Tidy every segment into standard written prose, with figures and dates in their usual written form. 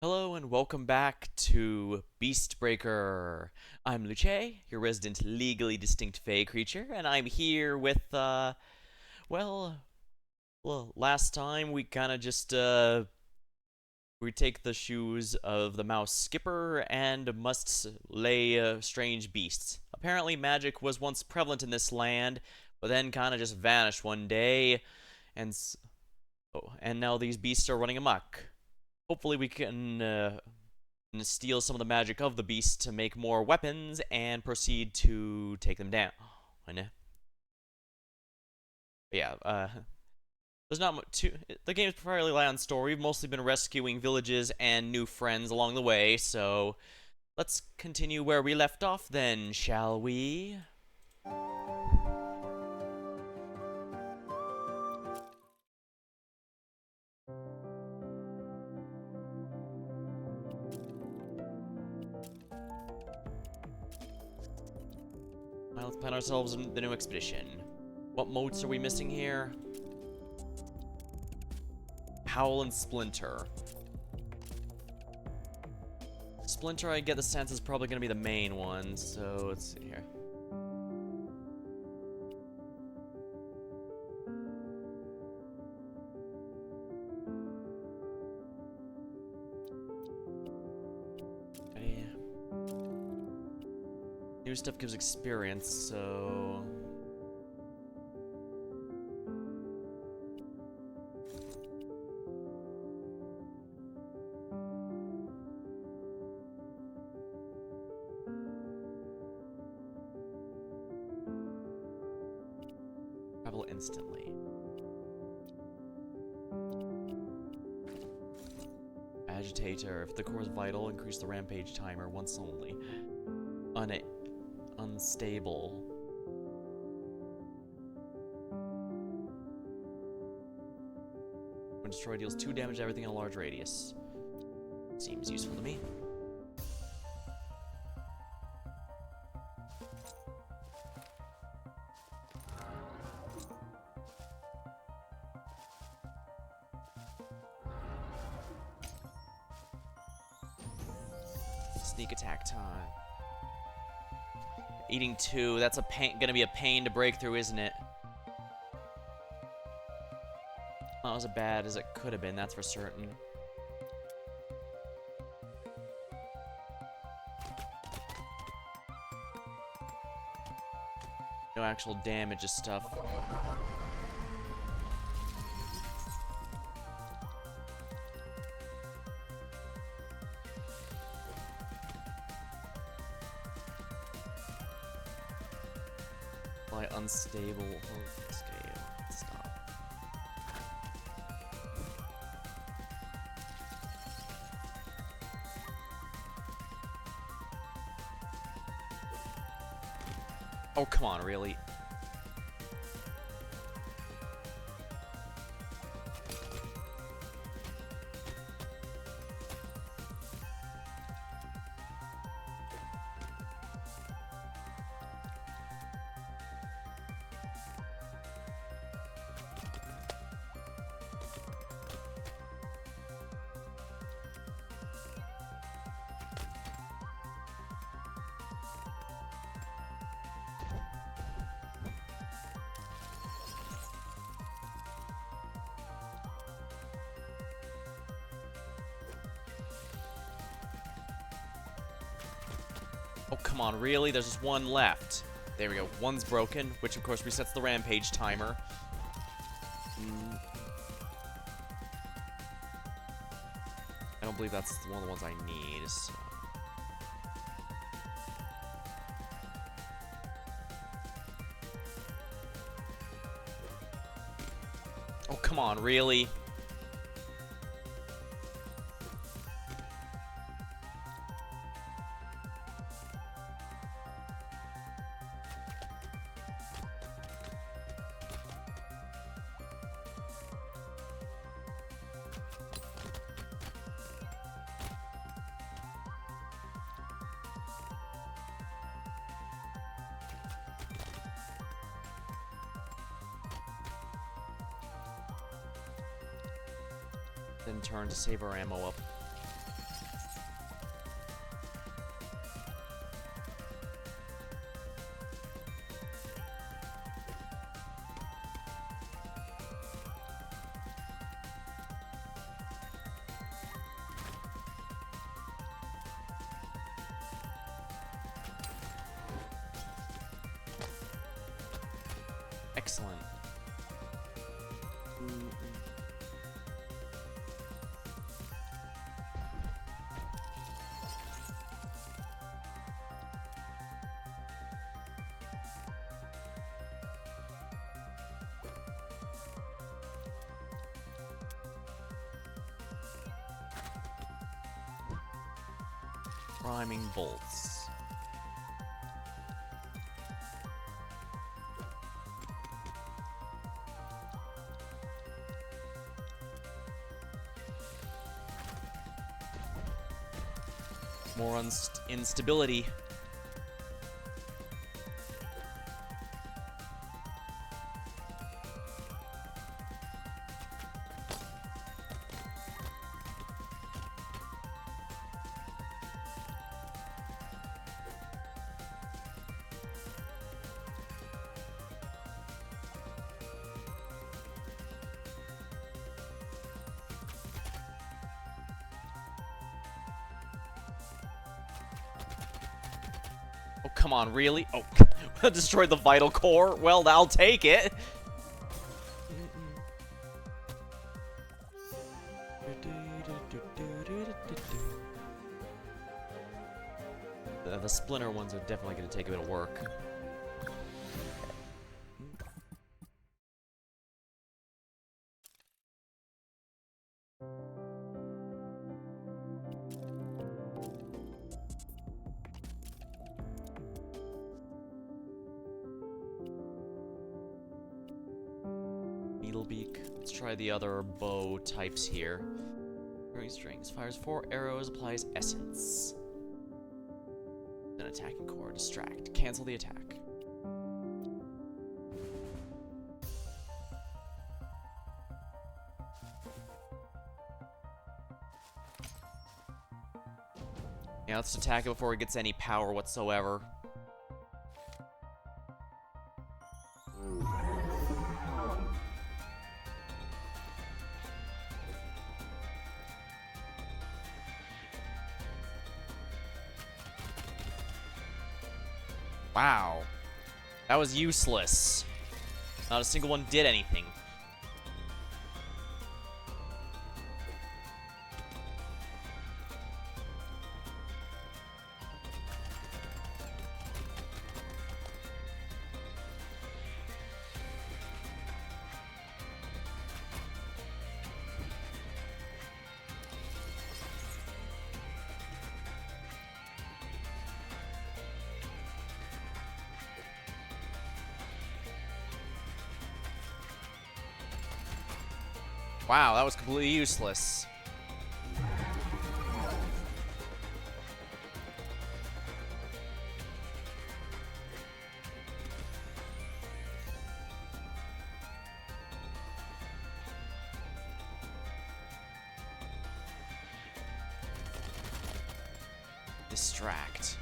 Hello and welcome back to Beastbreaker. I'm Luce, your resident legally distinct Fey creature, and I'm here with, well, last time we kind of just, we take the shoes of the mouse Skipper and must slay strange beasts. Apparently magic was once prevalent in this land, but then kind of just vanished one day, and, and now these beasts are running amok. Hopefully we can, and steal some of the magic of the beast to make more weapons and proceed to take them down. And yeah, there's not much to the game's primarily rely on story. We've mostly been rescuing villages and new friends along the way, so let's continue where we left off then, shall we? Well, let's plan ourselves in the new expedition. What moats are we missing here? Howl and Splinter. Splinter, I get the sense, is probably going to be the main one, so let's see here. Okay. New stuff gives experience, so... Travel instantly. Agitator. If the core is vital, increase the rampage timer once only. Unstable. When destroyed, deals 2 damage to everything in a large radius. Seems useful to me. Sneak attack time. Eating 2, that's gonna be a pain to break through, isn't it? Not as bad as it could have been, that's for certain. No actual damage is stuff. Unstable scale. Stop. Oh, come on, really? Oh, come on, really? There's just one left. There we go. One's broken, which of course resets the rampage timer. I don't believe that's one of the ones I need, so... Oh, come on, really? Then turn to save our ammo up. Excellent. Rhyming bolts. More instability. Oh, come on, really? Oh, destroyed the vital core? Well, I'll take it. The splinter ones are definitely going to take a bit of work. Needlebeak. Let's try the other bow types here. Throwing strings. Fires 4 arrows, applies essence. An attacking core. Distract. Cancel the attack. Yeah, let's attack it before it gets any power whatsoever. Wow. That was useless. Not a single one did anything. Wow, that was completely useless. Distract.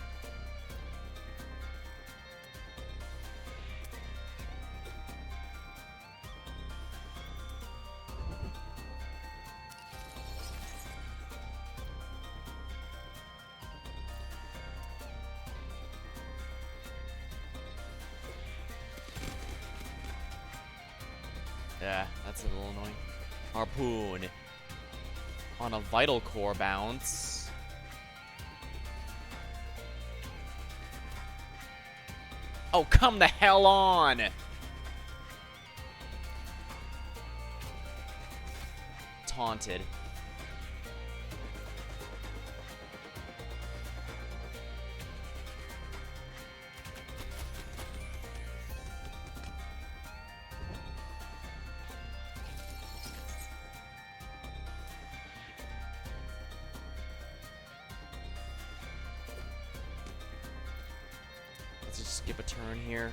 Yeah, that's a little annoying. Harpoon. On a vital core bounce. Oh, come the hell on! Taunted. Let's just skip a turn here.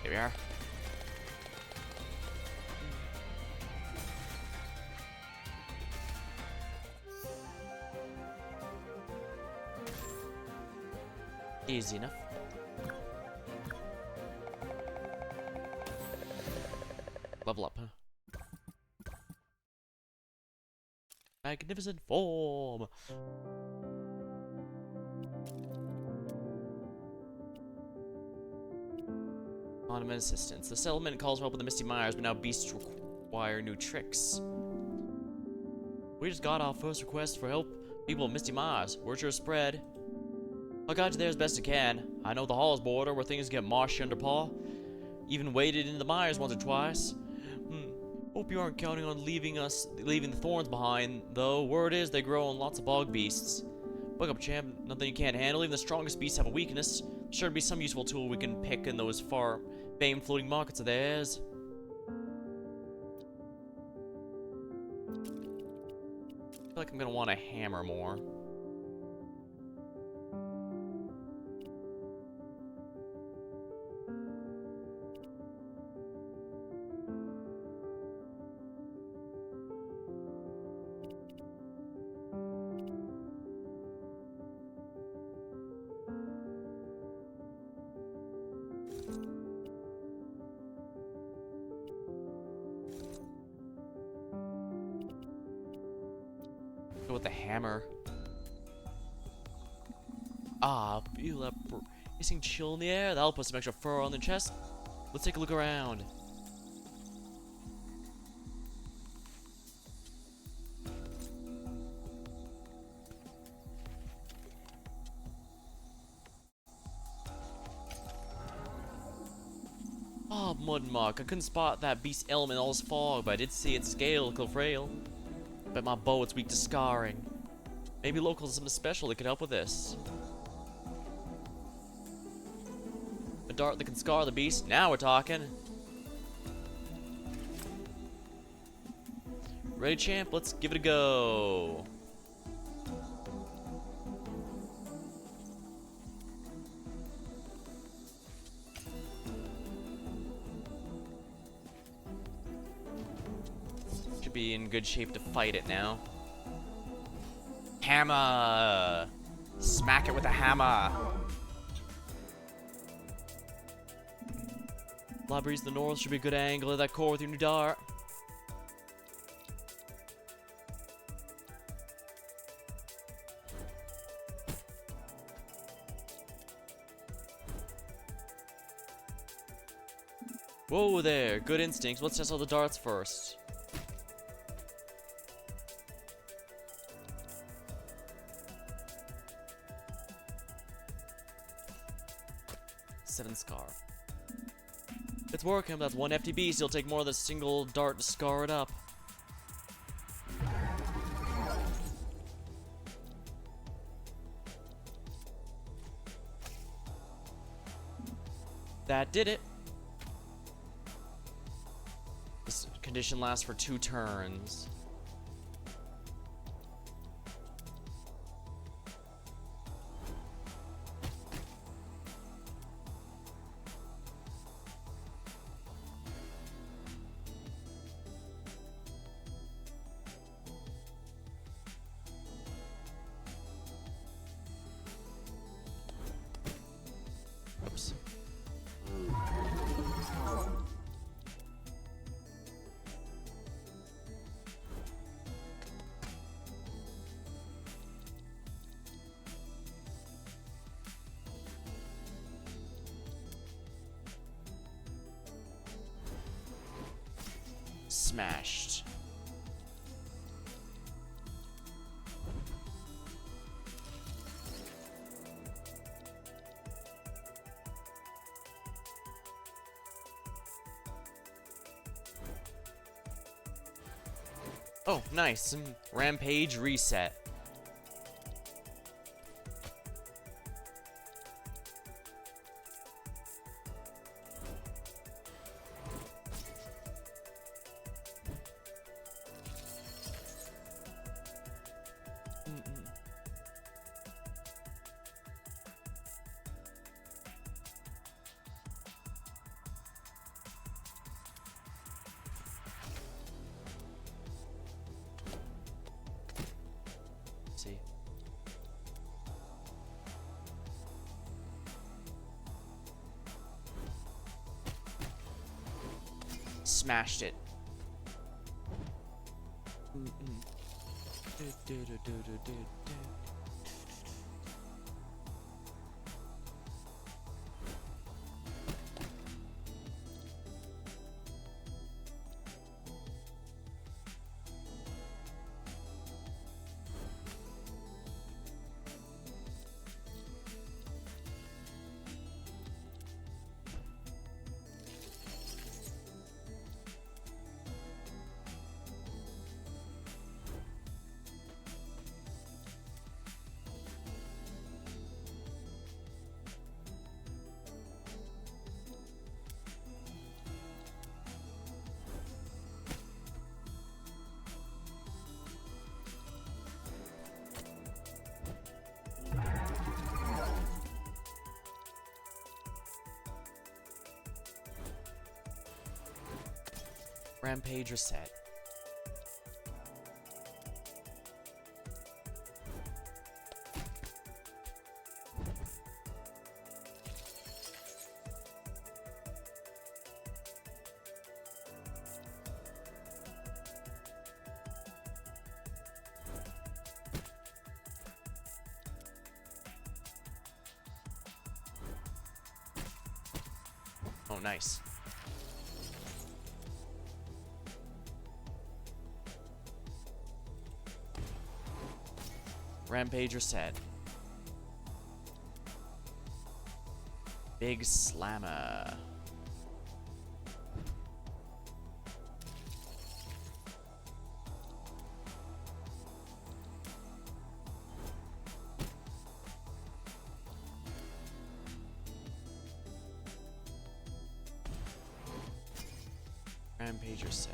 Here we are. Easy enough. Level up, huh? Magnificent form! Ottoman assistance. The settlement calls for help with the Misty Mires, but now beasts require new tricks. We just got our first request for help. People of Misty Mires. Word sure spread. I'll guide you there as best I can. I know the Hall's border where things get marshy under paw. Even waded into the mires once or twice. Hope you aren't counting on leaving the thorns behind, though. Word is they grow on lots of bog beasts. Buck up, champ. Nothing you can't handle. Even the strongest beasts have a weakness. Sure to be some useful tool we can pick in those far-famed floating markets of theirs. I feel like I'm gonna want a hammer more. Go with the hammer. Ah, feel that bracing chill in the air. That'll put some extra fur on the chest. Let's take a look around. Ah, mud mark. I couldn't spot that beast element in all this fog, but I did see its scale look frail. Bet my bow it's weak to scarring. Maybe locals have something special that could help with this. A dart that can scar the beast. Now we're talking. Ready, champ? Let's give it a go. Should be in good shape to fight it now. Hammer! Smack it with a hammer! Libraries to the north should be a good angle of that core with your new dart. Whoa there, good instincts. Let's test all the darts first. Seven scar. It's working, but that's one FTB, so it'll take more than a single dart to scar it up. That did it. This condition lasts for 2 turns. Oops. Smashed. Oh, nice. Rampage reset. smashed it. Rampage reset. Oh, nice. Rampage reset. Big Slammer. Rampage reset.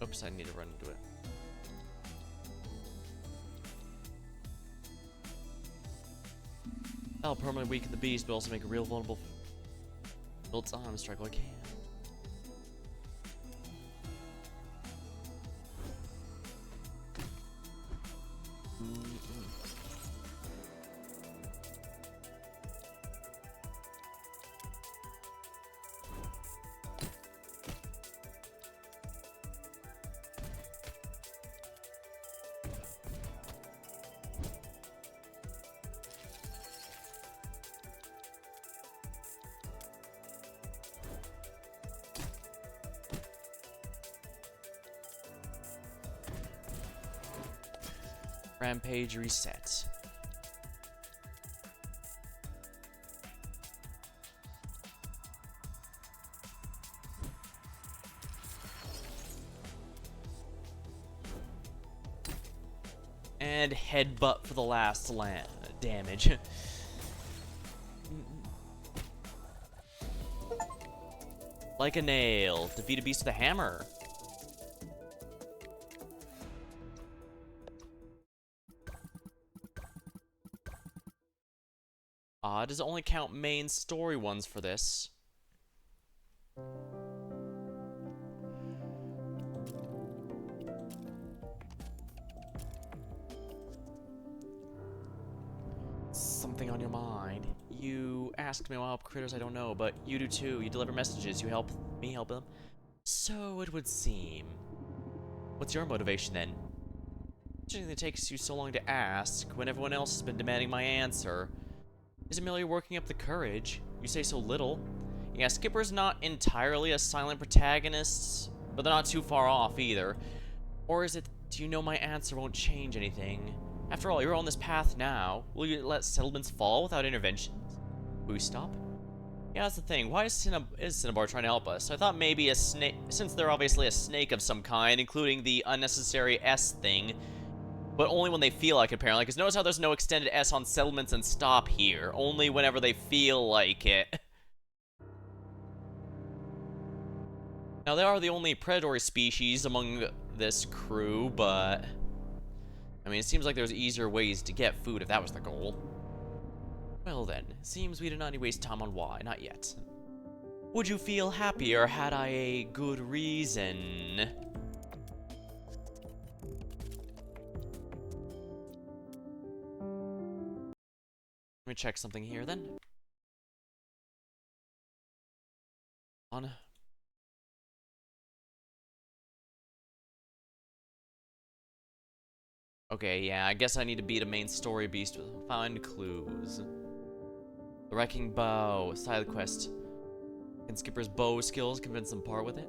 Oops, I need to run into it. I'll permanently weaken the beast, but also make it real vulnerable. Build its arm, strike while I can. Rampage reset. And headbutt for the last damage. Like a nail. Defeat a beast with a hammer. Does it only count main story ones for this? Something on your mind. You asked me about critters I don't know, but you do too. You deliver messages. You help me help them. So it would seem. What's your motivation then? Interesting that it takes you so long to ask when everyone else has been demanding my answer. Is it merely working up the courage? You say so little. Yeah, Skipper's not entirely a silent protagonist, but they're not too far off either. Or is it, do you know my answer won't change anything? After all, you're on this path now. Will you let settlements fall without intervention? Will we stop? Yeah, that's the thing. Why is Cinnabar trying to help us? I thought maybe a snake, since they're obviously a snake of some kind, including the unnecessary S thing, but only when they feel like it, apparently. Because notice how there's no extended S on settlements and stop here. Only whenever they feel like it. Now, they are the only predatory species among this crew, but... I mean, it seems like there's easier ways to get food if that was the goal. Well then, it seems we did not need to waste time on why, not yet. Would you feel happier had I a good reason? me check something here then. On. Okay, yeah, I guess I need to beat a main story beast with find clues. The Wrecking Bow, side quest. Can Skipper's bow skills convince him part with it?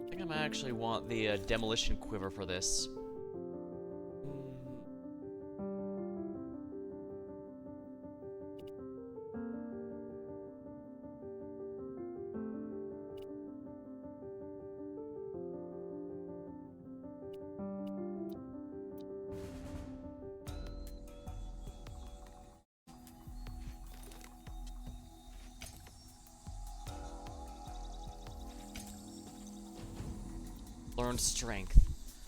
I think I might actually want the demolition quiver for this. Learned strength.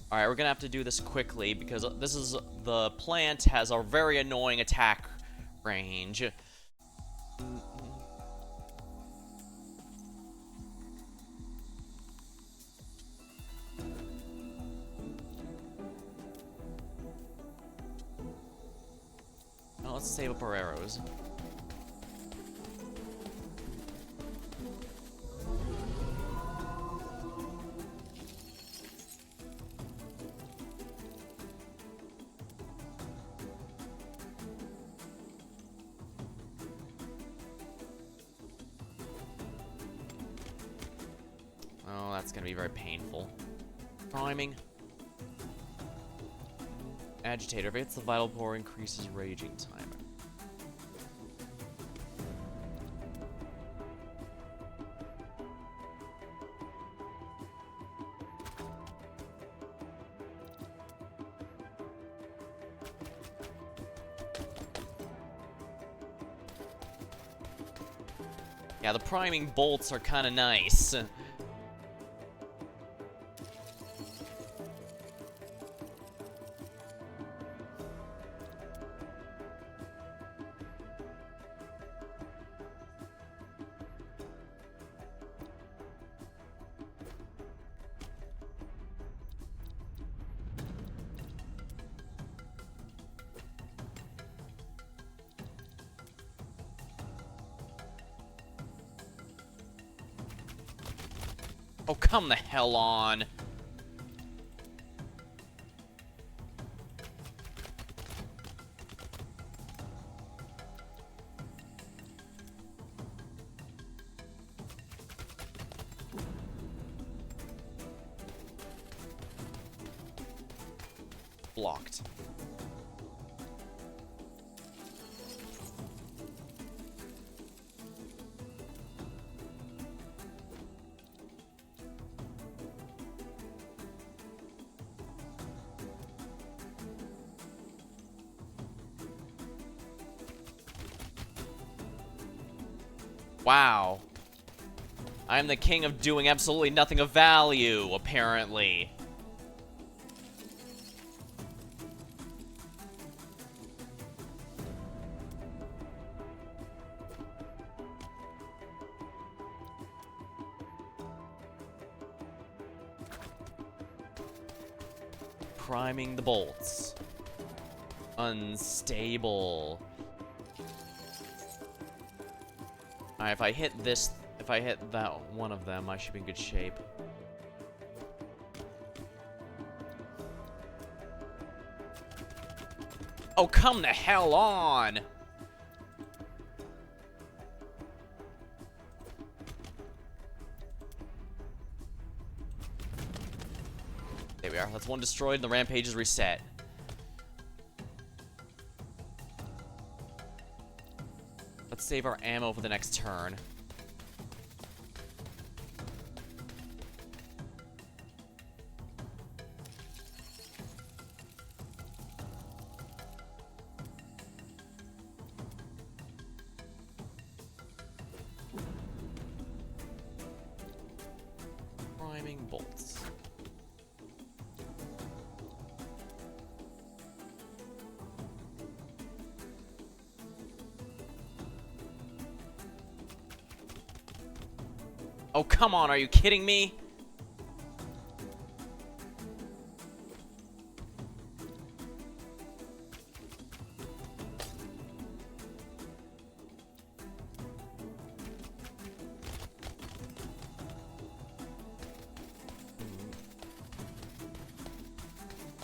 Alright, we're gonna have to do this quickly because this is the plant has a very annoying attack range. Now let's save up our arrows. Oh, that's gonna be very painful. Priming. Agitator. If it hits the vital core, increases raging timer. Yeah, the priming bolts are kind of nice. Oh, come the hell on. Blocked. Wow. I'm the king of doing absolutely nothing of value, apparently. Priming the bolts. Unstable. Alright, if I hit this, if I hit that one of them, I should be in good shape. Oh, come the hell on! There we are. That's one destroyed and the rampage is reset. Let's save our ammo for the next turn. Priming bolts. Oh, come on, are you kidding me?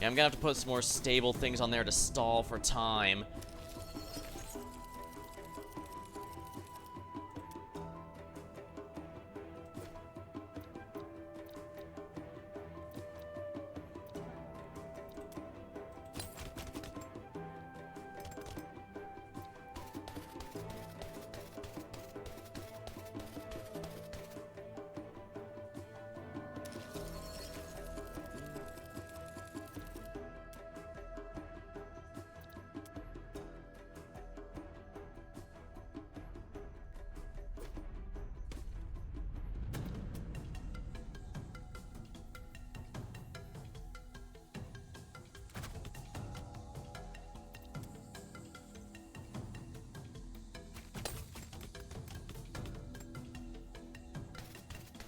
I'm gonna have to put some more stable things on there to stall for time.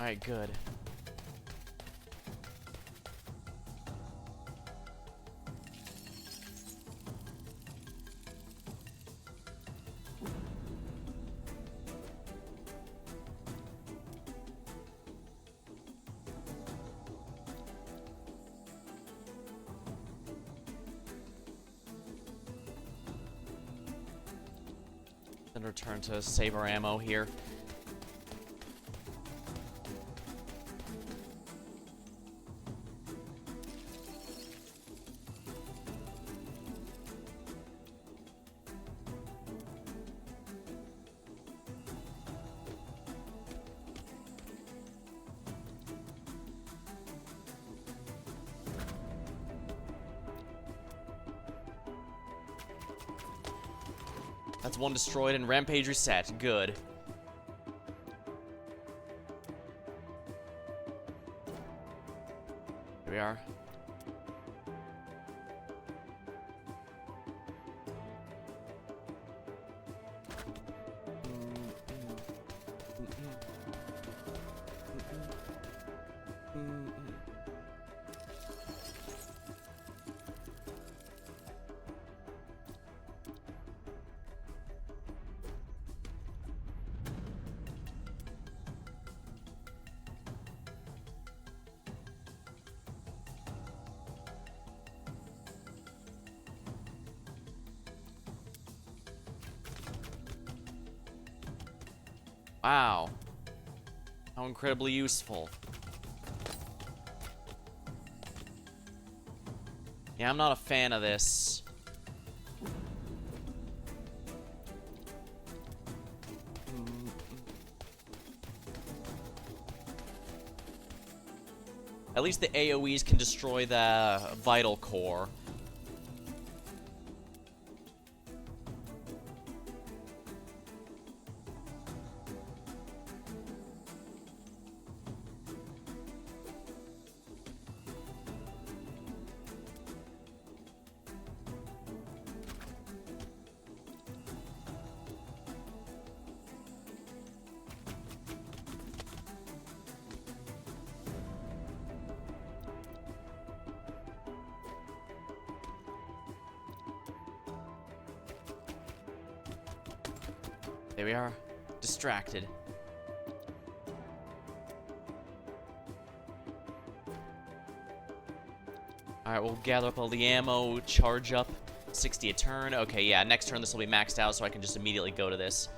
Alright, good. Then return to save our ammo here. That's one destroyed and rampage reset. Good. Here we are. Wow. How incredibly useful. Yeah, I'm not a fan of this. At least the AoEs can destroy the vital core. There we are. Distracted. Alright, we'll gather up all the ammo, charge up 60 a turn. Okay, yeah, next turn this will be maxed out, so I can just immediately go to this.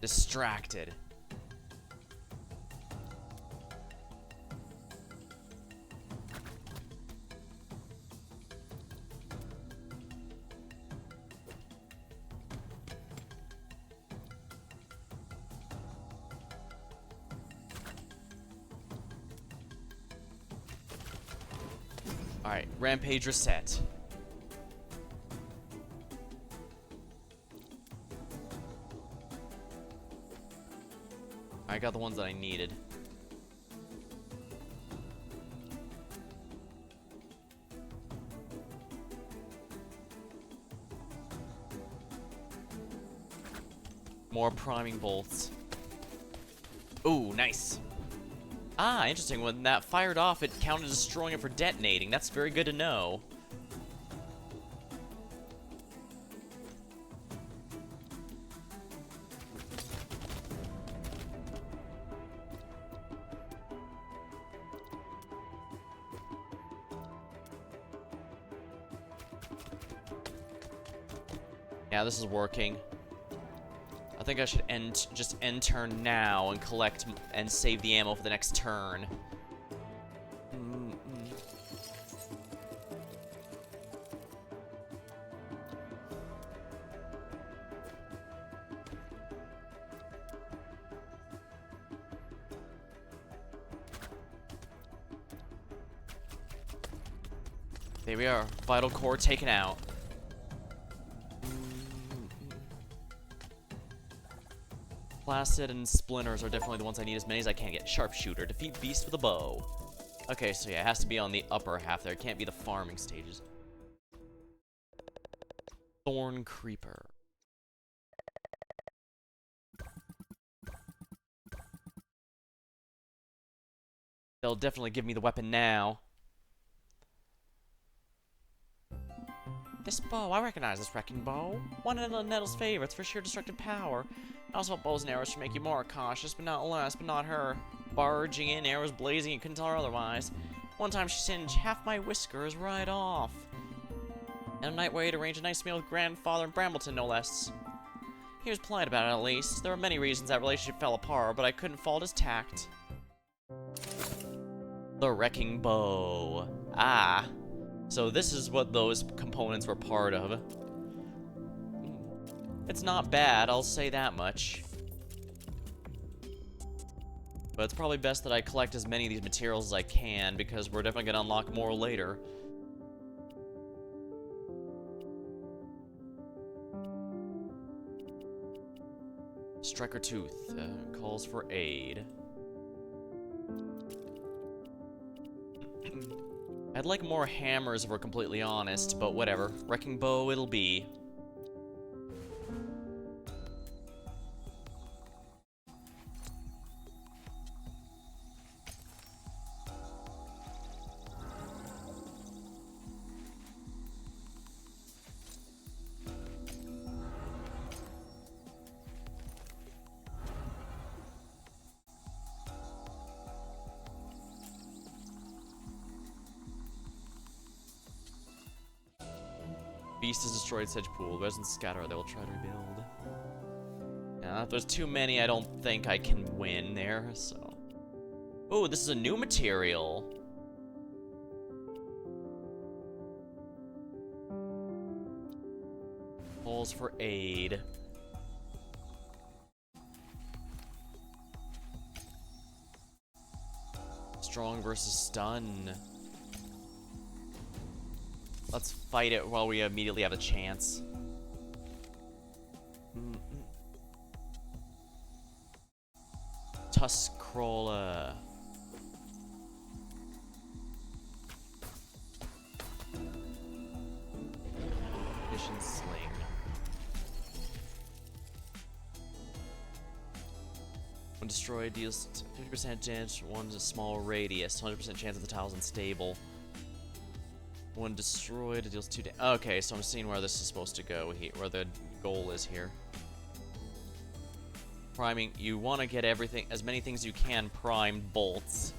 Distracted. Alright, rampage reset. I got the ones that I needed. More priming bolts. Ooh, nice. Ah, interesting. When that fired off, it counted as destroying it for detonating. That's very good to know. Yeah, this is working. I think I should just end turn now and collect and save the ammo for the next turn. There we are. Vital core taken out. Placid and splinters are definitely the ones I need as many as I can get. Sharpshooter. Defeat beast with a bow. Okay, so yeah, it has to be on the upper half there. It can't be the farming stages. Thorn Creeper. They'll definitely give me the weapon now. This bow, I recognize this wrecking bow. One of Nettle's favorites for sheer destructive power. I also hope bows and arrows should make you more cautious, but not less, but not her. Barging in, arrows blazing, you couldn't tell her otherwise. One time she singed half my whiskers right off. And a night way to arrange a nice meal with grandfather in Brambleton, no less. He was polite about it, at least. There were many reasons that relationship fell apart, but I couldn't fault his tact. The wrecking bow. Ah. So this is what those components were part of. It's not bad, I'll say that much. But it's probably best that I collect as many of these materials as I can, because we're definitely going to unlock more later. Striker Tooth calls for aid. I'd like more hammers if we're completely honest, but whatever. Wrecking bow it'll be. Beast has destroyed Sedge Pool. Residents scatter. They will try to rebuild. Yeah, if there's too many, I don't think I can win there, so... Ooh, this is a new material. Calls for aid. Strong versus stun. Let's fight it while we immediately have a chance. Tusk Crawler. Mission Sling. When destroyed, deals 50% damage, one's a small radius, 100% chance of the tiles unstable. When destroyed, it deals 2 damage. Okay, so I'm seeing where this is supposed to go here, where the goal is here. Priming, you want to get everything, as many things you can primed bolts.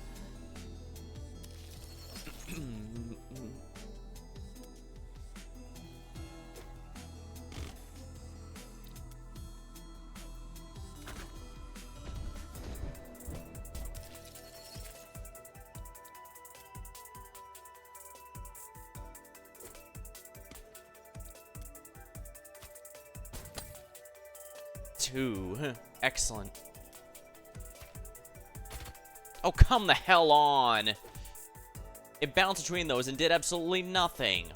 Two. Excellent. Oh, come the hell on! It bounced between those and did absolutely nothing.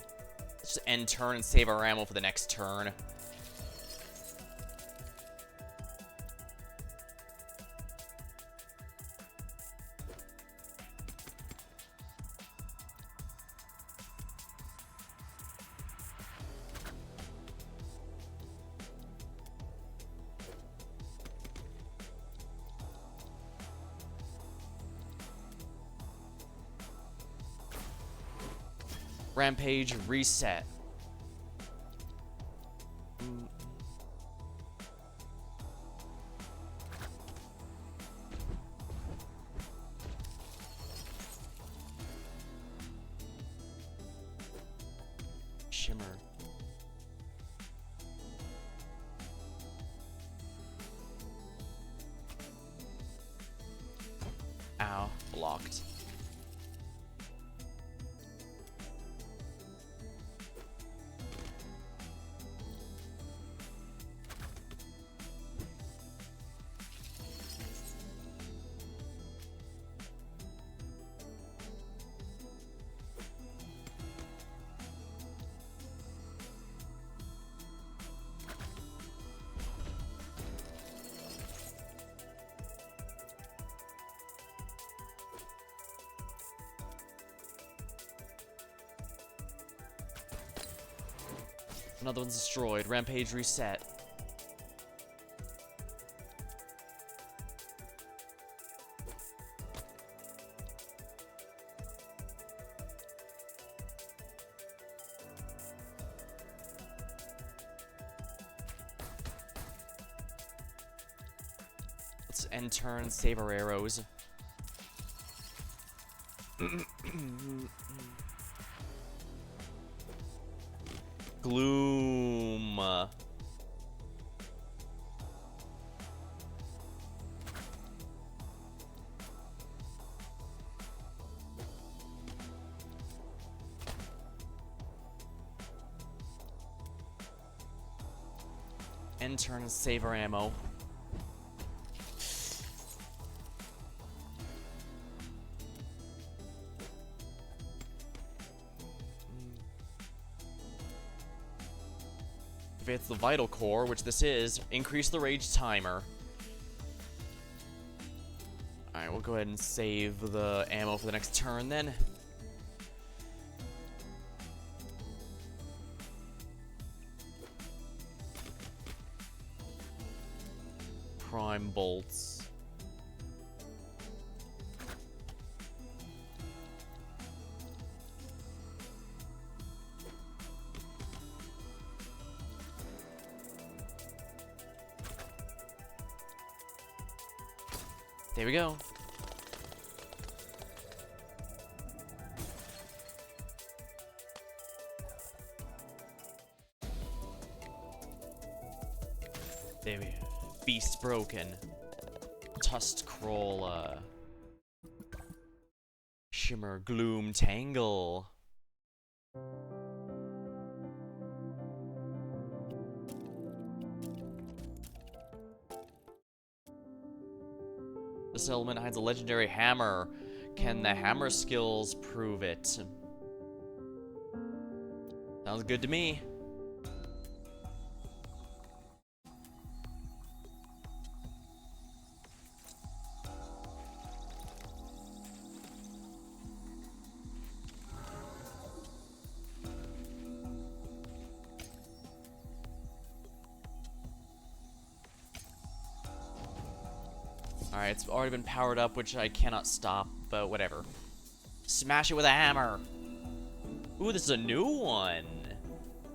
Let's just end turn and save our ammo for the next turn. Rampage reset. Shimmer. Ow, blocked. Another one's destroyed. Rampage reset. Let's end turn, save our arrows. Gloom. End turn and save our ammo. If it's the vital core, which this is, increase the rage timer. Alright, we'll go ahead and save the ammo for the next turn then. Prime bolts. There we go. There we go. Beast broken. Tusk crawl. Shimmer gloom tangle. This element hides a legendary hammer. Can the hammer skills prove it? Sounds good to me. Alright, it's already been powered up, which I cannot stop, but whatever. Smash it with a hammer! Ooh, this is a new one!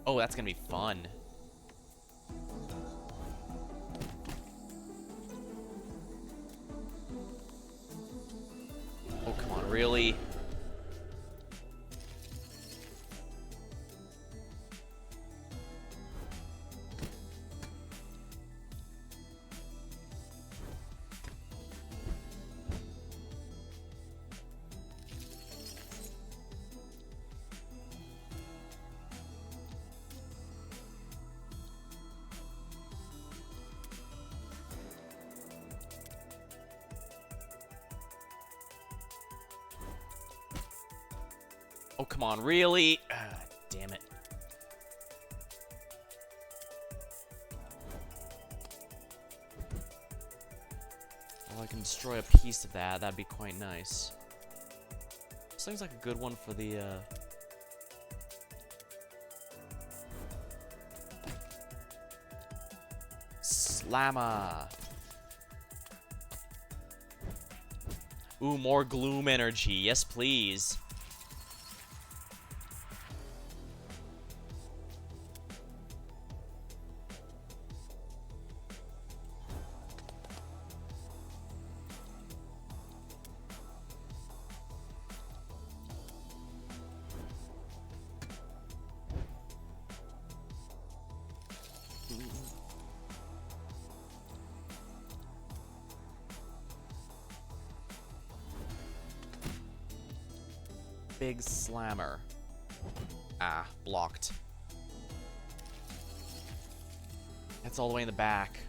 Oh, that's gonna be fun. Oh, come on, really? Oh, come on, really? Damn it. Well, I can destroy a piece of that. That'd be quite nice. This thing's like a good one for the, Slammer. Ooh, more gloom energy. Yes, please. Big slammer. Ah, blocked. That's all the way in the back.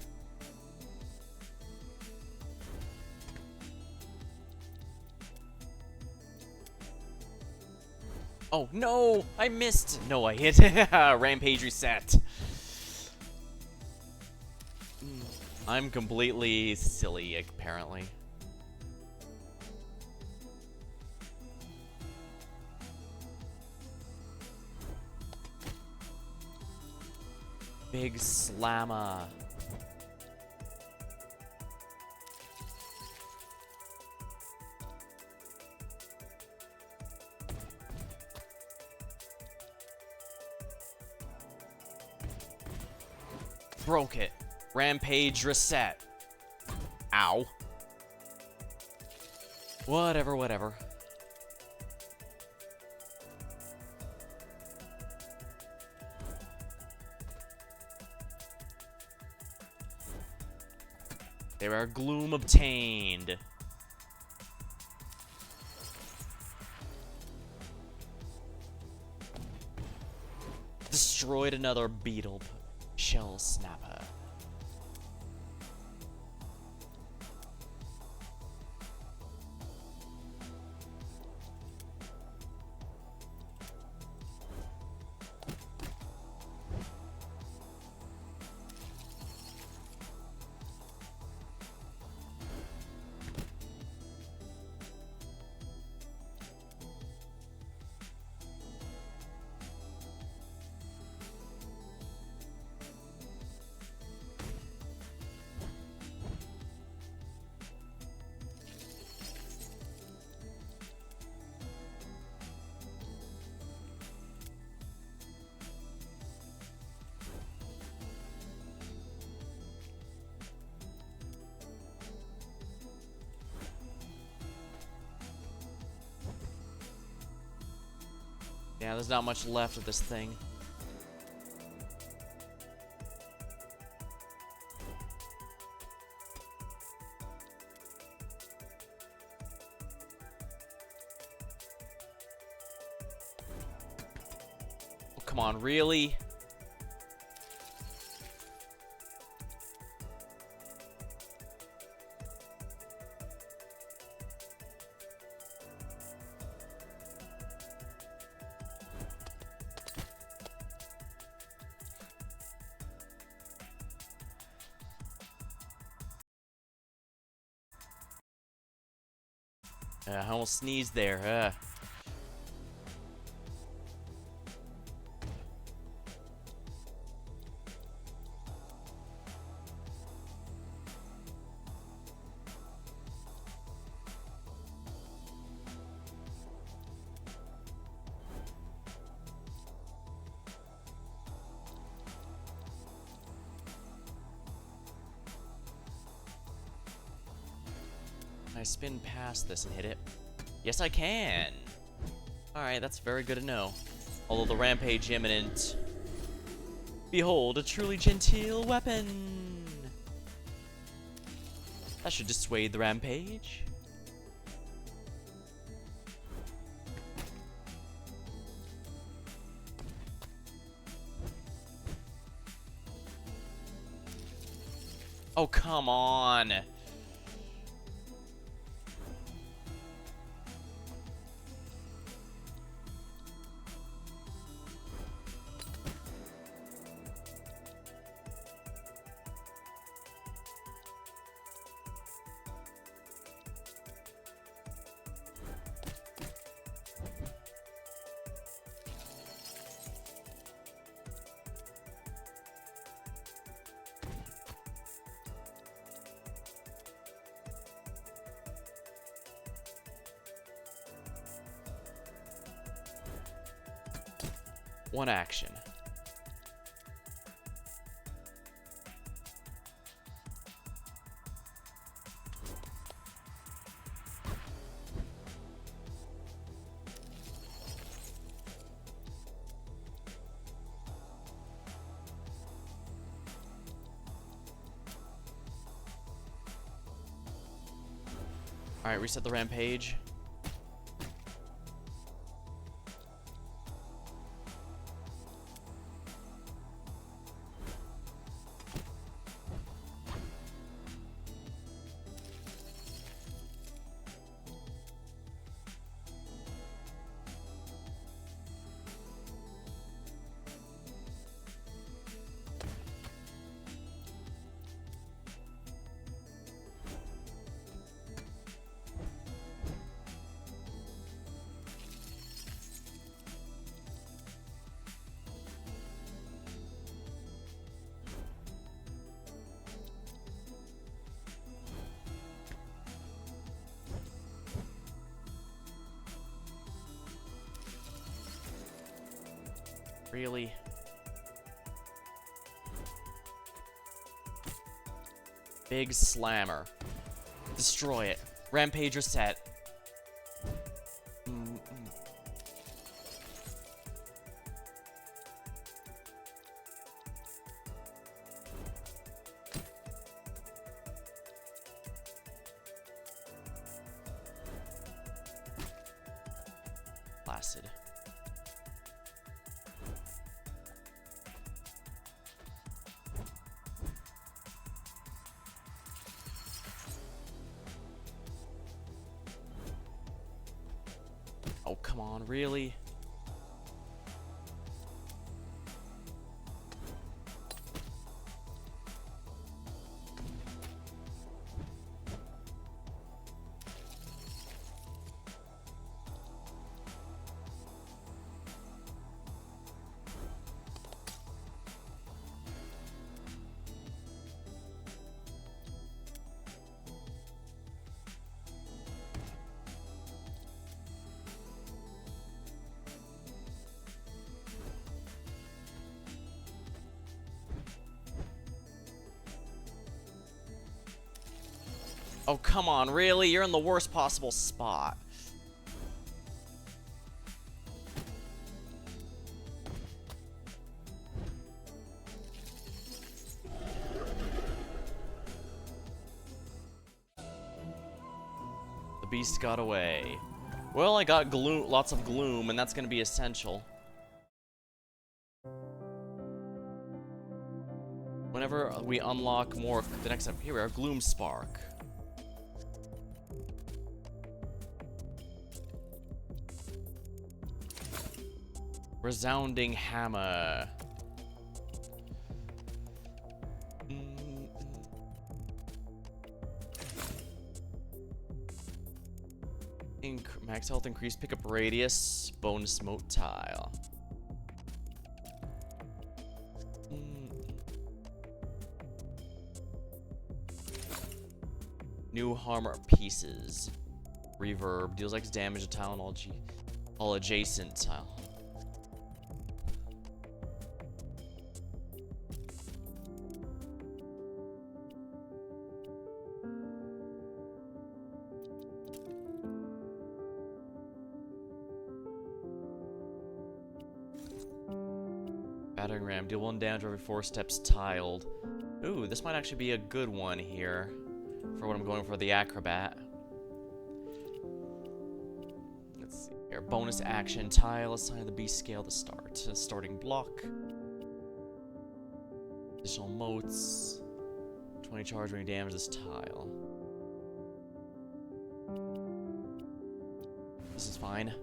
Oh, no! I missed! No, I hit. Rampage reset. I'm completely silly, apparently. Big slammer. Broke it. Rampage reset. Ow. Whatever, whatever. There are gloom obtained. Destroyed another beetle shell snapper. Yeah, there's not much left of this thing. Oh, come on, really? I almost sneezed there. Can I spin past this and hit it? Yes, I can. Alright, that's very good to know. Although the rampage imminent. Behold, a truly genteel weapon! That should dissuade the rampage. Oh, come on! One action. Alright, reset the rampage. Really? Big slammer. Destroy it. Rampage reset. Placid. Oh, come on, really? Oh, come on, really? You're in the worst possible spot. The beast got away. Well, I got gloom, lots of gloom, and that's gonna be essential. Whenever we unlock more, the next time, here we are, Gloom Spark. Resounding Hammer. Max health increase, pickup radius, bonus mote tile. New armor pieces. Reverb deals X damage to tile and all adjacent tile. Shattering ram. Deal 1 damage every 4 steps tiled. Ooh, this might actually be a good one here. For what I'm going for, the acrobat. Let's see here. Bonus action tile. Assign the beast scale to start. Starting block. Additional motes. 20 charge when you damage this tile. This is fine.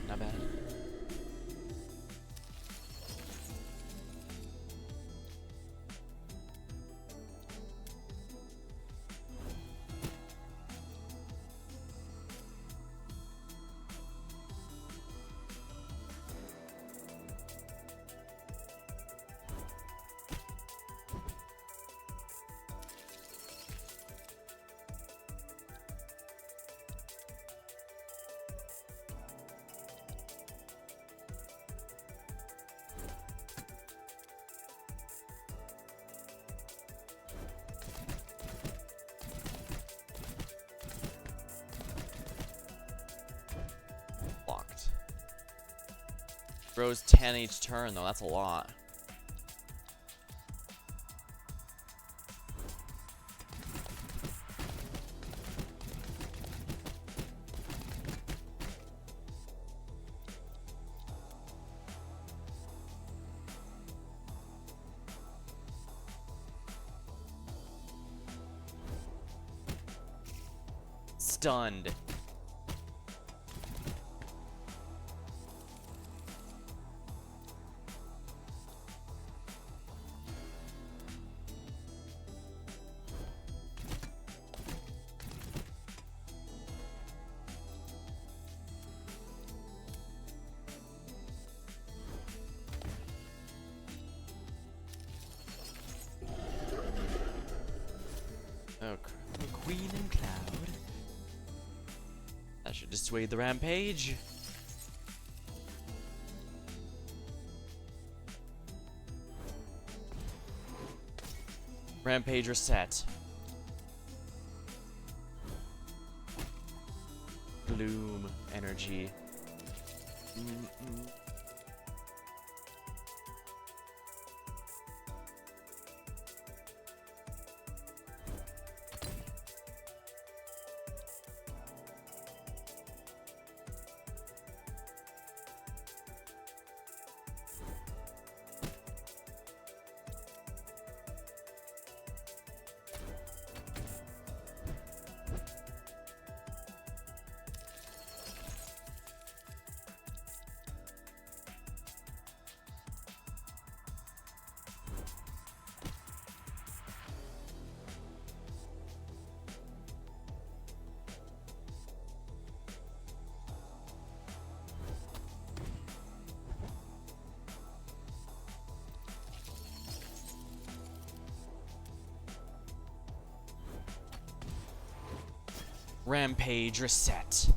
Not bad. Blocked. Throws 10 each turn though, that's a lot. Stunned. Oh, Queen and Cloud. That should dissuade the rampage. Rampage reset. Bloom energy. Rampage reset.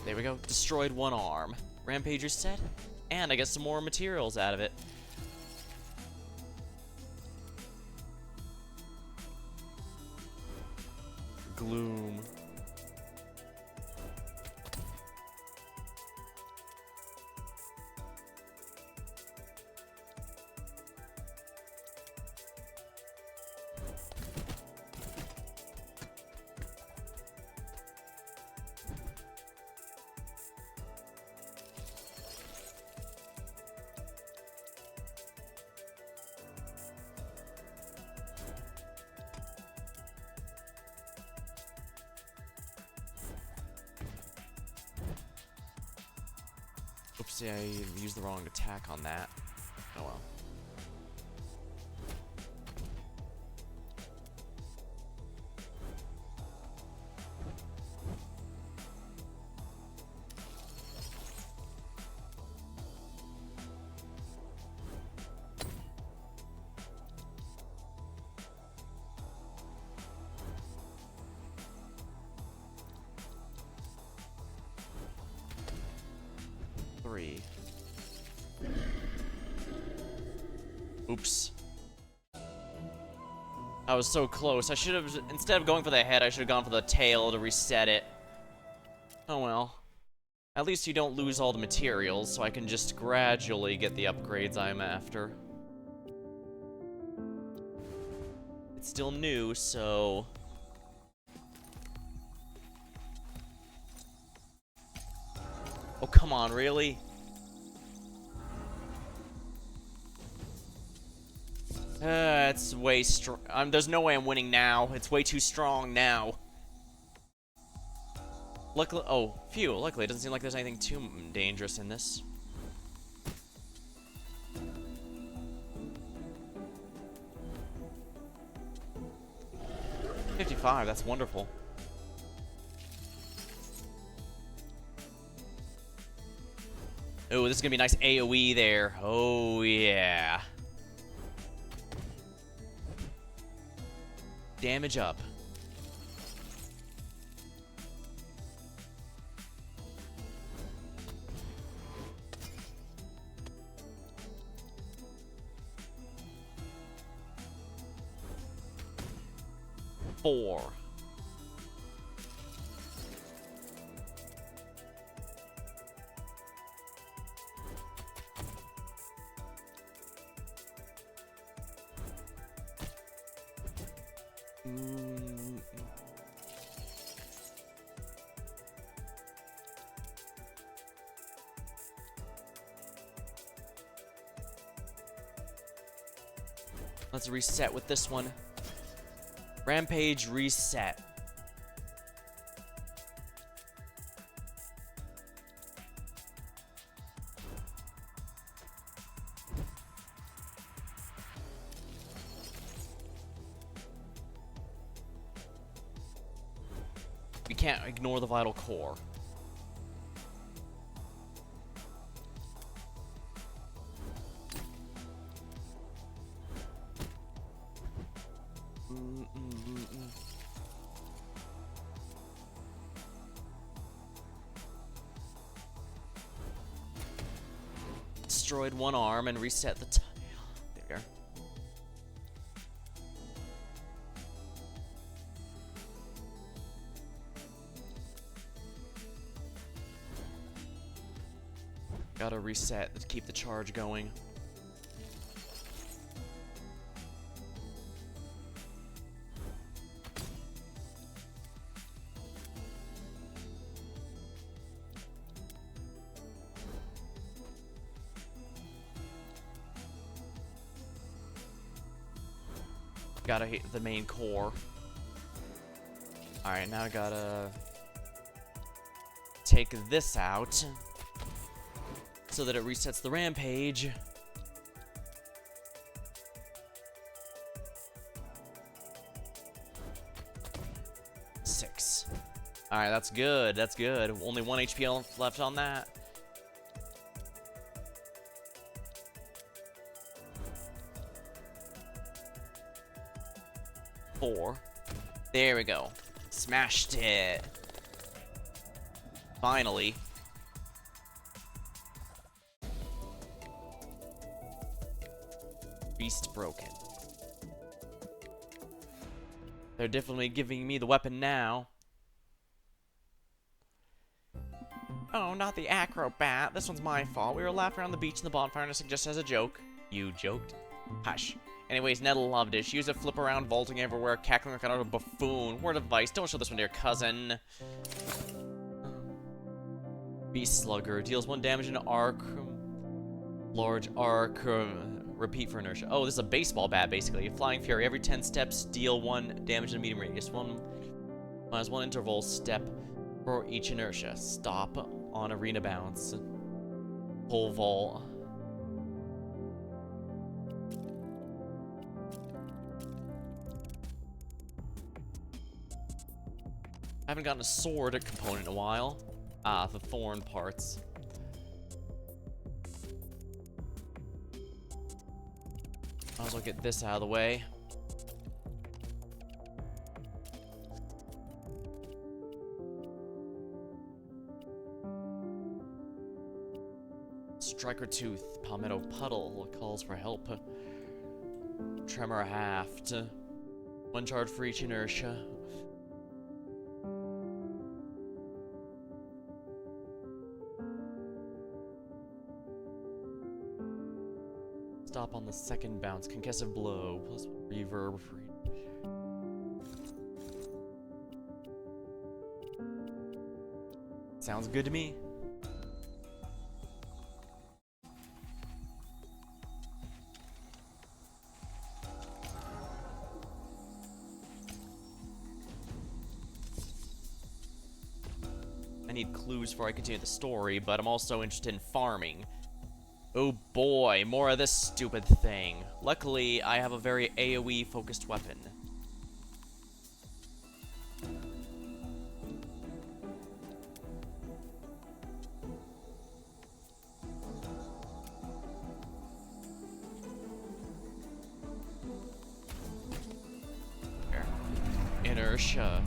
There we go. Destroyed one arm. Rampage reset. And I get some more materials out of it. Gloom. Oopsie, I used the wrong attack on that. Oh well. Oops. I was so close. I should have, instead of going for the head, I should have gone for the tail to reset it. Oh well. At least you don't lose all the materials, so I can just gradually get the upgrades I'm after. It's still new, so... Oh, come on, really? It's way strong. There's no way I'm winning now. It's way too strong now. Luckily, oh, phew. Luckily, it doesn't seem like there's anything too dangerous in this. $55, that's wonderful. Oh, this is gonna be a nice AoE there. Oh, yeah. Damage up. Four. Mm. Let's reset with this one. Rampage reset. We can't ignore the vital core. Destroyed one arm and reset the tile. There. Gotta reset to keep the charge going. Gotta hit the main core. Alright, now I gotta take this out so that it resets the rampage. Six. Alright, that's good. That's good. Only 1 HP left on that. Four. There we go. Smashed it. Finally. Beast broken. They're definitely giving me the weapon now. Oh, not the acrobat. This one's my fault. We were laughing around the beach in the bonfire and I suggested as a joke. You joked? Hush. Anyways, Ned loved it. She used to flip around, vaulting everywhere, cackling like another buffoon. Word of advice, don't show this one to your cousin. Beast Slugger. Deals 1 damage in an arc. Large arc. Repeat for inertia. Oh, this is a baseball bat, basically. Flying Fury. Every 10 steps, deal 1 damage in a medium radius. Minus 1 interval step for each inertia. Stop on arena bounce. Pole vault. I haven't gotten a sword component in a while. Ah, the thorn parts. Might as well get this out of the way. Striker Tooth, Palmetto Puddle calls for help. Tremor Haft. 1 charge for each inertia. Stop on the second bounce. Concussive blow. Plus reverb. Sounds good to me. I need clues before I continue the story, but I'm also interested in farming. Oh boy, more of this stupid thing. Luckily, I have a very AoE focused weapon. Here. Inertia.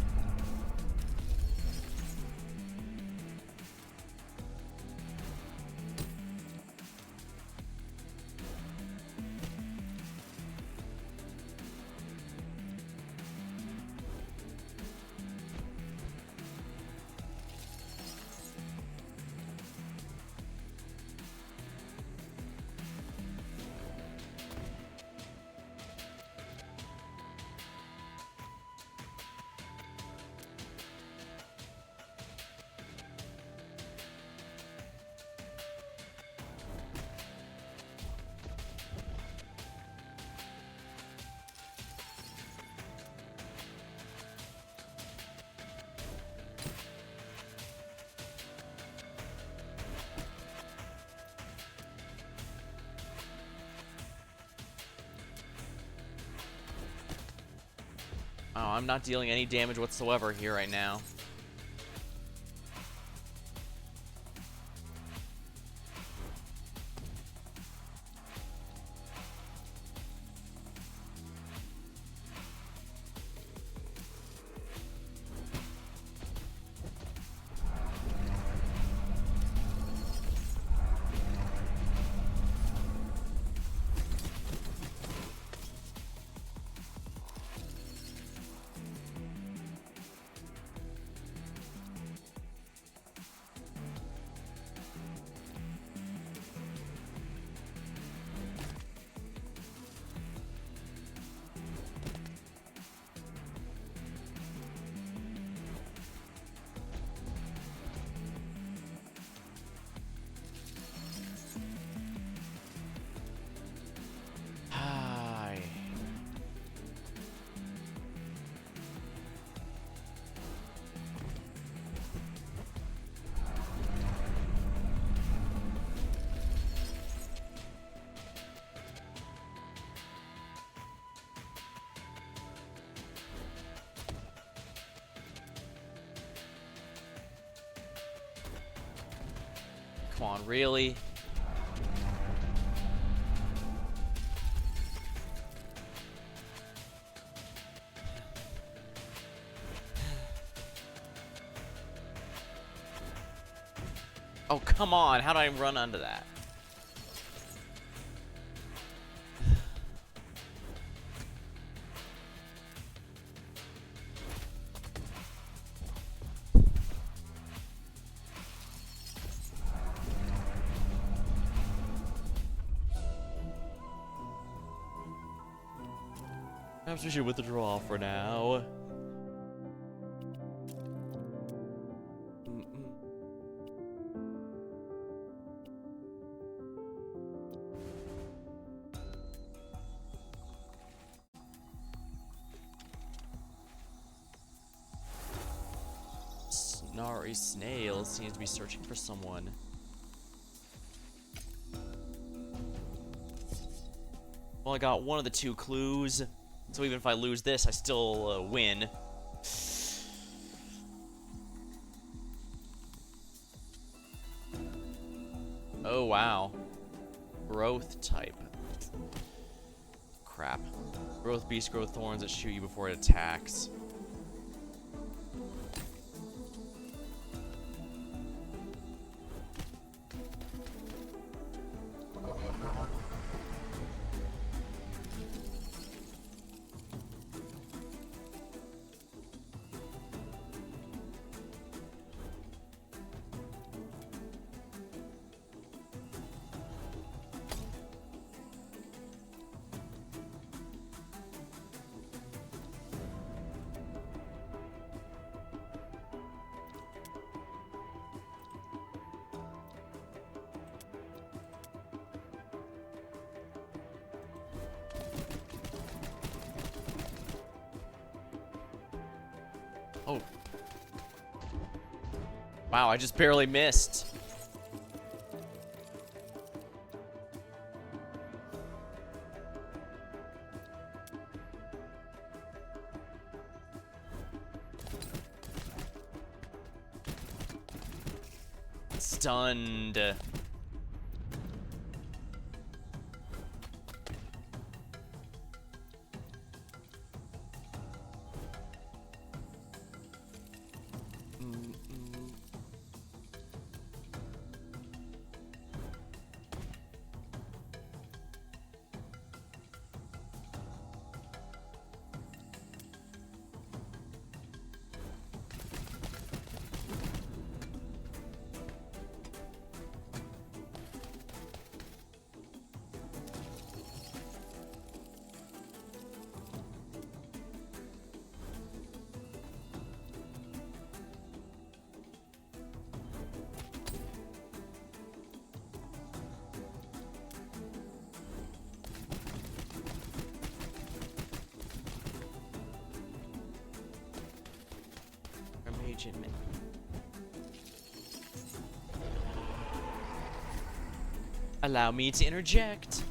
Oh, I'm not dealing any damage whatsoever here right now. Hi. Come on, really? Oh, come on. How do I run under that? Perhaps we should withdraw for now. Snarry Snail seems to be searching for someone. Well, I got one of the two clues, so even if I lose this, I still win. Oh, wow. Growth type. Crap. Growth beast, growth thorns that shoot you before it attacks. Oh. Wow, I just barely missed. Stunned. Allow me to interject.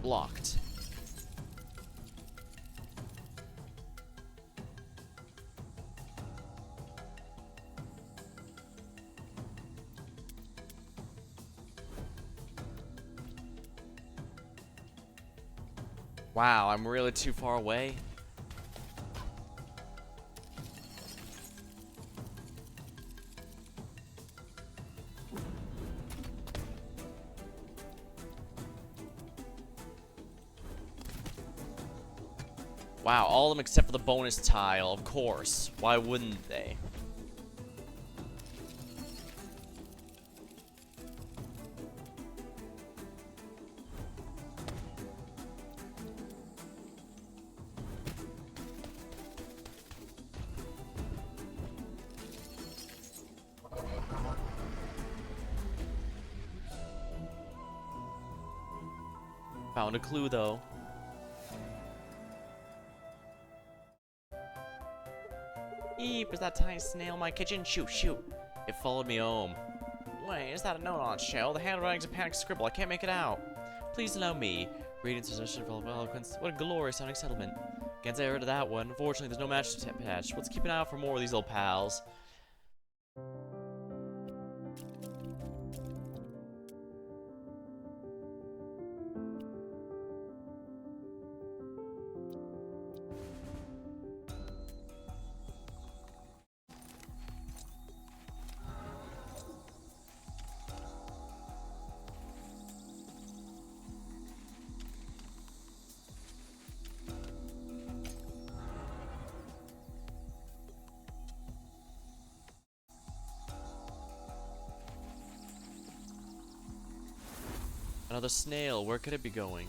Blocked. Wow, I'm really too far away. Wow, all of them except for the bonus tile, of course. Why wouldn't they? Found a clue, though. Eep, is that tiny snail in my kitchen? Shoot, shoot. It followed me home. Wait, is that a note on its shell? The handwriting's a panic scribble. I can't make it out. Please allow me. Radiant's possession full of eloquence. What a glorious sounding settlement. Can't say I heard of that one. Unfortunately, there's no match to patch. Let's keep an eye out for more of these little pals. Another snail. Where could it be going?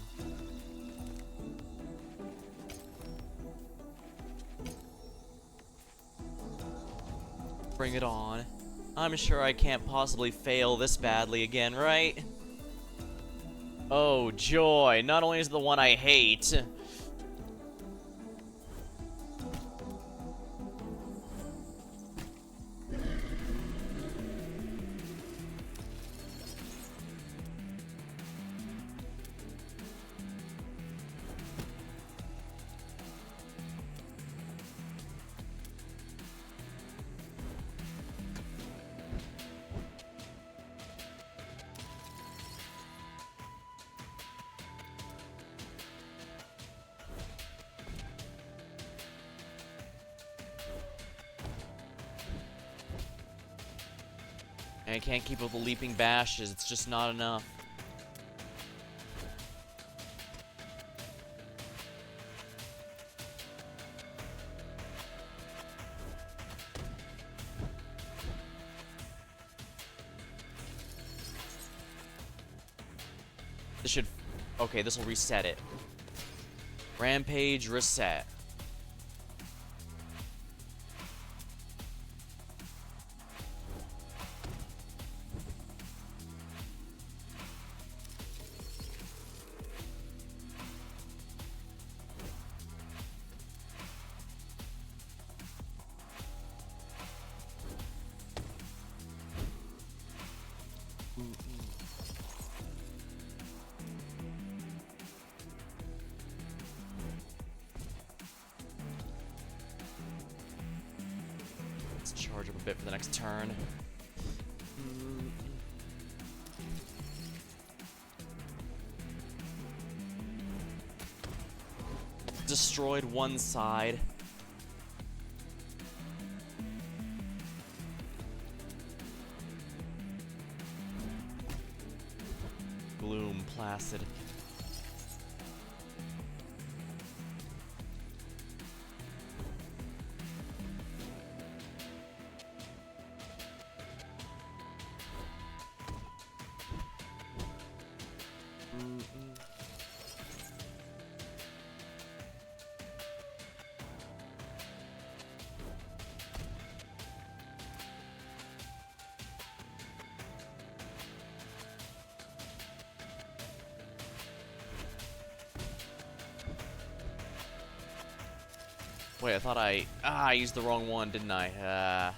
Bring it on. I'm sure I can't possibly fail this badly again, right? Oh, joy. Not only is it the one I hate. And I can't keep up with the leaping bashes. It's just not enough. This should... Okay, this will reset it. Rampage reset. Let's charge up a bit for the next turn. Destroyed one side. Gloom, placid. Wait, I thought I used the wrong one, didn't I?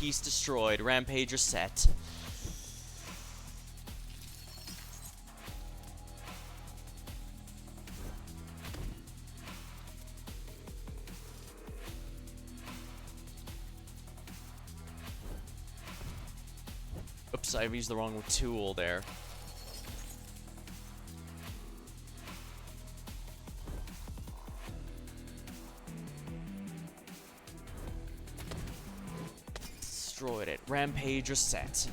piece destroyed. Rampage reset. Oops, I've used the wrong tool there. Destroyed it. Rampage reset.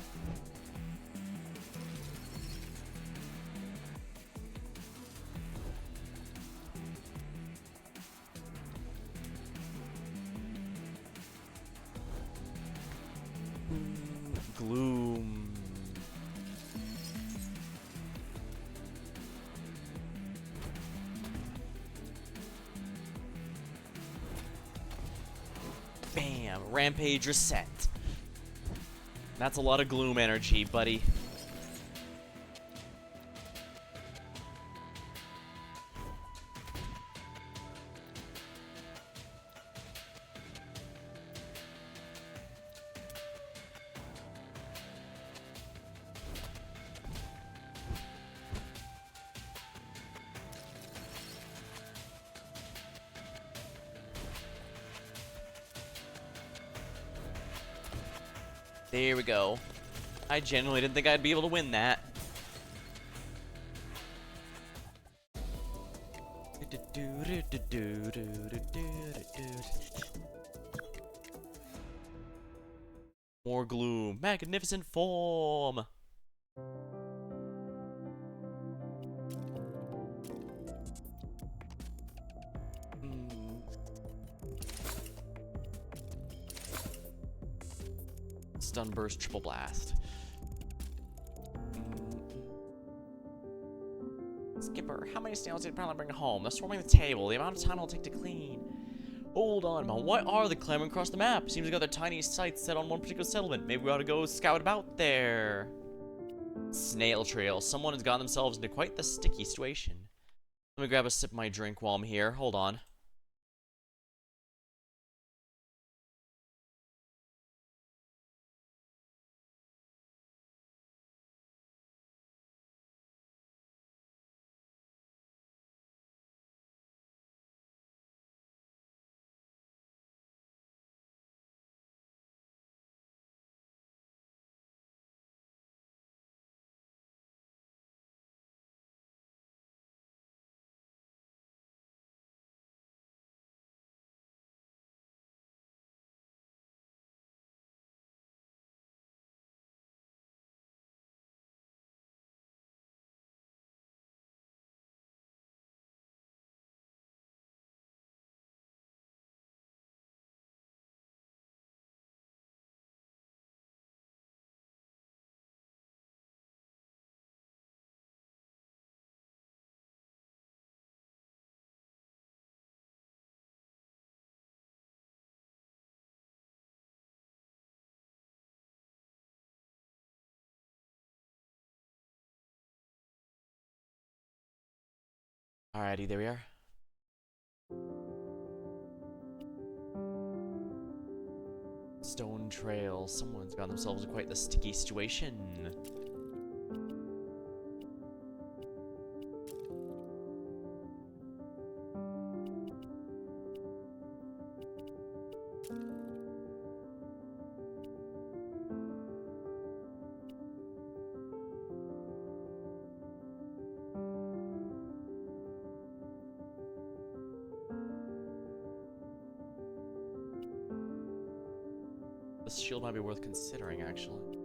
Gloom. Bam. Rampage reset. That's a lot of gloom energy, buddy. There we go. I genuinely didn't think I'd be able to win that. More gloom. Magnificent form. Stun burst, triple blast. Skipper, how many snails did you probably bring home? They're swarming the table. The amount of time it'll take to clean. Hold on, Mom. Why are they clamoring across the map? Seems to got their tiny sights set on one particular settlement. Maybe we ought to go scout about there. Snail trail. Someone has gotten themselves into quite the sticky situation. Let me grab a sip of my drink while I'm here. Hold on. Alrighty, there we are. Stone trail. Someone's got themselves in quite the sticky situation. This shield might be worth considering, actually.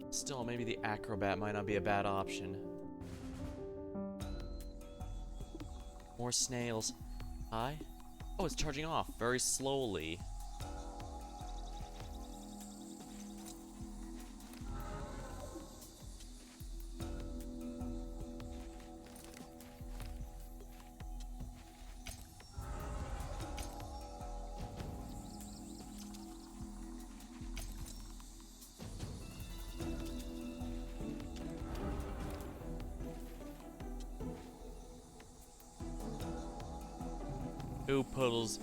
Still, maybe the acrobat might not be a bad option. More snails. Hi? Oh, it's charging off very slowly. Ooh, puddles.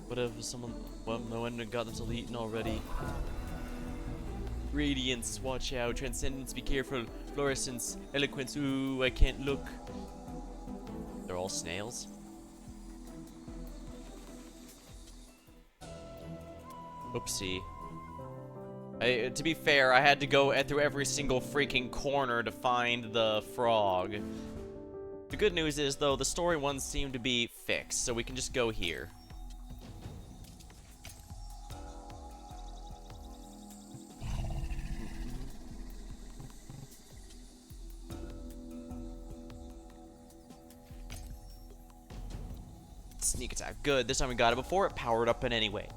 What if someone... Well, no one got themselves eaten already. Radiance, watch out. Transcendence, be careful. Fluorescence, eloquence, ooh, I can't look. They're all snails? Oopsie. To be fair, I had to go through every single freaking corner to find the frog. The good news is, though, the story ones seem to be fixed, so we can just go here. Sneak attack. Good, this time we got it before it powered up in any way.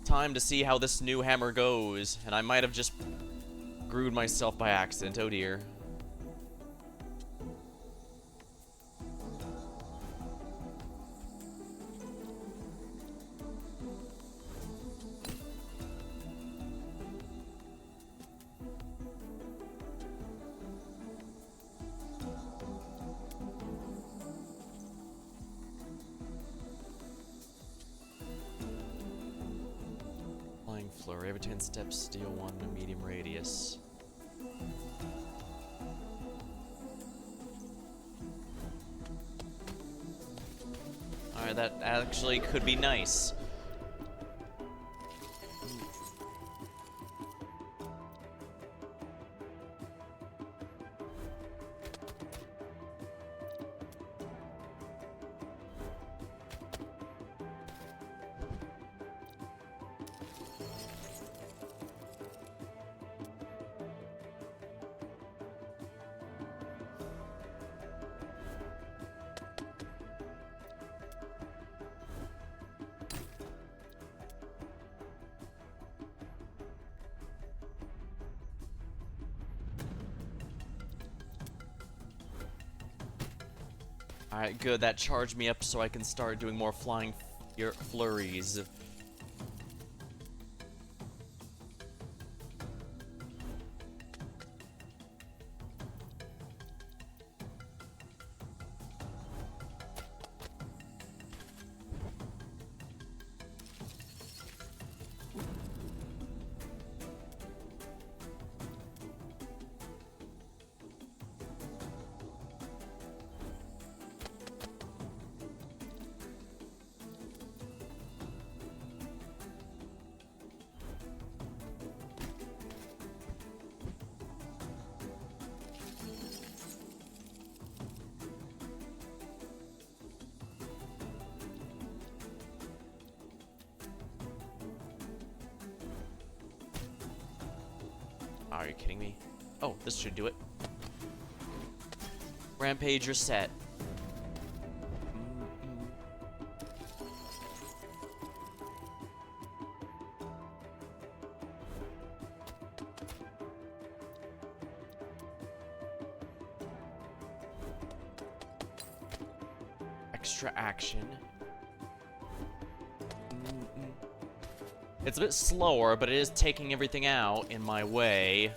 Time to see how this new hammer goes, and I might have just screwed myself by accident. Oh dear. Flurry. Every 10 steps, deal 1 medium radius. Alright, that actually could be nice. Alright, good. That charged me up so I can start doing more flying flurries. Are you kidding me? Oh, this should do it. Rampage reset. Extra action. It's a bit slower, but it is taking everything out in my way.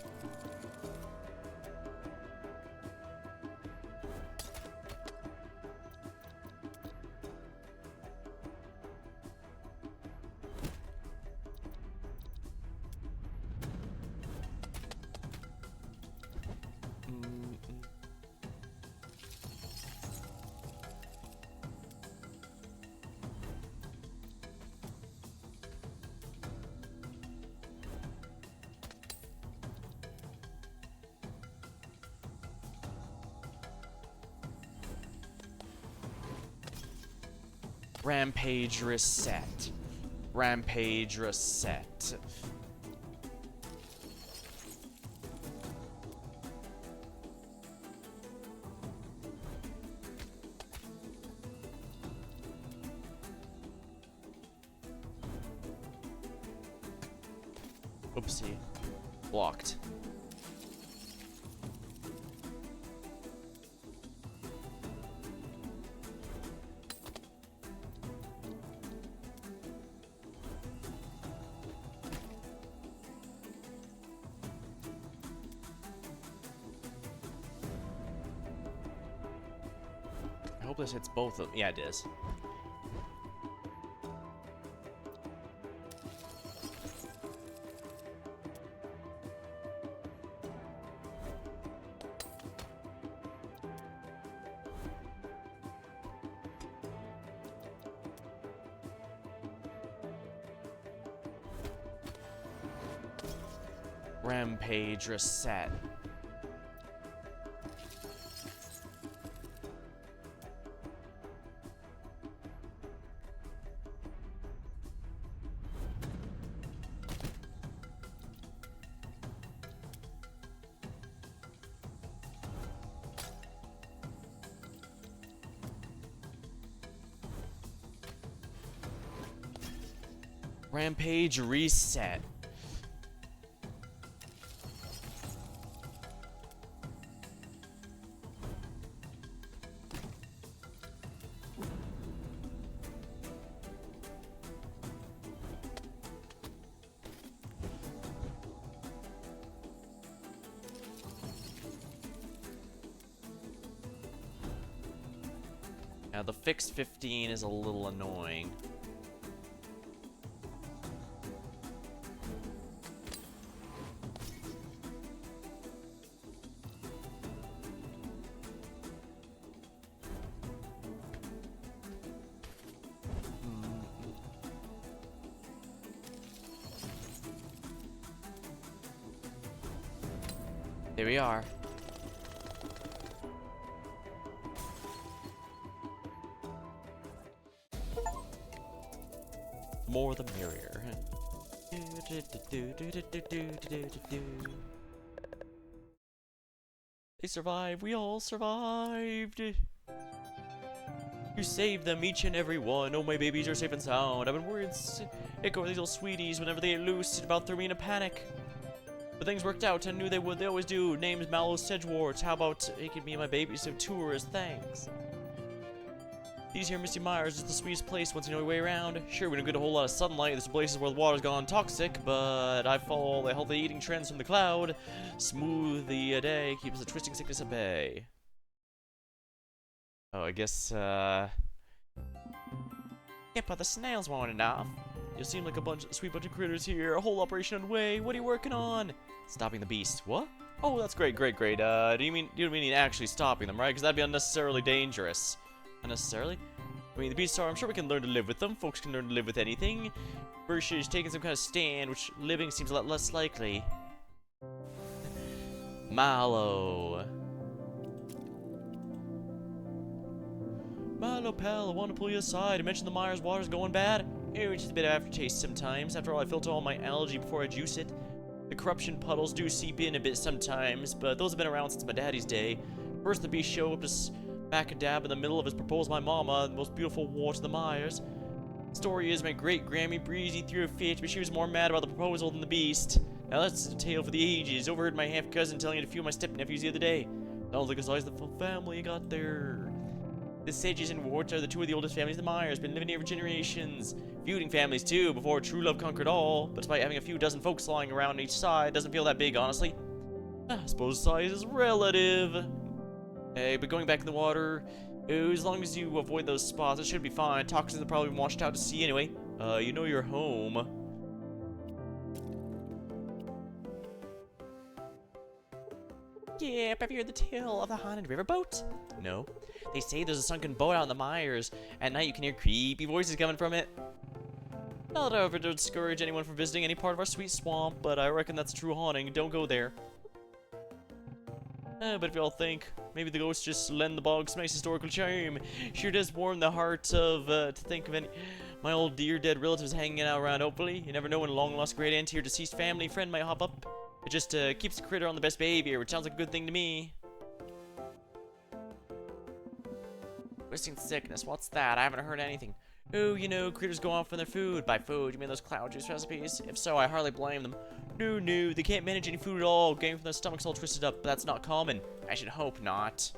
Rampage reset. Rampage reset. Oopsie. Blocked. this hits both of... Yeah, it is. Rampage reset. Rampage reset. Now the fixed 15 is a little annoying. Here we are. More the merrier. They survived. We all survived. You saved them, each and every one. Oh, my babies are safe and sound. I've been worried sick over these little sweeties whenever they get loose. It's about to throw me in a panic. But things worked out. I knew they would. They always do. Name's Mallow Sedgewort. How about taking me and my babies to a tour as thanks? These here Misty Myers is the sweetest place once you know your way around. Sure, we don't get a whole lot of sunlight. There's places where the water's gone toxic, but I follow all the healthy eating trends from the cloud. Smooth the day keeps the twisting sickness at bay. Oh, I guess, yeah, but the snails weren't enough. You seem like a sweet bunch of critters here. A whole operation underway. What are you working on? Stopping the beast. What? Oh, that's great. Do you mean actually stopping them, right? Because that'd be unnecessarily dangerous. Unnecessarily? I mean, the beasts are, I'm sure we can learn to live with them. Folks can learn to live with anything. Versus taking some kind of stand, which living seems a lot less likely. Mallow. Mallow, pal, I want to pull you aside. I mentioned the Myers water's going bad. It's just a bit of aftertaste sometimes. After all, I filter all my algae before I juice it. The corruption puddles do seep in a bit sometimes, but those have been around since my daddy's day. First, the beast showed up to smack a dab in the middle of his proposal to my mama, the most beautiful war to the Myers. The story is my great-Grammy Breezy threw a fit, but she was more mad about the proposal than the beast. Now that's a tale for the ages. Overheard my half-cousin telling it to a few of my step-nephews the other day. Sounds like the size of the full family got there. The Sedges and Warts are the two of the oldest families of the Myers, been living here for generations. Feuding families too, before true love conquered all. But despite having a few dozen folks lying around on each side, doesn't feel that big, honestly. I suppose size is relative. Hey, but going back in the water, as long as you avoid those spots, it should be fine. Toxins have probably been washed out to sea anyway. You know you're home. Yep, have you heard the tale of the haunted riverboat? No. They say there's a sunken boat out in the Myers. At night you can hear creepy voices coming from it. Not that I ever discourage anyone from visiting any part of our sweet swamp, but I reckon that's a true haunting. Don't go there. But if y'all think, maybe the ghosts just lend the bog some nice historical charm. Sure does warm the heart of, to think of any my old dear dead relatives hanging out around, hopefully. You never know when a long-lost great aunt to your deceased family friend might hop up. It just, keeps the critter on the best behavior, which sounds like a good thing to me. Twisting sickness, what's that? I haven't heard anything. Oh, you know, critters go off on their food. By food, you mean those cloud juice recipes? If so, I hardly blame them. No, they can't manage any food at all. Getting from their stomachs all twisted up, but that's not common. I should hope not.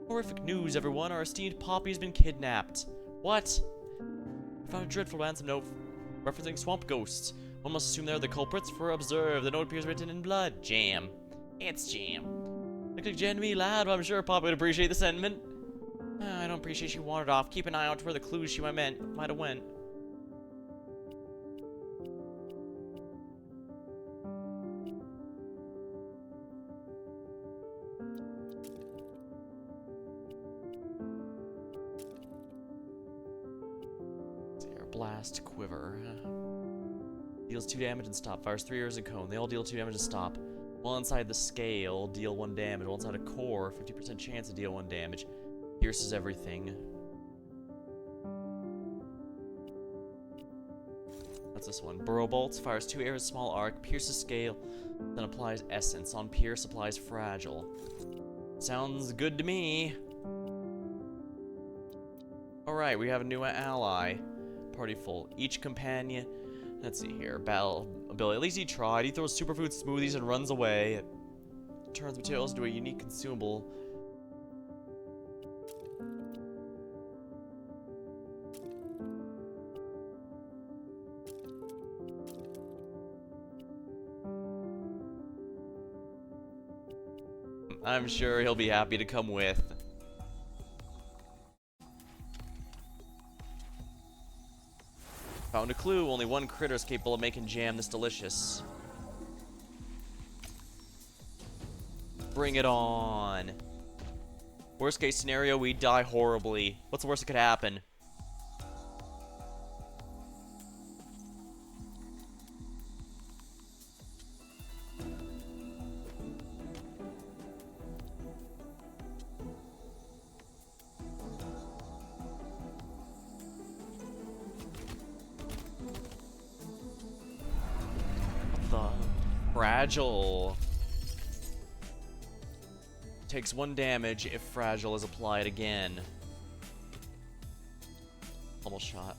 Horrific news, everyone. Our esteemed Poppy has been kidnapped. What? I found a dreadful ransom note Referencing swamp ghosts. One must assume they're the culprits, for observe, the note appears written in blood. Jam. It's jam. Look like Jen to me, lad, but I'm sure Papa would appreciate the sentiment. I don't appreciate she wandered off. Keep an eye out for the clues she might have went. Air blast, quiver. Deals 2 damage and stop. Fires 3 arrows and cone. They all deal 2 damage and stop. One inside the scale, deal 1 damage. One inside a core, 50% chance to deal 1 damage. Pierces everything. What's this one? Burrow bolts. Fires 2 arrows, small arc. Pierces scale. Then applies essence. On pierce, applies fragile. Sounds good to me. Alright, we have a new ally. Party full. Each companion... Let's see here. Battle ability. At least he tried. He throws superfood smoothies and runs away. It turns materials into a unique consumable. I'm sure he'll be happy to come with. Found a clue. Only one critter is capable of making jam this delicious. Bring it on. Worst case scenario, we die horribly. What's the worst that could happen? Fragile. Takes 1 damage if fragile is applied again. Almost shot.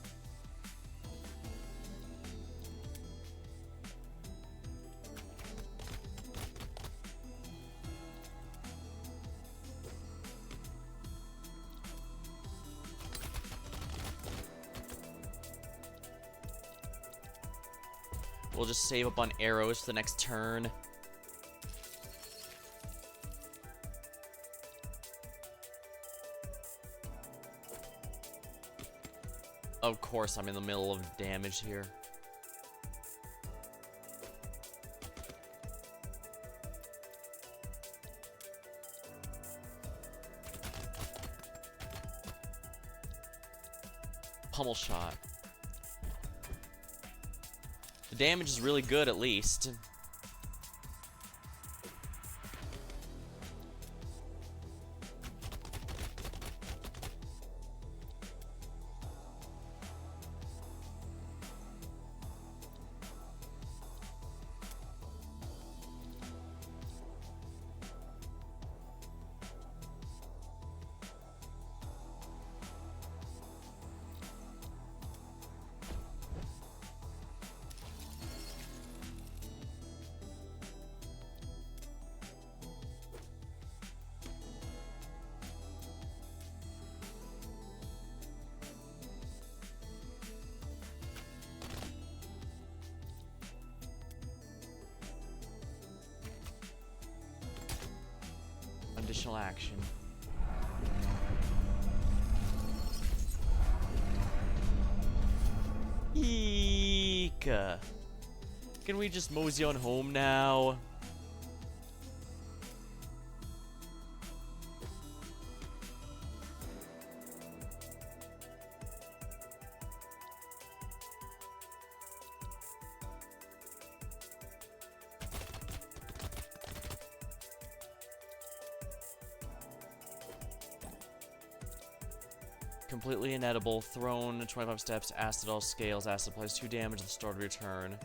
We'll just save up on arrows for the next turn. Of course, I'm in the middle of damage here. Pummel shot. The damage is really good, at least. Additional action. Eek. Can we just mosey on home now? Completely inedible, thrown 25 steps, acid all scales, acid applies 2 damage at the start of your turn.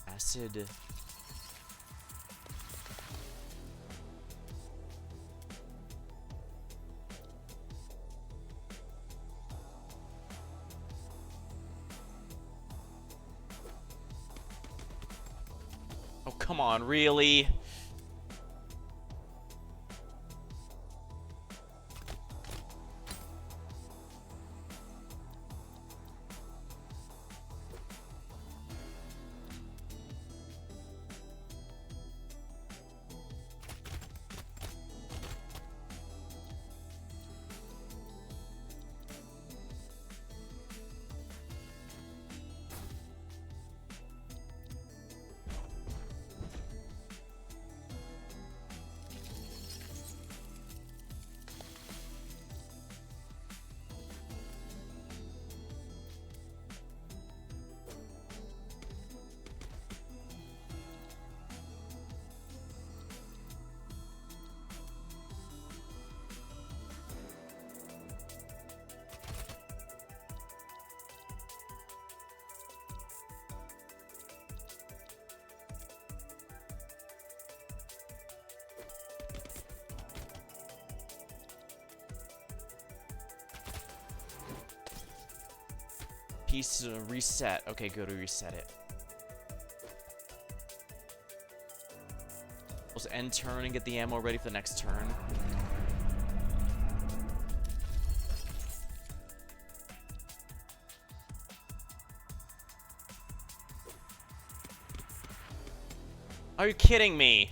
Acid. come on, really? Piece reset. Okay, go to reset it. Let's end turn and get the ammo ready for the next turn. Are you kidding me?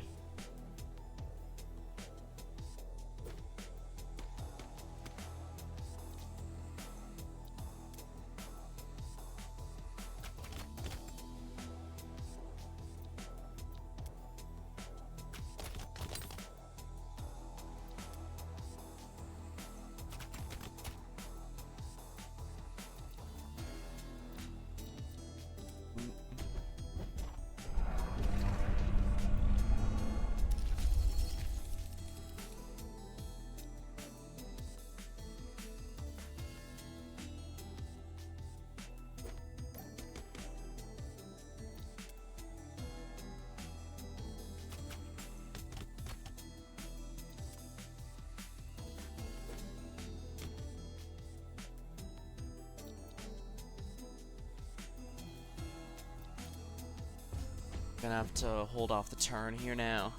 Gonna have to hold off the turn here now.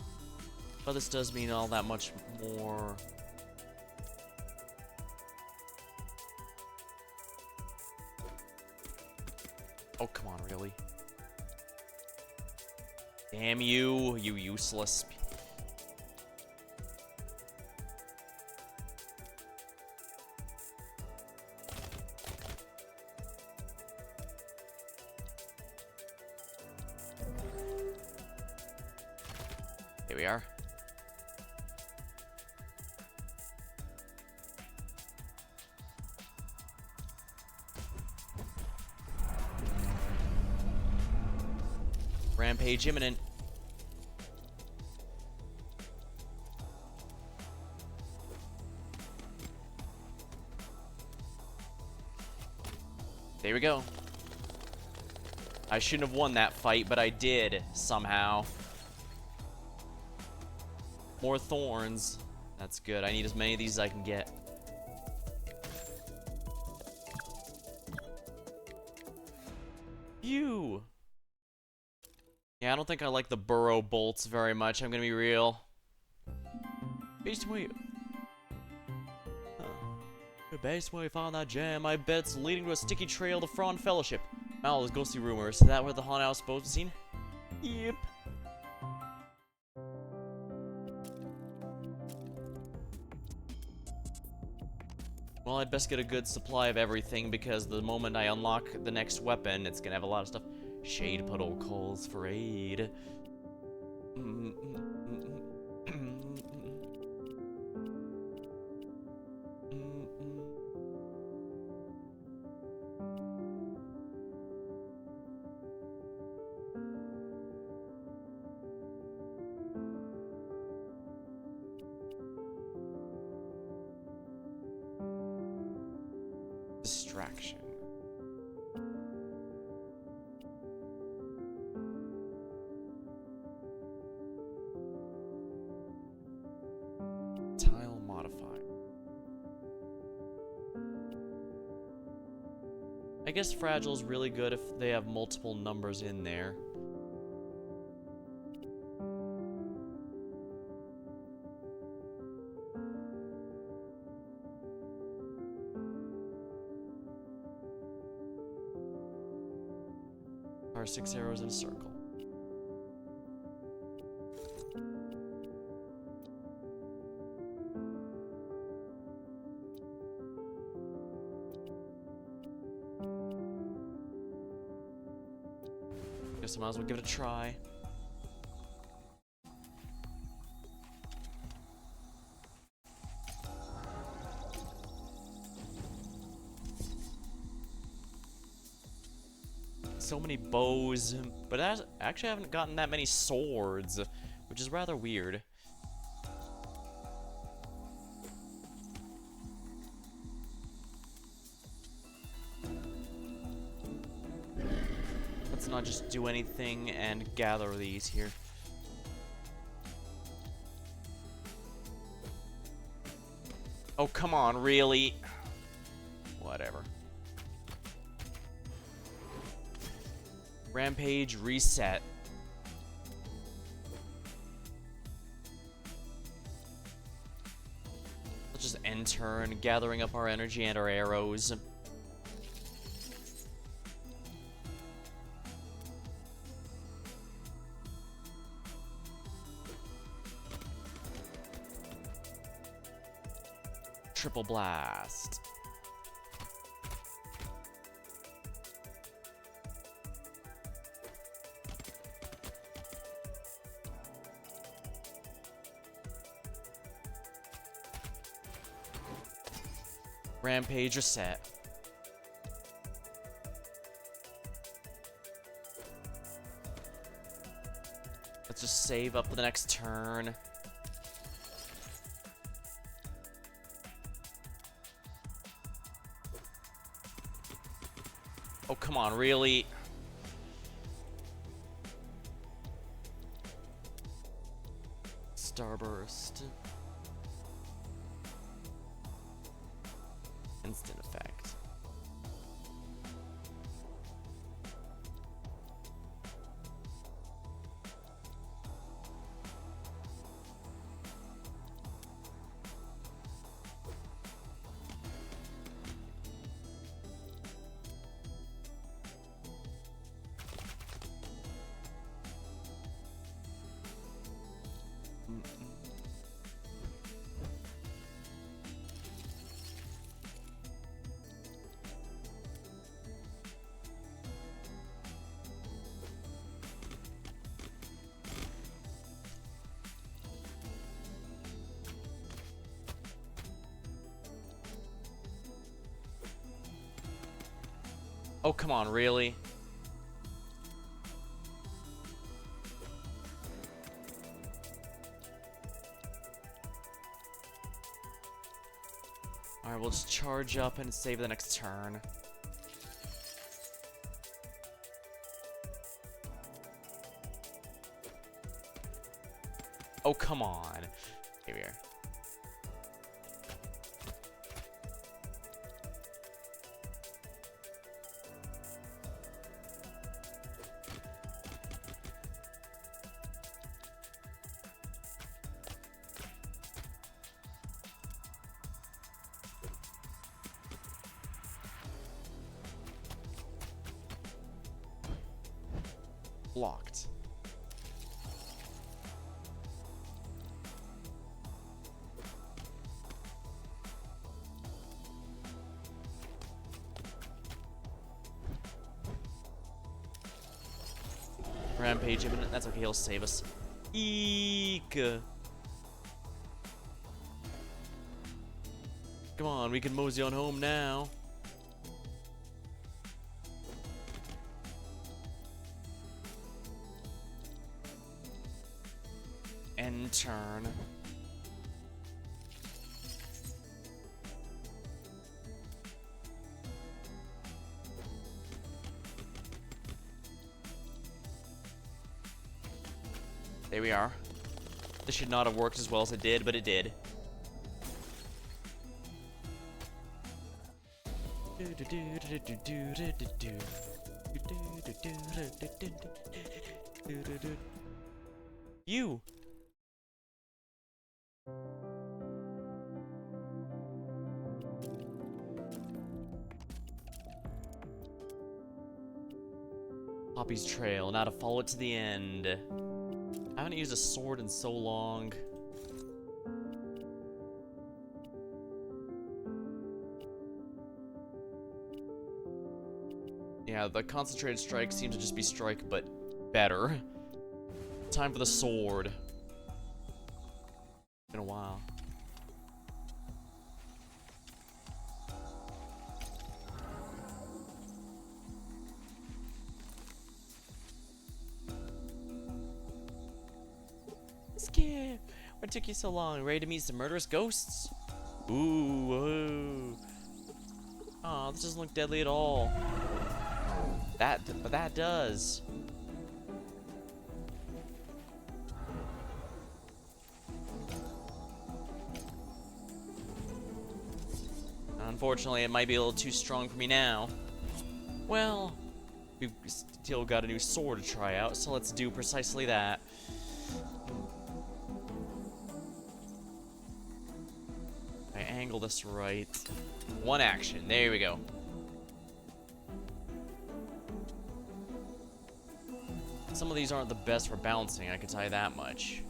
But this does mean all that much more. Oh, come on, really? Damn you, you useless. Here we are. Rampage imminent. There we go. I shouldn't have won that fight, but I did, somehow. More thorns. That's good. I need as many of these as I can get. Phew! Yeah, I don't think I like the burrow bolts very much, I'm gonna be real. Based where you... Based where you found that gem, I bet it's leading to a sticky trail to Fraud Fellowship. All those ghostly rumors. Is that where the haunted house supposed to be seen? Yep. Well, I'd best get a good supply of everything, because the moment I unlock the next weapon, it's gonna have a lot of stuff. Shade puddle calls for aid. Distraction. Tile modifier. I guess Fragile's really good if they have multiple numbers in there. Fire 6 arrows in a circle. Guess I might as well give it a try. So many bows, but actually I haven't gotten that many swords, which is rather weird. Let's not just do anything and gather these here. Oh, come on, really? Whatever. Rampage reset. Let's just end turn, gathering up our energy and our arrows. Triple blast. Rampage reset. Let's just save up for the next turn. Oh, come on, really? Starburst. Instant effect. Oh, come on, really? Alright, we'll just charge up and save the next turn. Oh, come on. Here we are. Blocked. Rampage imminent. That's okay, he'll save us. Eek. Come on, we can mosey on home now. End turn. There we are. This should not have worked as well as it did, but it did. You! Poppy's trail. Now to follow it to the end. I haven't used a sword in so long. Yeah, the concentrated strike seems to just be strike, but better. Time for the sword. Been a while. Skip! What took you so long? Ready to meet some murderous ghosts? Ooh, whoa. Aw, this doesn't look deadly at all. But that does. Unfortunately, it might be a little too strong for me now. Well, we've still got a new sword to try out, so let's do precisely that. I angle this right. One action. There we go. Some of these aren't the best for balancing, I can tell you that much.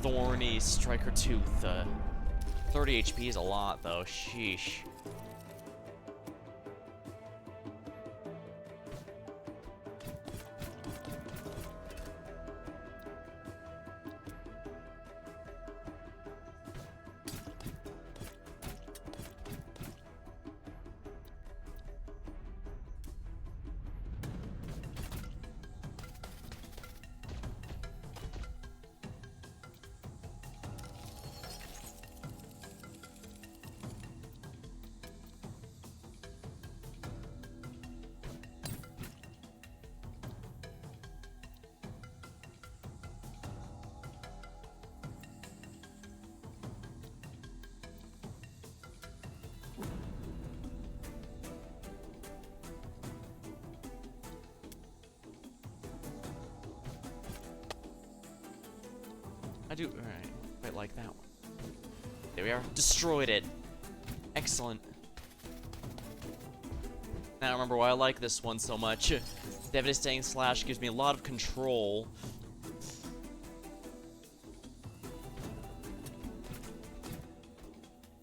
Thorny Striker Tooth. 30 HP is a lot, though. Sheesh. I do, alright, quite like that one. There we are, destroyed it. Excellent. Now I remember why I like this one so much. Devastating Slash gives me a lot of control.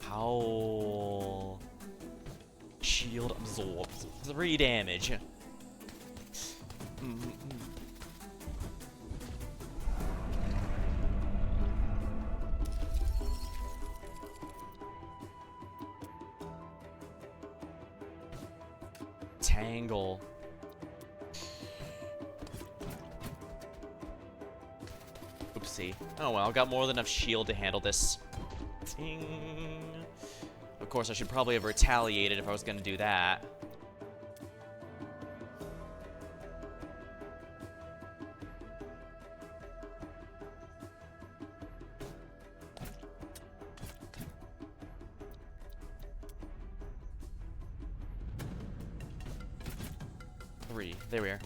Howl. Shield absorbs 3 damage. Tangle. Oopsie. Oh well, got more than enough shield to handle this. Ting. Of course, I should probably have retaliated if I was gonna do that. There we are.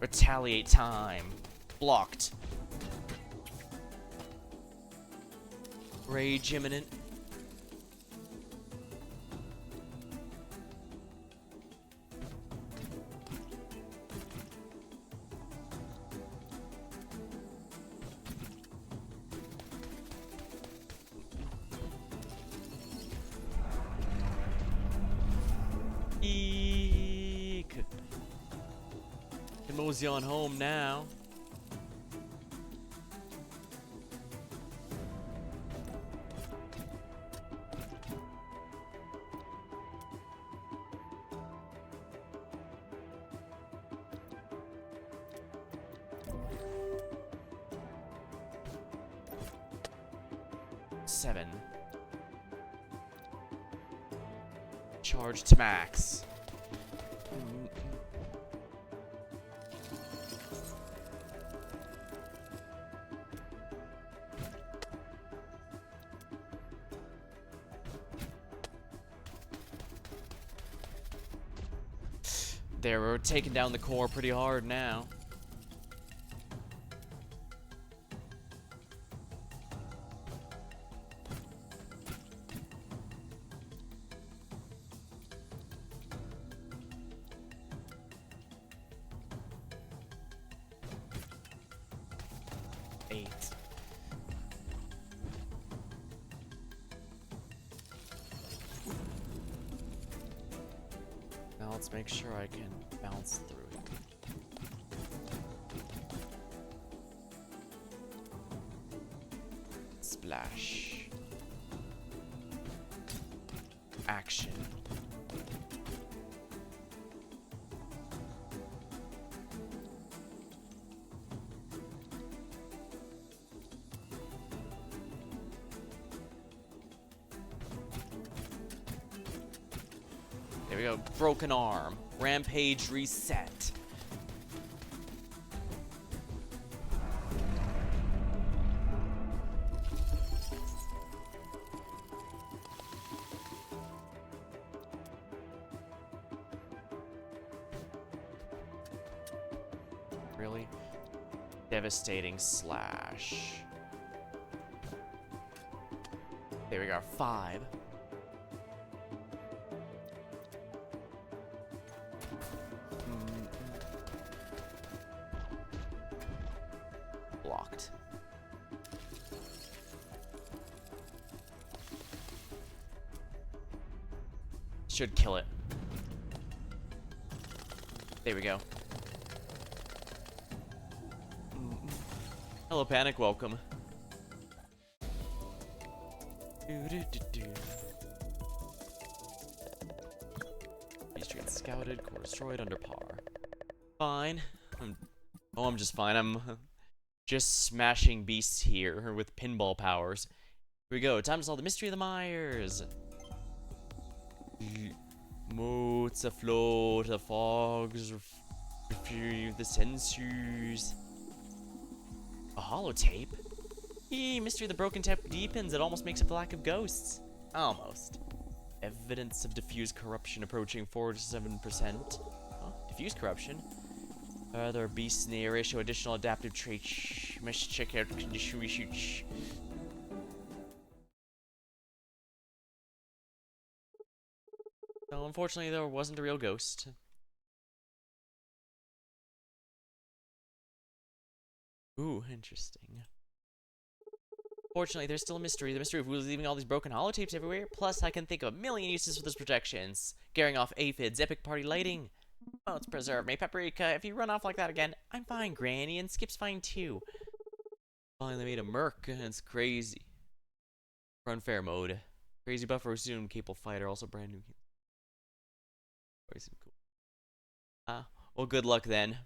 Retaliate time. Blocked. Rage imminent. Eek. Can mosey on home now. 7. Charge to max. We're taking down the core pretty hard now. Now let's make sure I can bounce through it. Splash. Action. There we go. Broken arm. Rampage reset. Really? Devastating slash. There we go. 5. Blocked. Should kill it. There we go. Hello, Panic. Welcome. Beast Street scouted, core destroyed, under par. Fine. I'm just fine. I'm just smashing beasts here with pinball powers. Here we go. Time to solve the mystery of the mires. Moats afloat, the fogs retrieve the sensors. A holotape? Mystery of the broken tape deepens. It almost makes up the lack of ghosts. Almost. Evidence of diffused corruption approaching 4 to 7%. Oh, diffused corruption? Other beasts in the area show additional adaptive traits. Must check out condition research. So, unfortunately, there wasn't a real ghost. Ooh, interesting. Fortunately, there's still a mystery. The mystery of who's leaving all these broken holotapes everywhere. Plus, I can think of a million uses for those projections. Scaring off aphids, epic party lighting. Oh, it's preserved me. Paprika, if you run off like that again, I'm fine, Granny, and Skip's fine too. Finally made a merc, and it's crazy. Run fair mode. Crazy buffer soon, capable fighter, also brand new. Cool. Well, good luck then.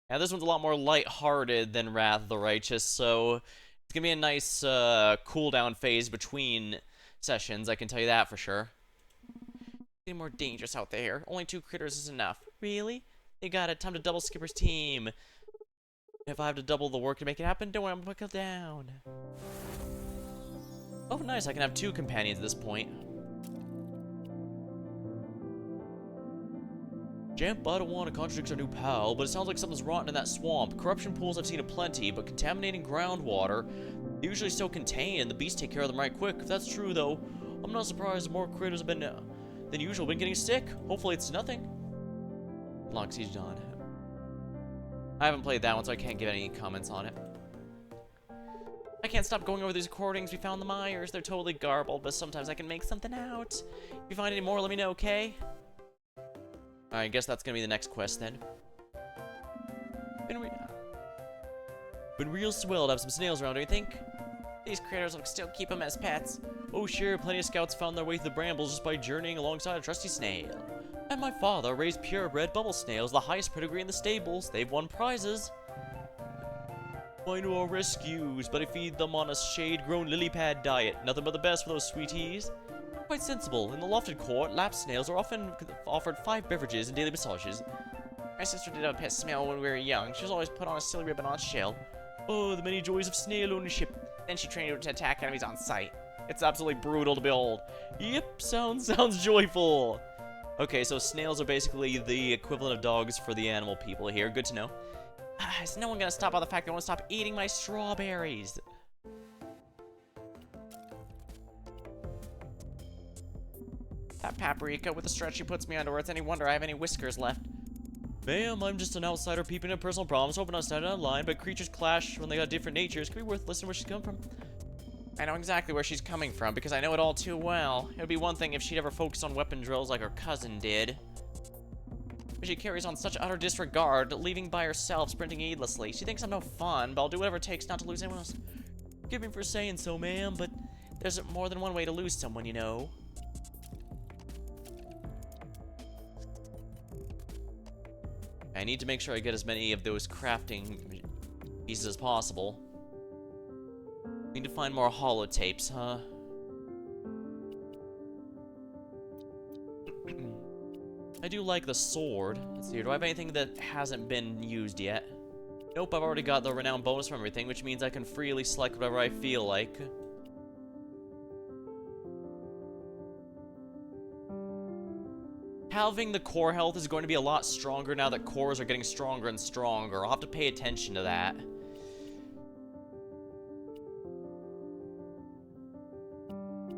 Now, this one's a lot more light-hearted than Wrath of the Righteous, so it's gonna be a nice cooldown phase between sessions, I can tell you that for sure. Getting more dangerous out there. Only 2 critters is enough. Really? You got it. Time to double Skipper's team. If I have to double the work to make it happen, don't worry, I'm gonna put it down. Oh, nice. I can have 2 companions at this point. Jamp, I don't want to contradict our new pal, but it sounds like something's rotten in that swamp. Corruption pools I've seen aplenty, but contaminating groundwater, they usually still contain, and the beasts take care of them right quick. If that's true, though, I'm not surprised more critters have been, than usual, been getting sick. Hopefully it's nothing. Lock Siege Dawn. I haven't played that one, so I can't give any comments on it. I can't stop going over these recordings. We found the mires. They're totally garbled, but sometimes I can make something out. If you find any more, let me know, okay? I guess that's gonna be the next quest then. Been real swell to have some snails around, don't you think? These critters will still keep them as pets. Oh sure, plenty of scouts found their way through the brambles just by journeying alongside a trusty snail. And my father raised purebred bubble snails, the highest pedigree in the stables. They've won prizes. Mine are rescues, but I feed them on a shade-grown lily pad diet. Nothing but the best for those sweeties. Quite sensible. In the lofted court, lap snails are often offered 5 beverages and daily massages. My sister did a pet smell when we were young. She was always put on a silly ribbon on its shell. Oh, the many joys of snail ownership. Then she trained it to attack enemies on sight. It's absolutely brutal to behold. Yep, sounds joyful. Okay, so snails are basically the equivalent of dogs for the animal people here. Good to know. Is no one gonna stop on the fact that I want to stop eating my strawberries? That paprika with the stretchy puts me under. It's any wonder I have any whiskers left. Ma'am, I'm just an outsider peeping at personal problems, hoping I started online, but creatures clash when they got different natures. Could be worth listening where she's coming from. I know exactly where she's coming from, because I know it all too well. It would be one thing if she'd ever focused on weapon drills like her cousin did. But she carries on such utter disregard, leaving by herself, sprinting needlessly. She thinks I'm no fun, but I'll do whatever it takes not to lose anyone else. Forgive me for saying so, ma'am, but there's more than one way to lose someone, you know. I need to make sure I get as many of those crafting pieces as possible. Need to find more holotapes, huh? I do like the sword. Let's see here. Do I have anything that hasn't been used yet? Nope, I've already got the renown bonus from everything, which means I can freely select whatever I feel like. Halving the core health is going to be a lot stronger now that cores are getting stronger and stronger. I'll have to pay attention to that.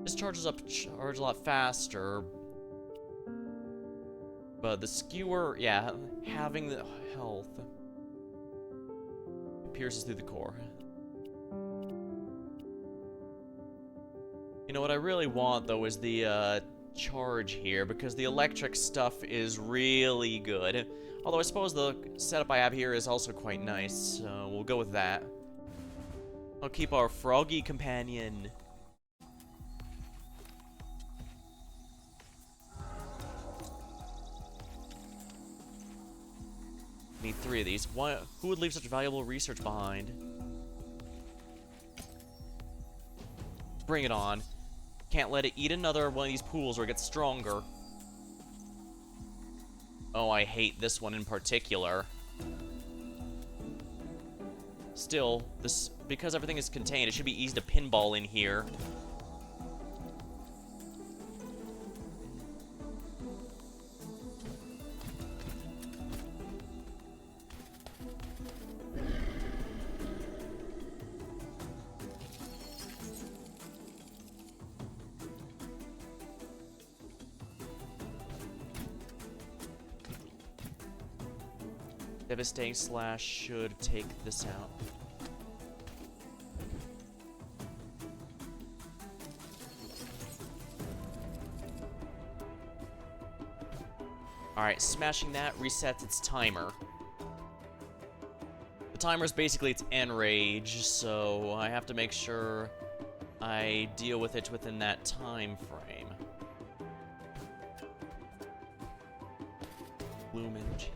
This charges up charge a lot faster. But the skewer, yeah, having the health. It pierces through the core. You know what I really want, though, is the, charge here, because the electric stuff is really good. Although I suppose the setup I have here is also quite nice, so we'll go with that. I'll keep our froggy companion. Need 3 of these. Who would leave such valuable research behind? Bring it on. Can't let it eat another one of these pools or it gets stronger. Oh, I hate this one in particular. Still, because everything is contained, it should be easy to pinball in here. Devastating slash should take this out. Alright, smashing that resets its timer. The timer is basically its enrage, so I have to make sure I deal with it within that time frame. Gloom energy.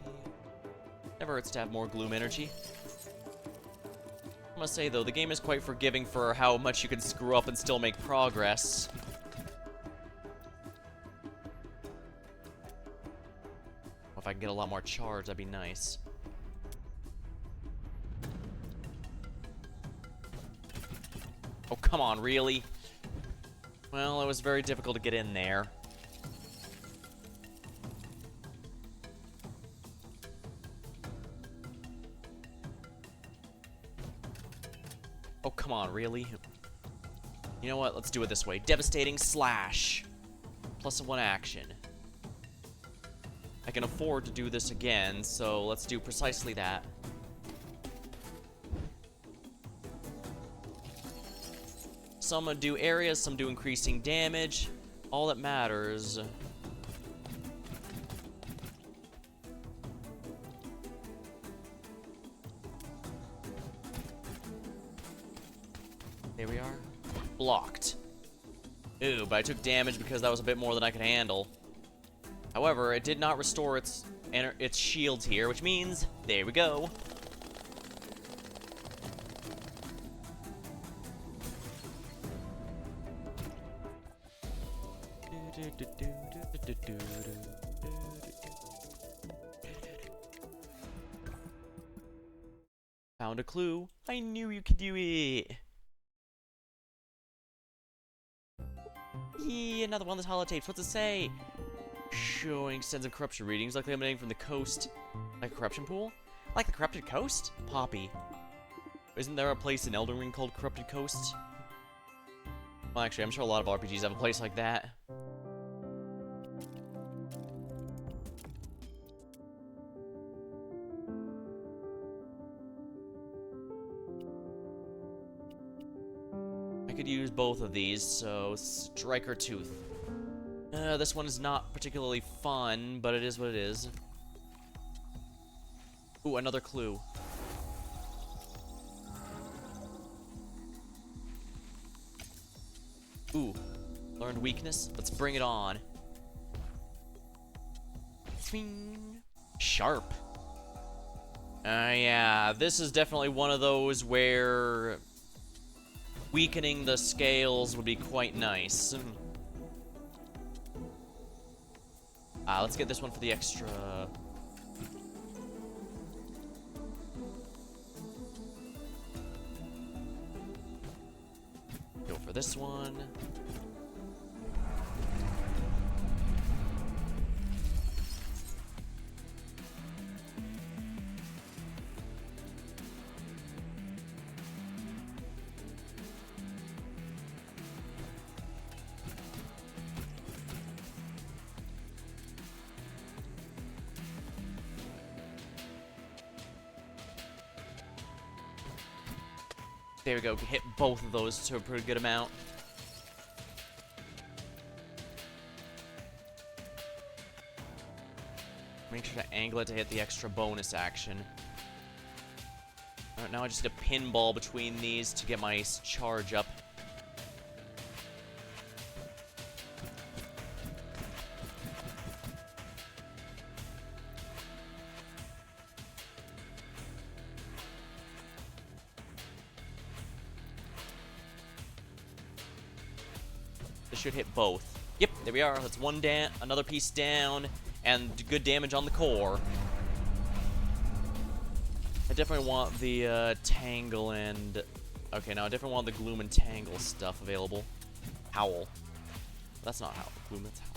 Never hurts to have more gloom energy. I must say, though, the game is quite forgiving for how much you can screw up and still make progress. Well, if I can get a lot more charge, that'd be nice. Oh, come on, really? Well, it was very difficult to get in there. Oh, come on, really? You know what? Let's do it this way. Devastating slash. +1 action. I can afford to do this again, so let's do precisely that. Some do areas, some do increasing damage. All that matters. There we are. Blocked. Ooh, but I took damage because that was a bit more than I could handle. However, it did not restore its shields here, which means, there we go. Found a clue. I knew you could do it. Yee, another one of those holotapes. What's it say? Showing extensive corruption readings likely emanating from the coast. Like a corruption pool? Like the corrupted coast? Poppy. Isn't there a place in Elden Ring called Corrupted Coast? Well, actually, I'm sure a lot of RPGs have a place like that. I could use both of these, so Striker Tooth. This one is not particularly fun, but it is what it is. Ooh, another clue. Ooh, learned weakness. Let's bring it on. Sharp. Yeah, this is definitely one of those where weakening the scales would be quite nice. Let's get this one for the extra. Go for this one. There we go, hit both of those to a pretty good amount. Make sure to angle it to hit the extra bonus action. Alright, now I just need a pinball between these to get my charge up. This should hit both. Yep, there we are. That's one down, another piece down, and good damage on the core. I definitely want the Tangle and... Okay, now I definitely want the Gloom and Tangle stuff available. Howl. That's not Howl. Gloom, that's Howl.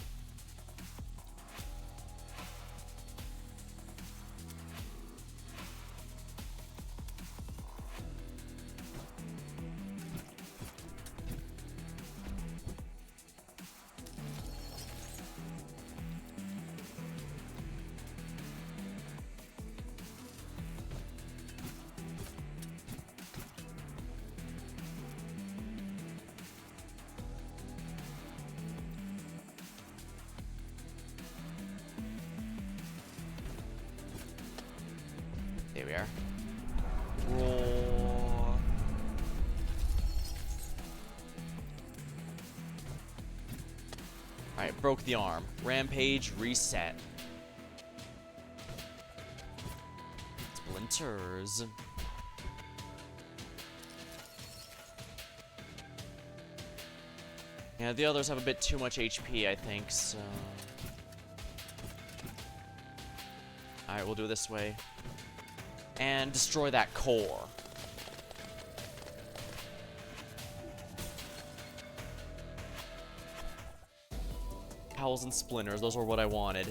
There we are. Roar. Alright, broke the arm. Rampage, reset. Splinters. Yeah, the others have a bit too much HP, I think, so... Alright, we'll do it this way. And destroy that core. Howls and splinters, those were what I wanted.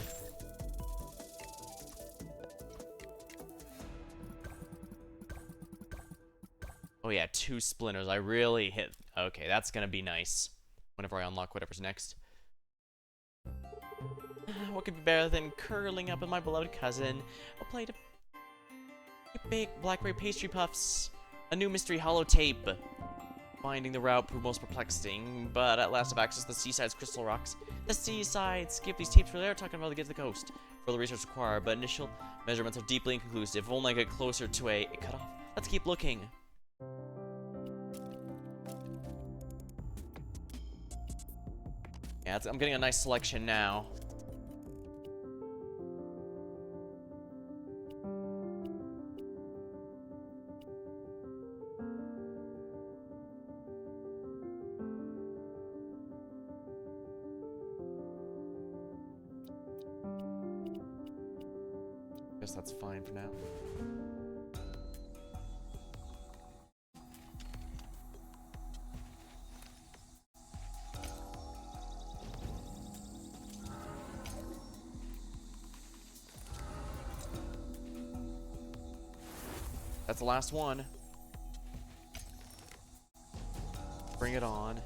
Oh yeah, 2 splinters. I really hit... Okay, that's gonna be nice. Whenever I unlock whatever's next. What could be better than curling up with my beloved cousin? A plate of baked blackberry pastry puffs. A new mystery holotape. Finding the route proved most perplexing, but at last I've access to the seaside's crystal rocks. The seaside! Skip these tapes for there, talking about how to get to the coast. Further research required, but initial measurements are deeply inconclusive. If only I get closer to a cutoff. Let's keep looking. Yeah, I'm getting a nice selection now. guess that's fine for now. That's the last one. Bring it on.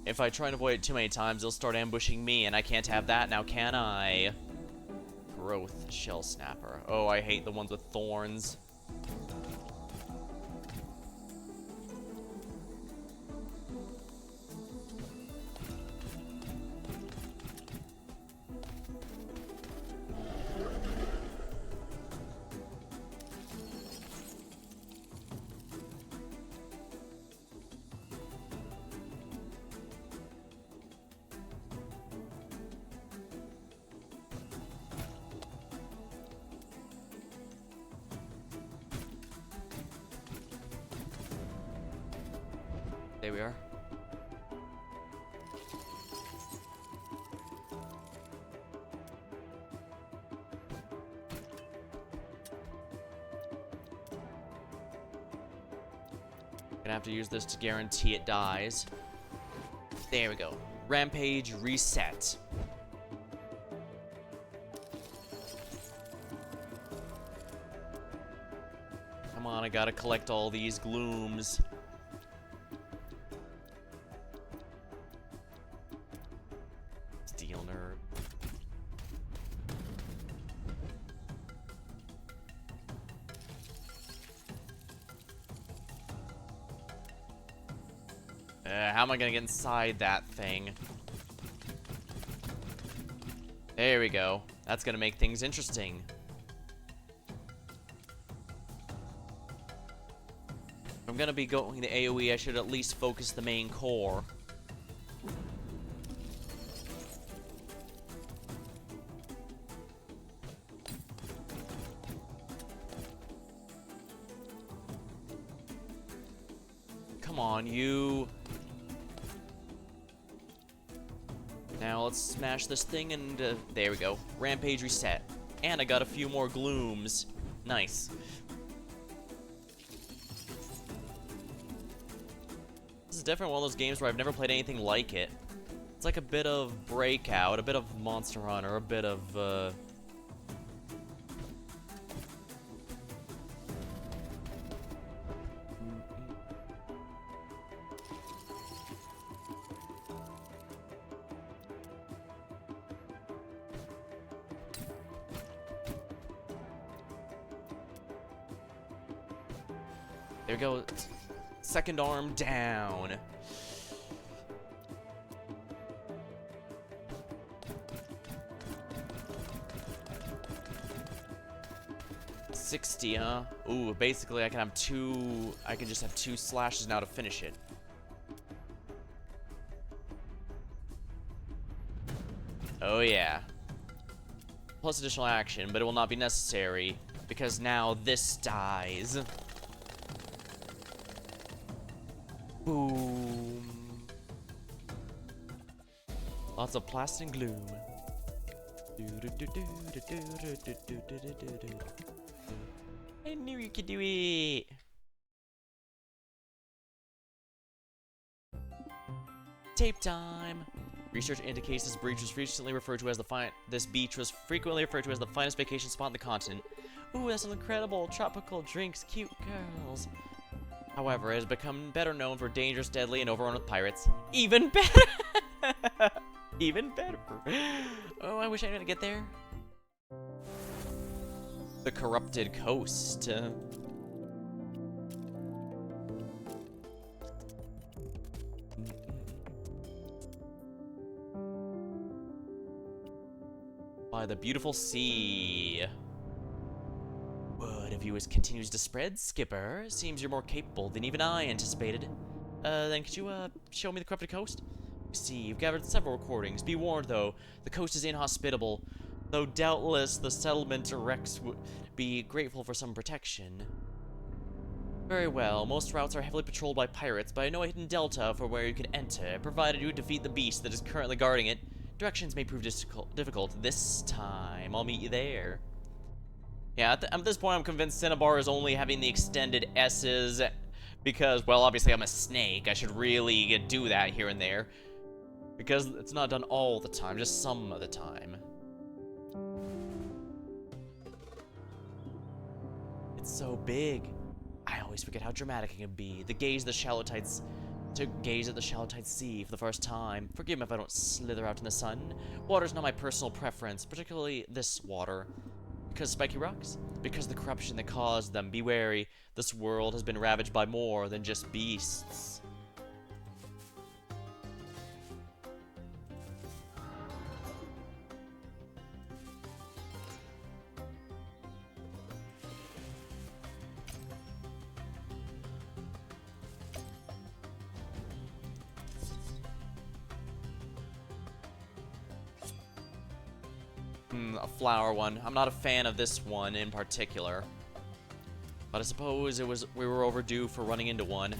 If I try and avoid it too many times, they'll start ambushing me, and I can't have that now, can I? Growth Shell Snapper. Oh, I hate the ones with thorns. There we are. Gonna have to use this to guarantee it dies. There we go. Rampage reset. Come on, I gotta collect all these glooms. Steel nerd. How am I gonna get inside that thing? There we go. That's gonna make things interesting. If I'm gonna be going to AoE, I should at least focus the main core. Come on, you. Now let's smash this thing and there we go. Rampage reset. And I got a few more glooms. Nice. This is definitely one of those games where I've never played anything like it. It's like a bit of Breakout, a bit of Monster Hunter, a bit of there we go. Second arm down. $60, huh? Ooh, basically I can have two. I can just have two slashes now to finish it. Oh yeah. Plus additional action, but it will not be necessary because now this dies. Boom. Lots of plastic gloom. I knew you could do it. Tape time. Research indicates this beach was recently referred to as this beach was frequently referred to as the finest vacation spot on the continent. Ooh, that's incredible. Tropical drinks, cute girls. However, it has become better known for dangerous, deadly, and overrun with pirates. Even better! Even better. Oh, I wish I knew how to get there. The corrupted coast. By the beautiful sea. What have you continues to spread, Skipper? Seems you're more capable than even I anticipated. Then could you, show me the corrupted coast? You see, you've gathered several recordings. Be warned, though, the coast is inhospitable, though doubtless the settlement Rex would be grateful for some protection. Very well, most routes are heavily patrolled by pirates, but I know a hidden delta for where you can enter, provided you defeat the beast that is currently guarding it. Directions may prove difficult this time. I'll meet you there. Yeah, at this point, I'm convinced Cinnabar is only having the extended S's because, well, obviously I'm a snake. I should really do that here and there. Because it's not done all the time, just some of the time. It's so big. I always forget how dramatic it can be. To gaze at the shallow tides sea for the first time. Forgive me if I don't slither out in the sun. Water's not my personal preference, particularly this water. Because spiky rocks? Because the corruption that caused them. Be wary, this world has been ravaged by more than just beasts. A flower one. I'm not a fan of this one in particular. But I suppose we were overdue for running into one.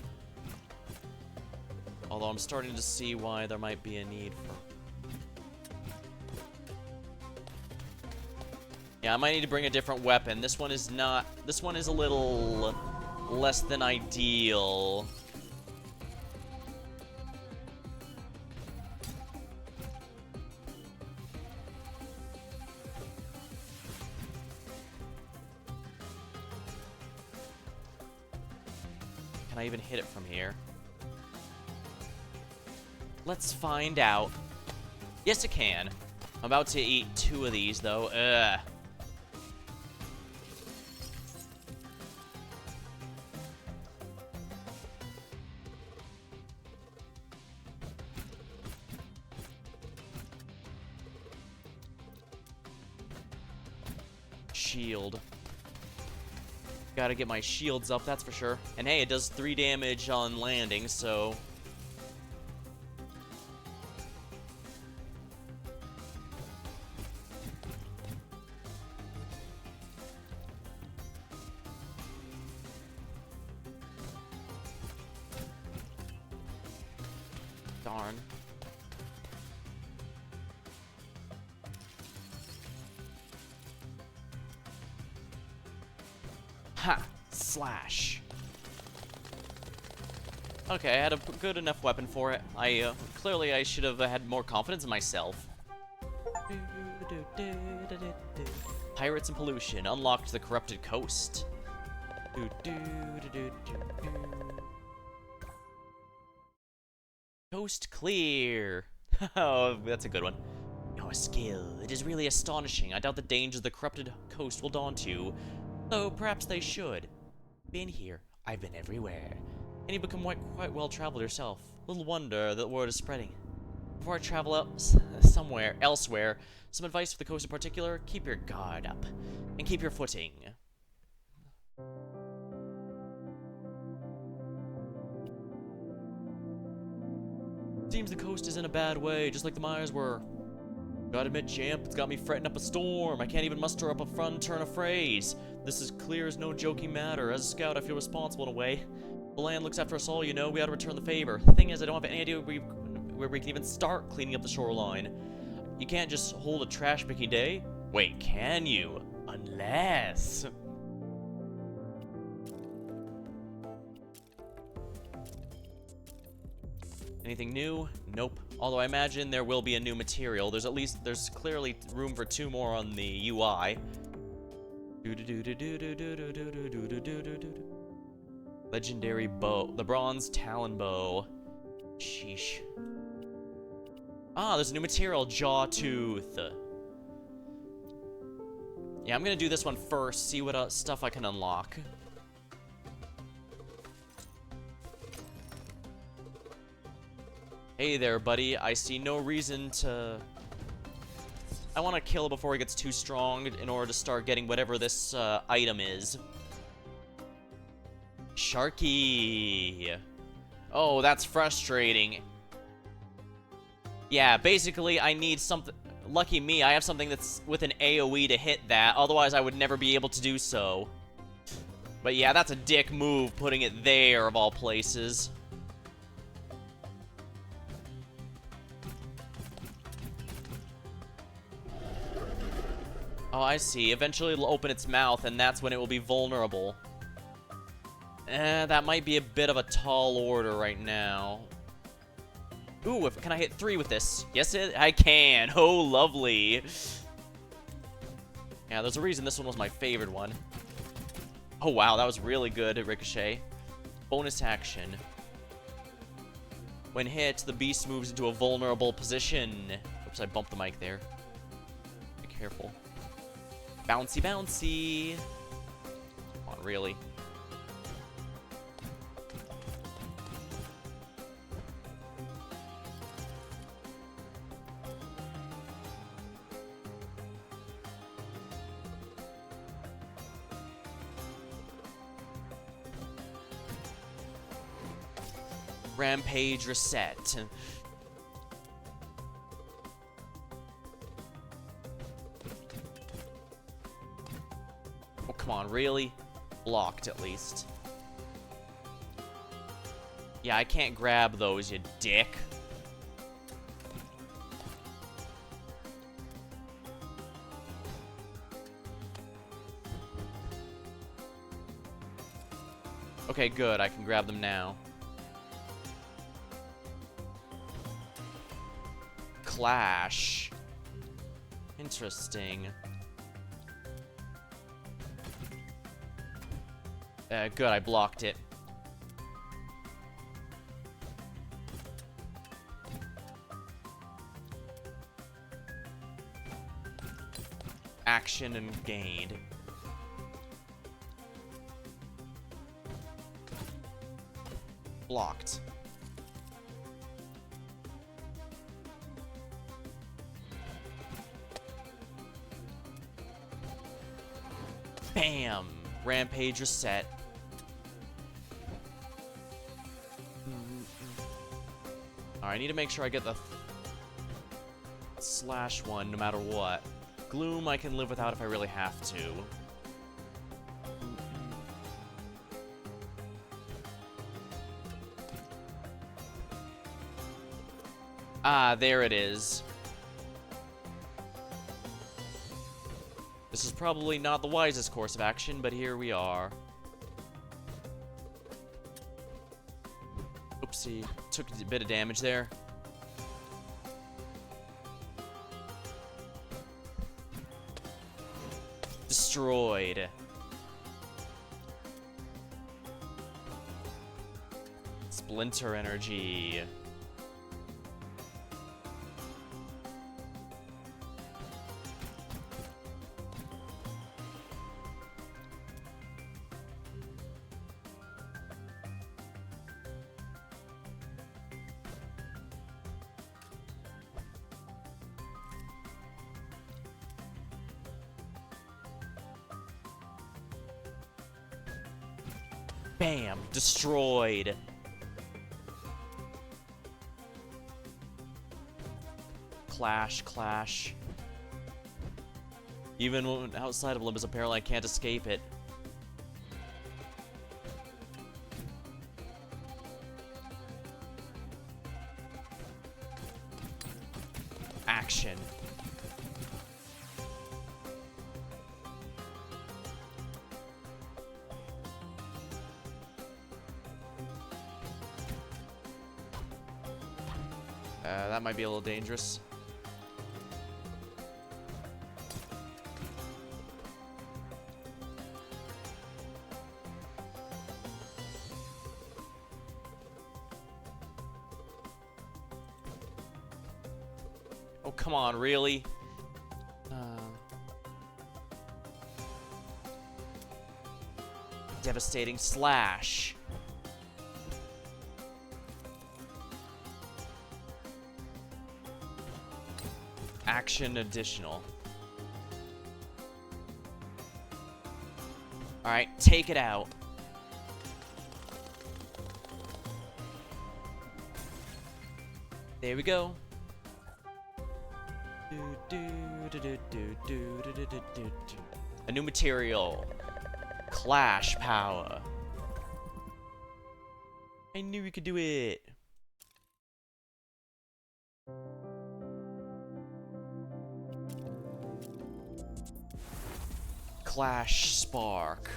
Although I'm starting to see why there might be a need for... Yeah, I might need to bring a different weapon. This one is not... This one is a little less than ideal. Can I even hit it from here? Let's find out. Yes, it can. I'm about to eat 2 of these, though. Ugh. Shield. Gotta get my shields up, that's for sure. And hey, it does 3 damage on landing, so... Darn. Ha! Slash. Okay, I had a good enough weapon for it. Clearly I should have had more confidence in myself. Pirates and pollution. Unlocked the corrupted coast. Coast clear. Oh, that's a good one. Your skill. It is really astonishing. I doubt the dangers of the corrupted coast will daunt you. Though perhaps they should. Been here. I've been everywhere. And you become quite well traveled yourself. Little wonder that word is spreading. Before I travel out somewhere elsewhere, some advice for the coast in particular: keep your guard up and keep your footing. Seems the coast is in a bad way, just like the mires were. Gotta admit, champ, it's got me fretting up a storm. I can't even muster up a fun turn of phrase. This is clear as no joking matter. As a scout, I feel responsible in a way. The land looks after us all, you know. We ought to return the favor. The thing is, I don't have any idea where we can even start cleaning up the shoreline. You can't just hold a trash-picking day. Wait, can you? Unless... Anything new? Nope. Although I imagine there will be a new material. There's clearly room for 2 more on the UI. Legendary bow. The bronze talon bow. Sheesh. Ah, there's a new material. Jawtooth. Yeah, I'm gonna do this one first. See what stuff I can unlock. Hey there, buddy. I see no reason to... I want to kill it before he gets too strong in order to start getting whatever this item is. Sharky. Oh, that's frustrating. Yeah, basically I need something... Lucky me, I have something that's with an AoE to hit that. Otherwise, I would never be able to do so. But yeah, that's a dick move, putting it there, of all places. Oh, I see. Eventually it'll open its mouth, and that's when it will be vulnerable. That might be a bit of a tall order right now. Ooh, can I hit 3 with this? Yes, I can. Oh, lovely. Yeah, there's a reason this one was my favorite one. Oh, wow, that was really good at Ricochet. Bonus action. When hit, the beast moves into a vulnerable position. Oops, I bumped the mic there. Be careful. Bouncy, bouncy. Come on, really. Rampage reset. Oh, come on, really? Blocked, at least. Yeah, I can't grab those, you dick. Okay, good, I can grab them now. Clash. Interesting. Good, I blocked it. Action and gained. Blocked. Bam! Rampage reset. Alright, I need to make sure I get the slash one no matter what. Gloom I can live without if I really have to. Ah, there it is. This is probably not the wisest course of action, but here we are. Oopsie. Took a bit of damage there. Destroyed. Splinter energy. Bam! Destroyed. Clash, clash. Even when outside of Olympus, apparently I can't escape it. Action. That might be a little dangerous. Oh, come on, really? Devastating slash. Action additional. Alright, take it out. There we go. A new material. Clash power. I knew we could do it. Clash Spark.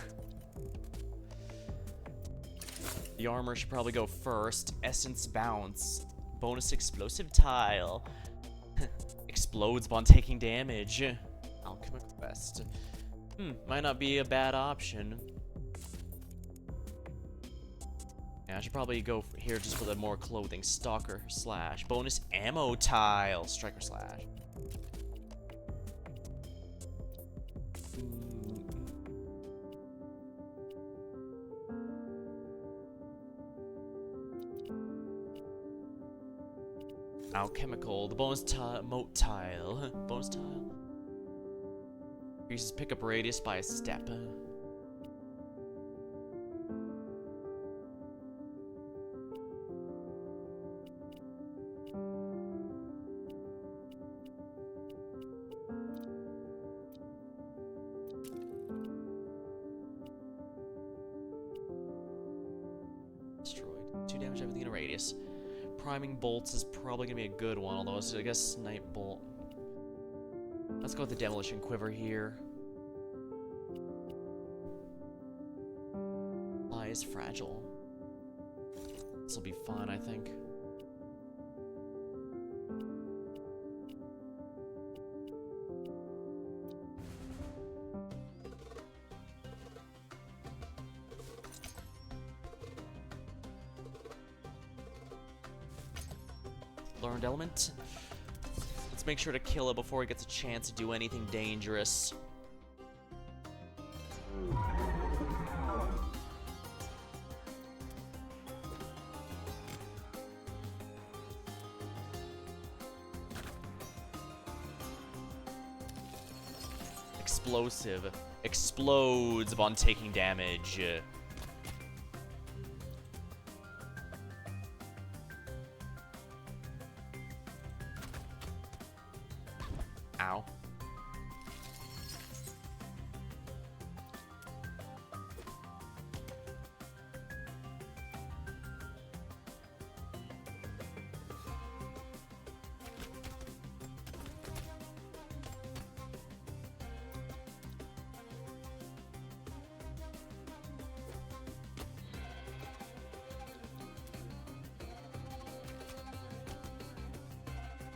The armor should probably go first. Essence Bounce. Bonus explosive tile. Explodes upon taking damage. Alchemic Vest. Might not be a bad option. Yeah, I should probably go here just for the more clothing. Stalker Slash. Bonus ammo tile. Striker Slash. Alchemical. The bonus moat tile. Bonus tile. Increases pickup radius by a step. Destroyed. 2 damage, everything in a radius. Priming bolts is probably gonna be a good one, although I guess Snipe Bolt. Let's go with the Demolition Quiver here. Lie is fragile. This will be fun, I think. Learned element. Let's make sure to kill it before it gets a chance to do anything dangerous. Explosive. Explodes upon taking damage. Ow.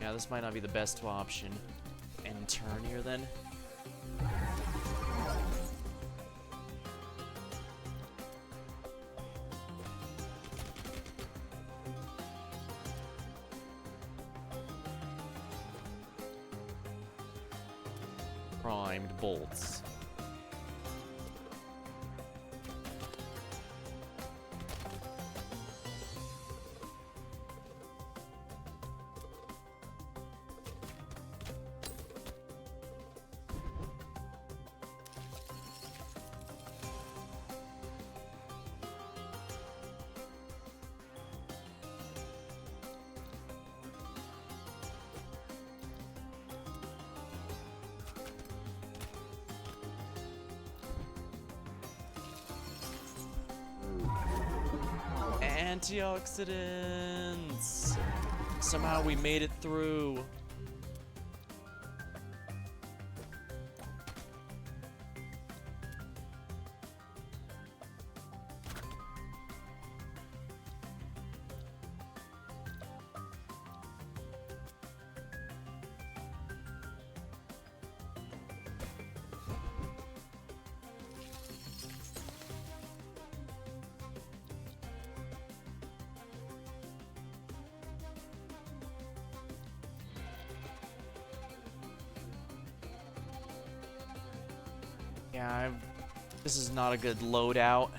Yeah, this might not be the best option. End turn here then. Primed bolts. Antioxidants! Somehow we made it through. Yeah, this is not a good loadout.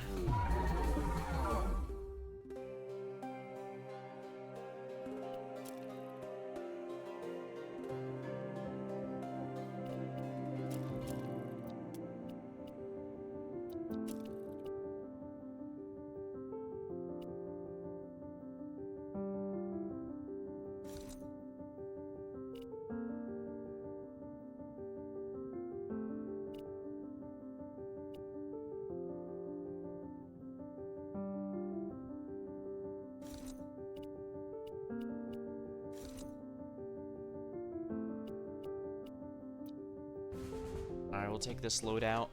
Alright, we'll take this loadout.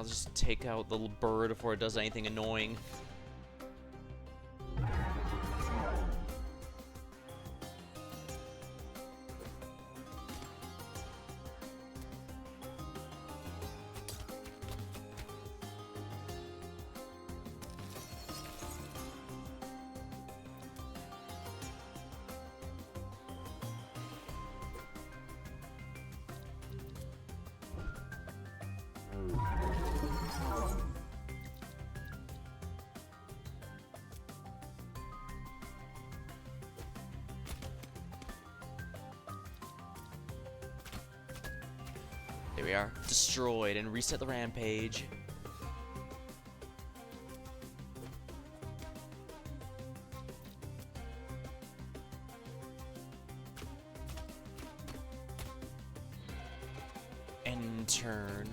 I'll just take out the little bird before it does anything annoying. There we are. Destroyed and reset the rampage. End turn.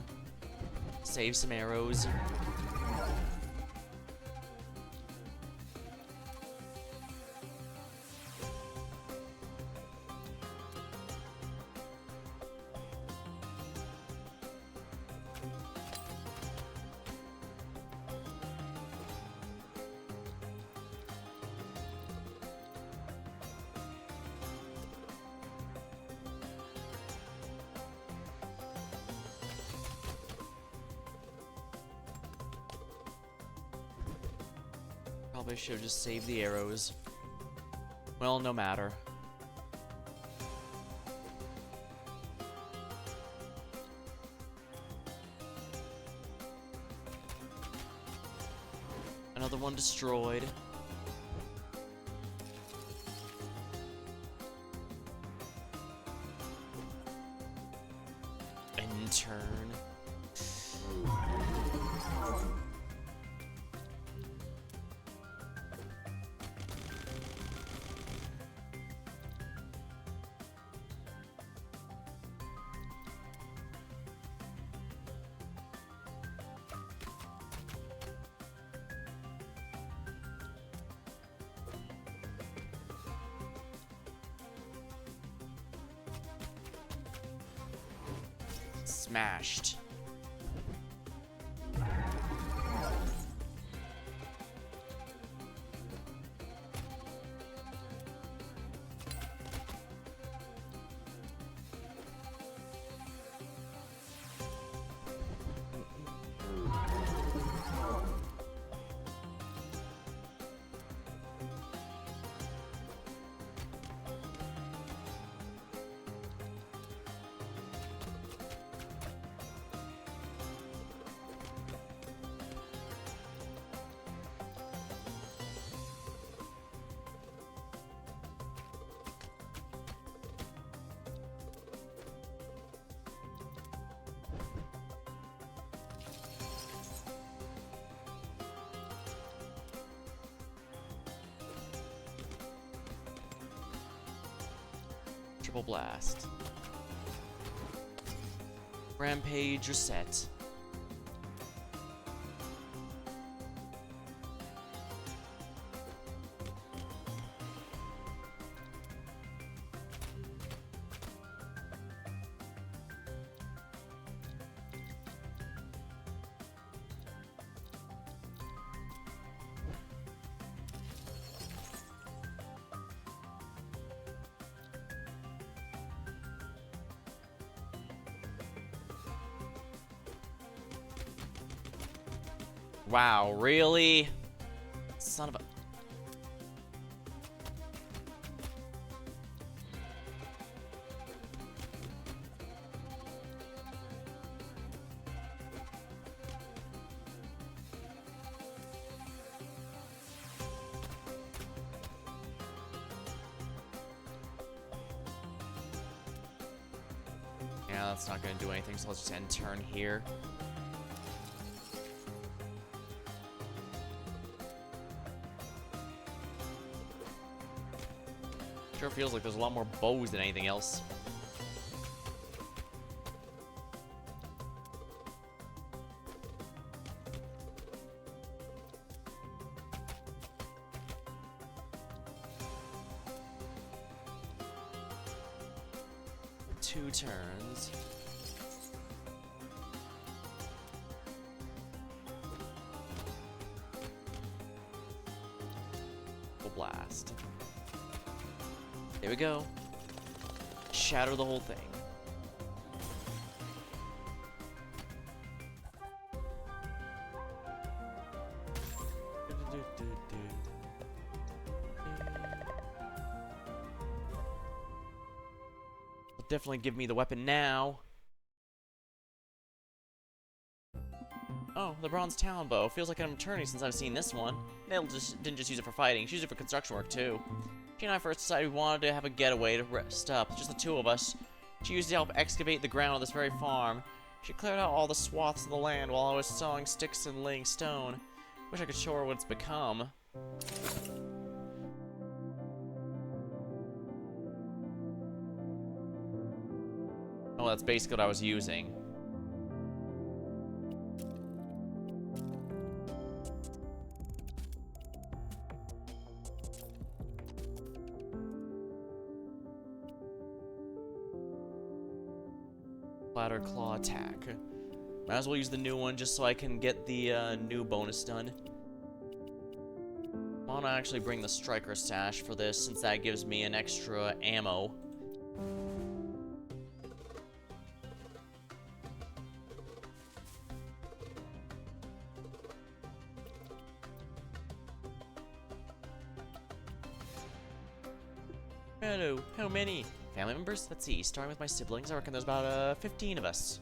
Save some arrows. Probably should have just saved the arrows. Well, no matter. Another one destroyed. End turn. Smashed. Triple blast. Rampage reset. Wow, really? Son of a... Yeah, that's not gonna do anything, so let's just end turn here. Sure feels like there's a lot more bows than anything else. Two turns. There we go. Shatter the whole thing. Definitely give me the weapon now. Oh, the bronze talon bow. Feels like I'm returning since I've seen this one. Nell didn't just use it for fighting, she used it for construction work too. She and I first decided we wanted to have a getaway to rest up, just the two of us. She used it to help excavate the ground of this very farm. She cleared out all the swaths of the land while I was sawing sticks and laying stone. Wish I could show her what it's become. Oh, that's basically what I was using. Ladder claw attack. Might as well use the new one just so I can get the new bonus done. I want to actually bring the striker sash for this since that gives me an extra ammo. Hello, how many? Family members? Let's see, starting with my siblings, I reckon there's about 15 of us.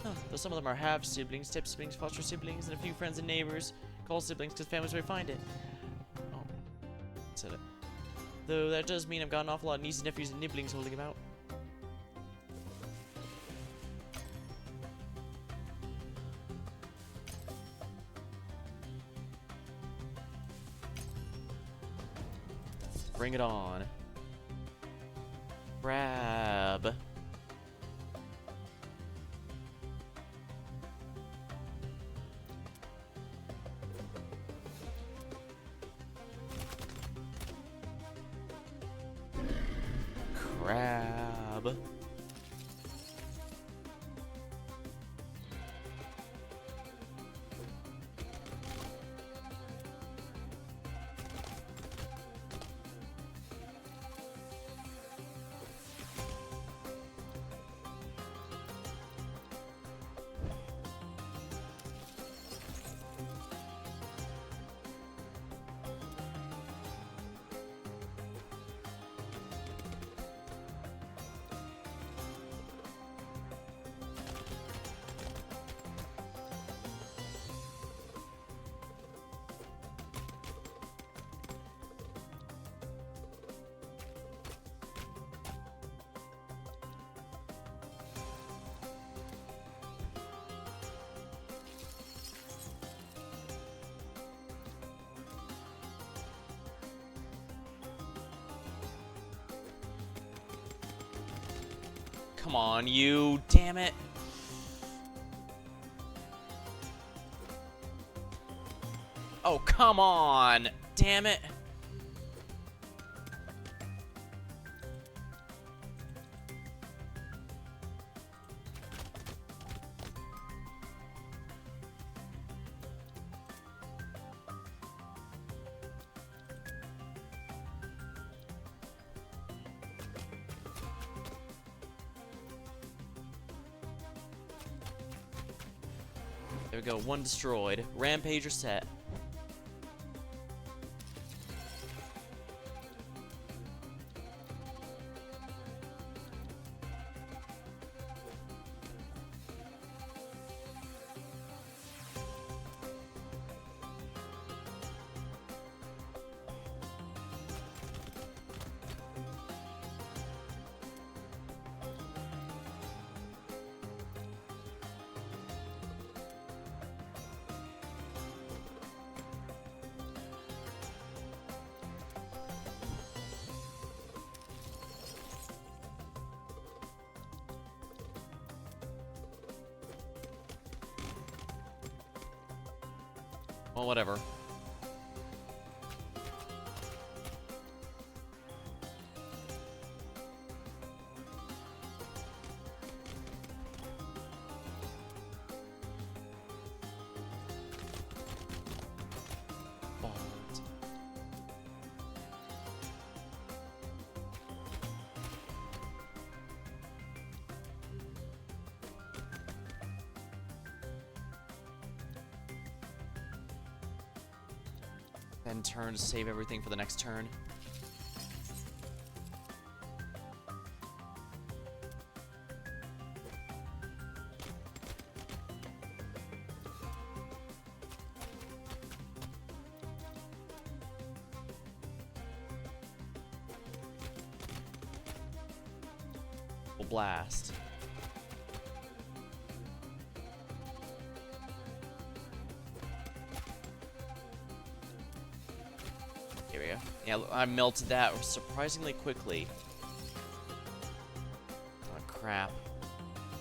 Huh, though some of them are half-siblings, step-siblings, foster siblings, and a few friends and neighbors. Call siblings because family's where we find it. Oh, said it. Though that does mean I've got an awful lot of nieces, nephews, and nibblings holding about. Bring it on. Grab. Crab. Come on, you. Damn it. Oh, come on. Damn it. There we go, one destroyed. Rampager set. Well, whatever. Then turn to save everything for the next turn. Blast. Here we go. Yeah, I melted that surprisingly quickly. Oh, crap.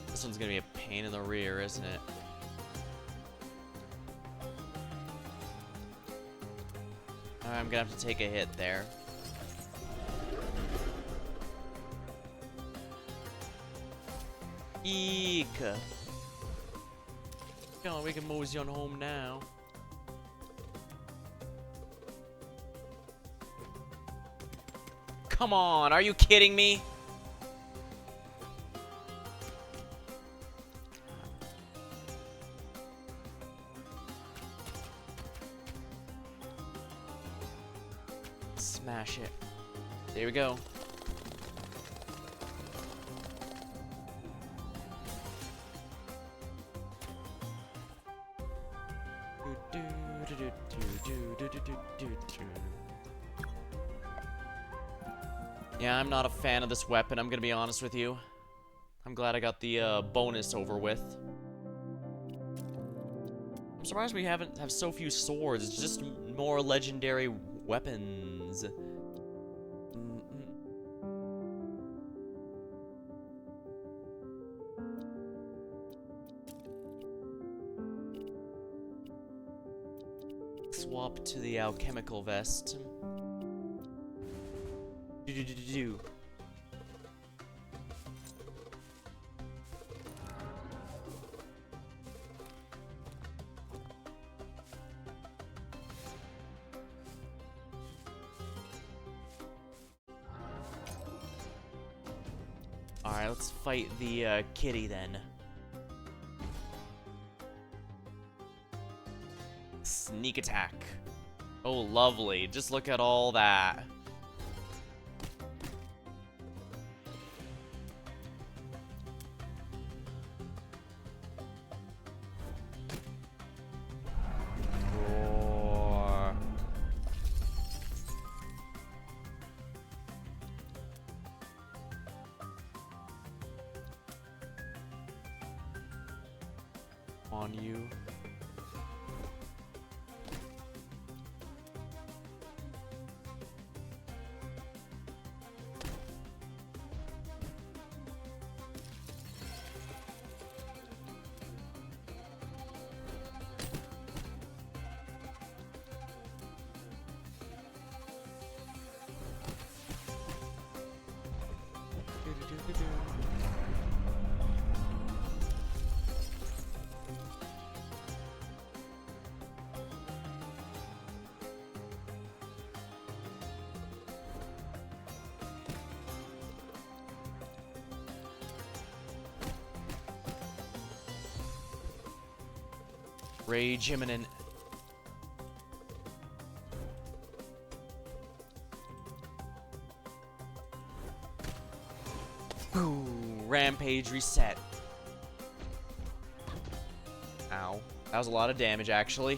This one's gonna be a pain in the rear, isn't it? I'm gonna have to take a hit there. Eek! Come on, we can mosey on home now. Come on, are you kidding me? Smash it. There we go. Yeah, I'm not a fan of this weapon, I'm gonna be honest with you. I'm glad I got the bonus over with. I'm surprised we have so few swords. It's just more legendary weapons. Swap to the alchemical vest. Do. Alright, let's fight the kitty then. Sneak attack. Oh, lovely. Just look at all that. Roar. On you. Rage imminent. Ooh, rampage reset. Ow. That was a lot of damage, actually.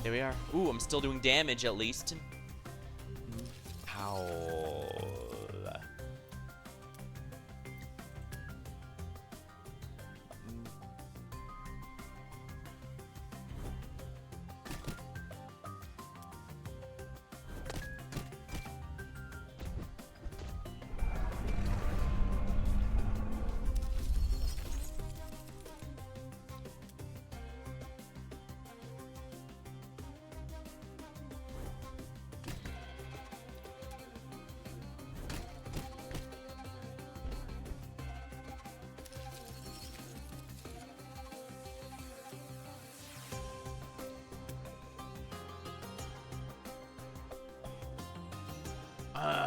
There we are. Ooh, I'm still doing damage at least. Howl.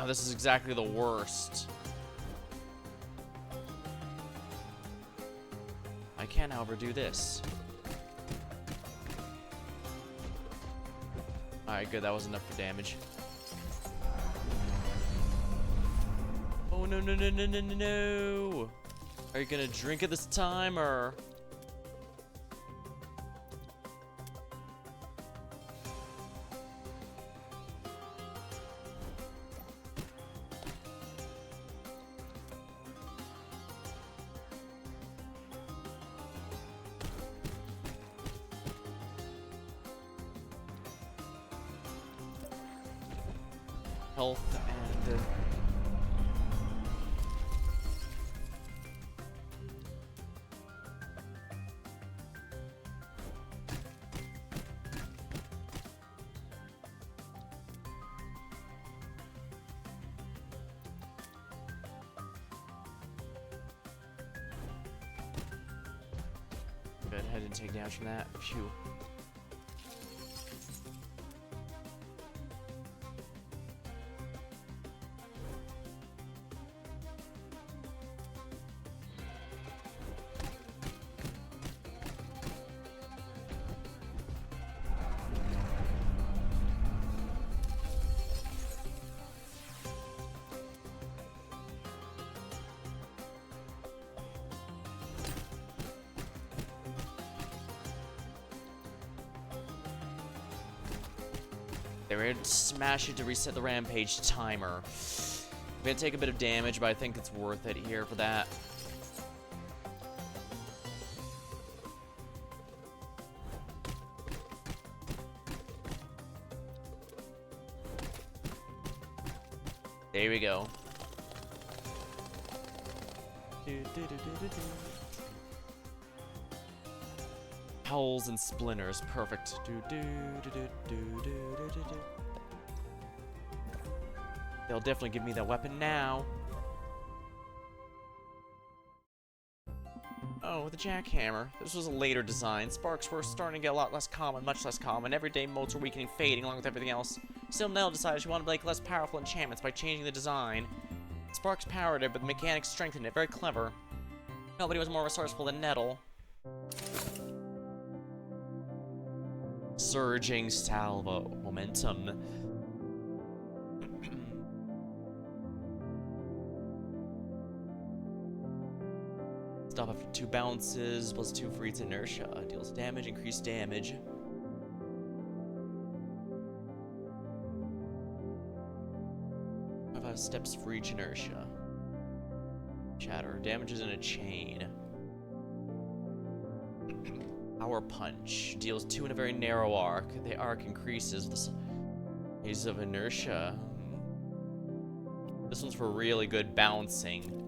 This is exactly the worst. I can, however, do this. Alright, good. That was enough for damage. Oh, no, no, no, no, no, no, no. Are you gonna drink it this time, or...? Health and... Good, I didn't take damage from that. Phew. They were to smash it to reset the rampage timer. I'm gonna take a bit of damage, but I think it's worth it here for that. There we go. Howls and splinters, perfect. They'll definitely give me that weapon now. Oh, the jackhammer. This was a later design. Sparks were starting to get a lot less common, much less common. Everyday modes were weakening, fading along with everything else. Still, Nell decided she wanted to make less powerful enchantments by changing the design. Sparks powered it, but the mechanics strengthened it. Very clever. Nobody was more resourceful than Nettle. Surging salvo momentum. Stop after 2 bounces, +2 for each inertia. Deals damage, increased damage. Five steps for each inertia. Shatter. Damages in a chain. Power Punch. Deals 2 in a very narrow arc. The arc increases with the use of inertia. This one's for really good bouncing.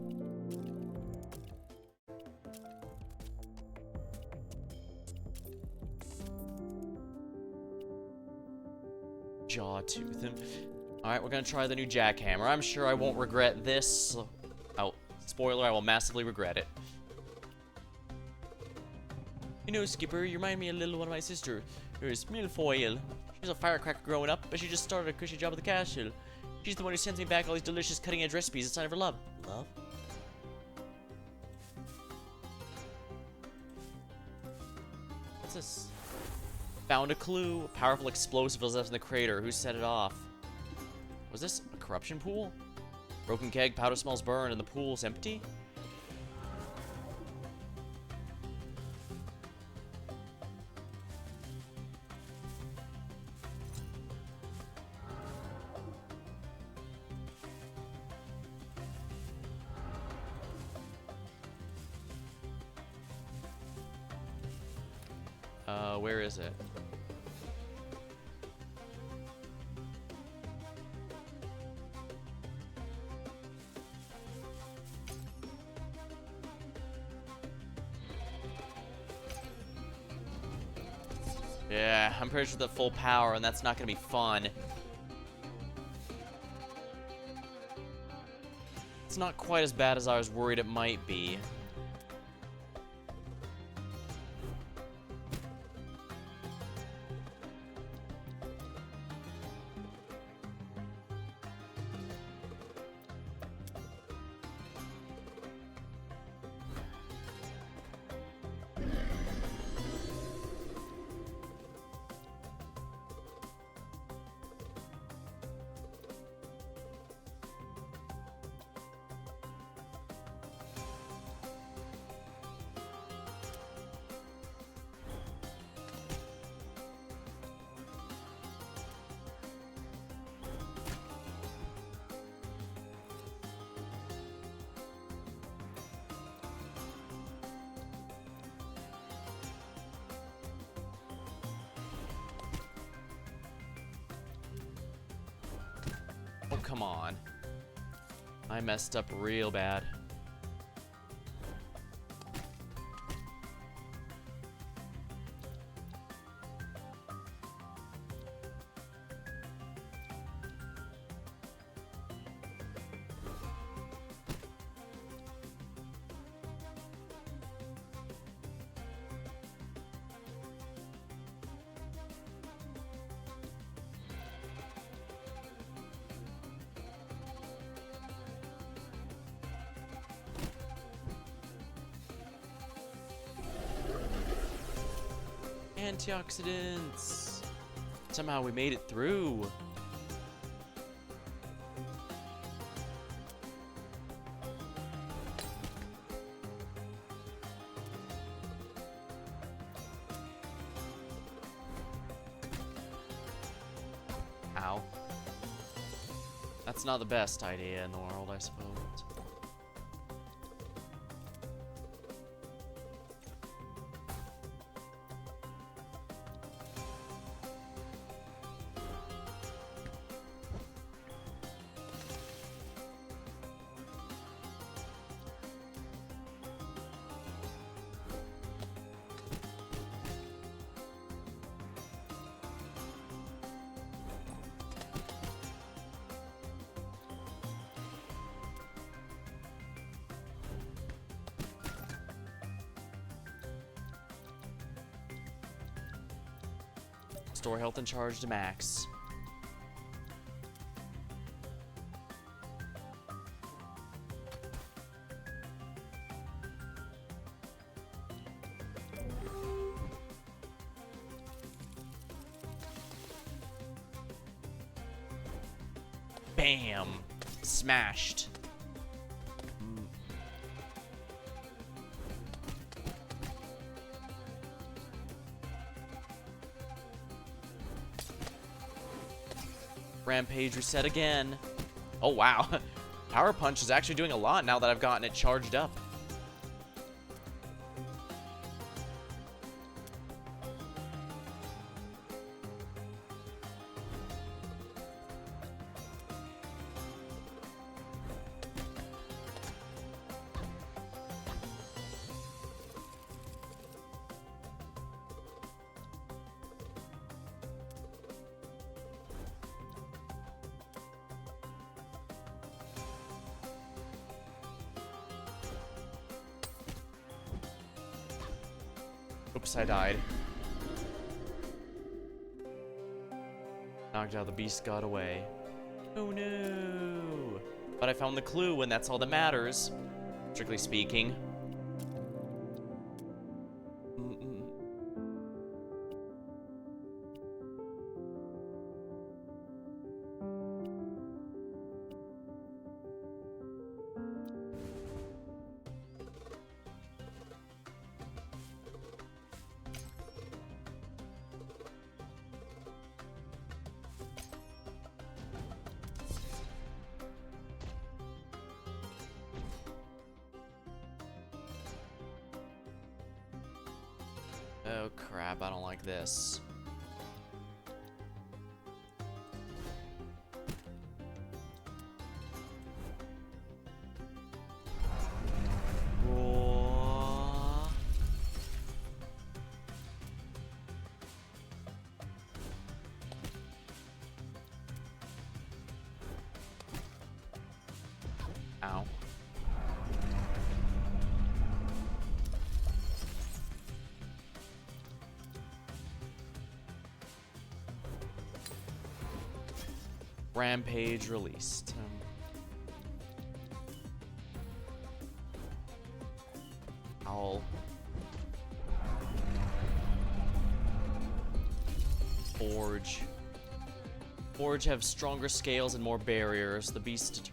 Jawtooth. Alright, we're gonna try the new jackhammer. I'm sure I won't regret this. Oh, spoiler, I will massively regret it. You know, Skipper, you remind me a little one of my sister. There's Milfoil. She's a firecracker growing up, but she just started a cushy job at the castle. She's the one who sends me back all these delicious cutting-edge recipes. It's a sign of her love. Love? What's this? Found a clue. A powerful explosive was left in the crater. Who set it off? Was this a corruption pool? Broken keg, powder smells burn, and the pool's empty? Where is it? Yeah, I'm pretty sure the full power, and that's not gonna be fun. It's not quite as bad as I was worried it might be. Oh, come on. I messed up real bad. Antioxidants! Somehow we made it through. Ow. That's not the best idea in the world, I suppose. Store health and charge to max. Bam! Smashed. Rampage reset again. Oh, wow. Power Punch is actually doing a lot now that I've gotten it charged up. Oops, I died. Knocked out the beast got away. Oh no! But I found the clue, and that's all that matters. Strictly speaking. Oh crap, I don't like this. Whoa. Ow. Rampage released. Owl. Forge. Forge have stronger scales and more barriers. The beast determined.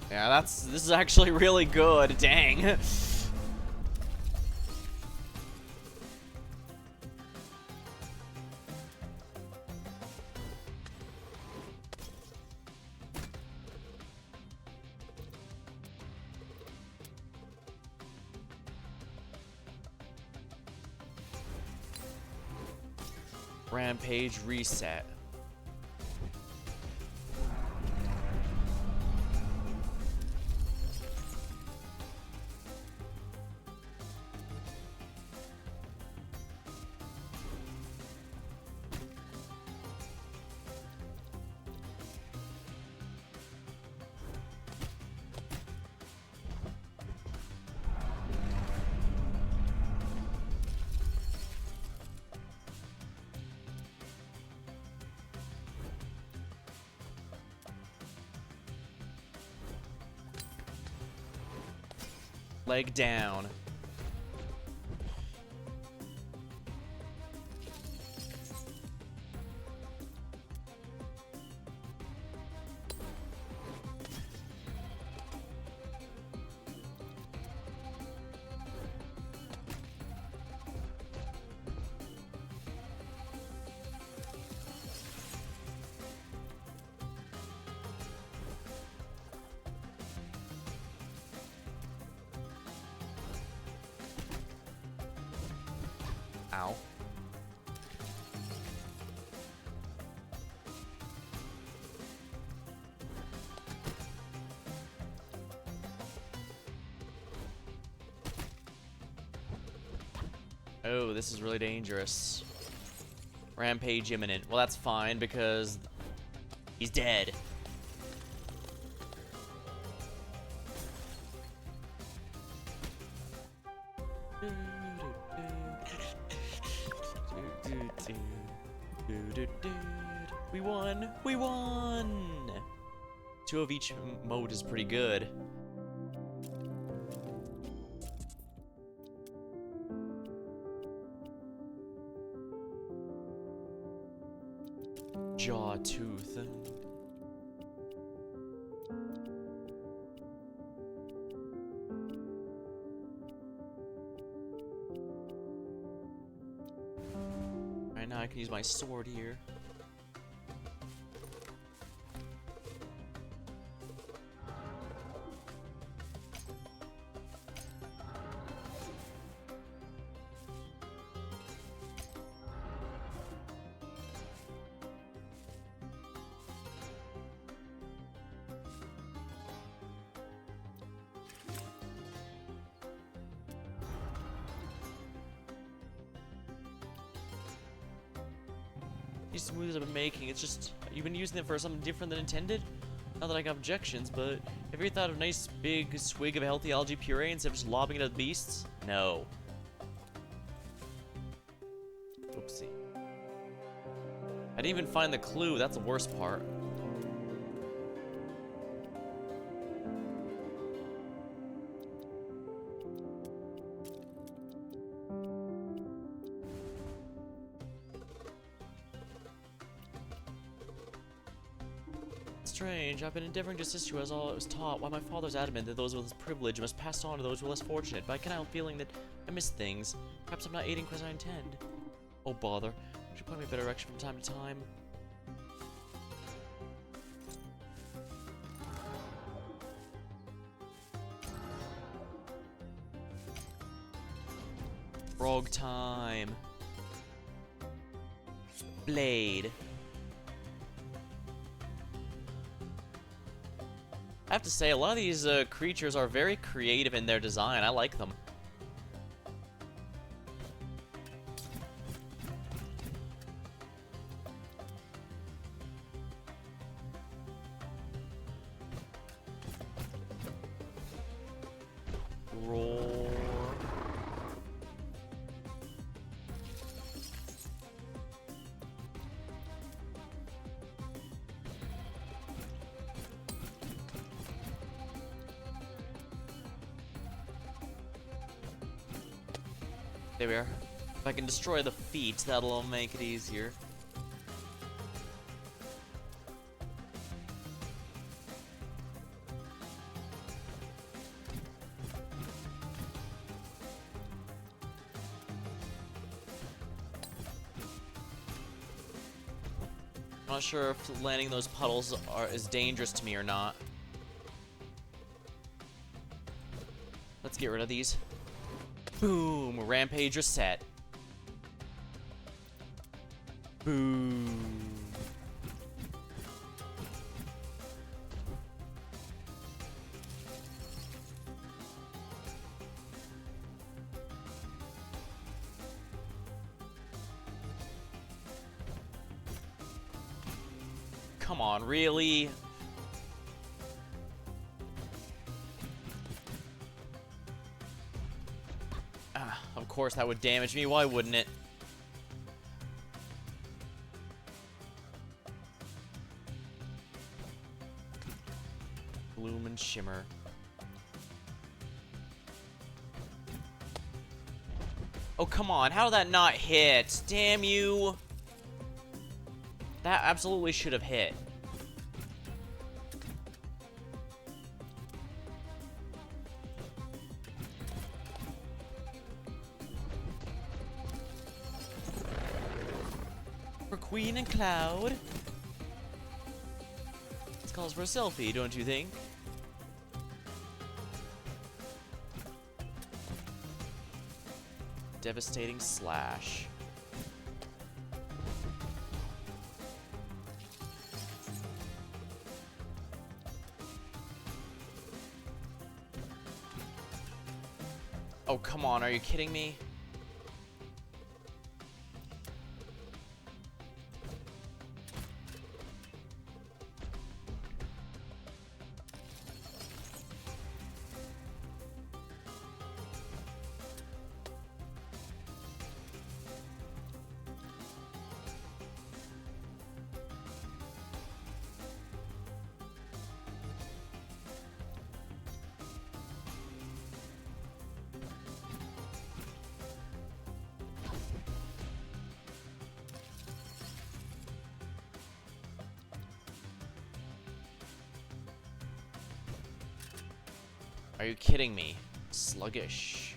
Yeah, this is actually really good. Dang. Rampage reset. Leg down. Ow. Oh, this is really dangerous. Rampage imminent. Well, that's fine because he's dead. We won! We won! 2 of each mode is pretty good. Jawtooth. Alright, now I can use my sword here. These smoothies I've been making, it's just, you've been using them for something different than intended? Not that I got objections, but have you ever thought of a nice big swig of healthy algae puree instead of just lobbing it at the beasts? No. Oopsie. I didn't even find the clue, that's the worst part. Strange. I've been endeavoring to assist you as all I was taught, while my father's adamant that those with privilege must pass on to those who are less fortunate, but I cannot help feeling that I miss things. Perhaps I'm not aiding as I intend. Oh bother. Should point me in a better direction from time to time. Frog time. Blade. I have to say, a lot of these creatures are very creative in their design. I like them. Roar. There we are. If I can destroy the feet, that'll make it easier. I'm not sure if landing those puddles is dangerous to me or not. Let's get rid of these. Boom! Rampage reset. Boo. Come on, really? Ah, of course that would damage me, why wouldn't it? Bloom and shimmer. Oh, come on, how did that not hit? Damn you! That absolutely should have hit. For Queen and Cloud. This calls for a selfie, don't you think? Devastating slash. Oh, come on, are you kidding me? Are you kidding me? Sluggish.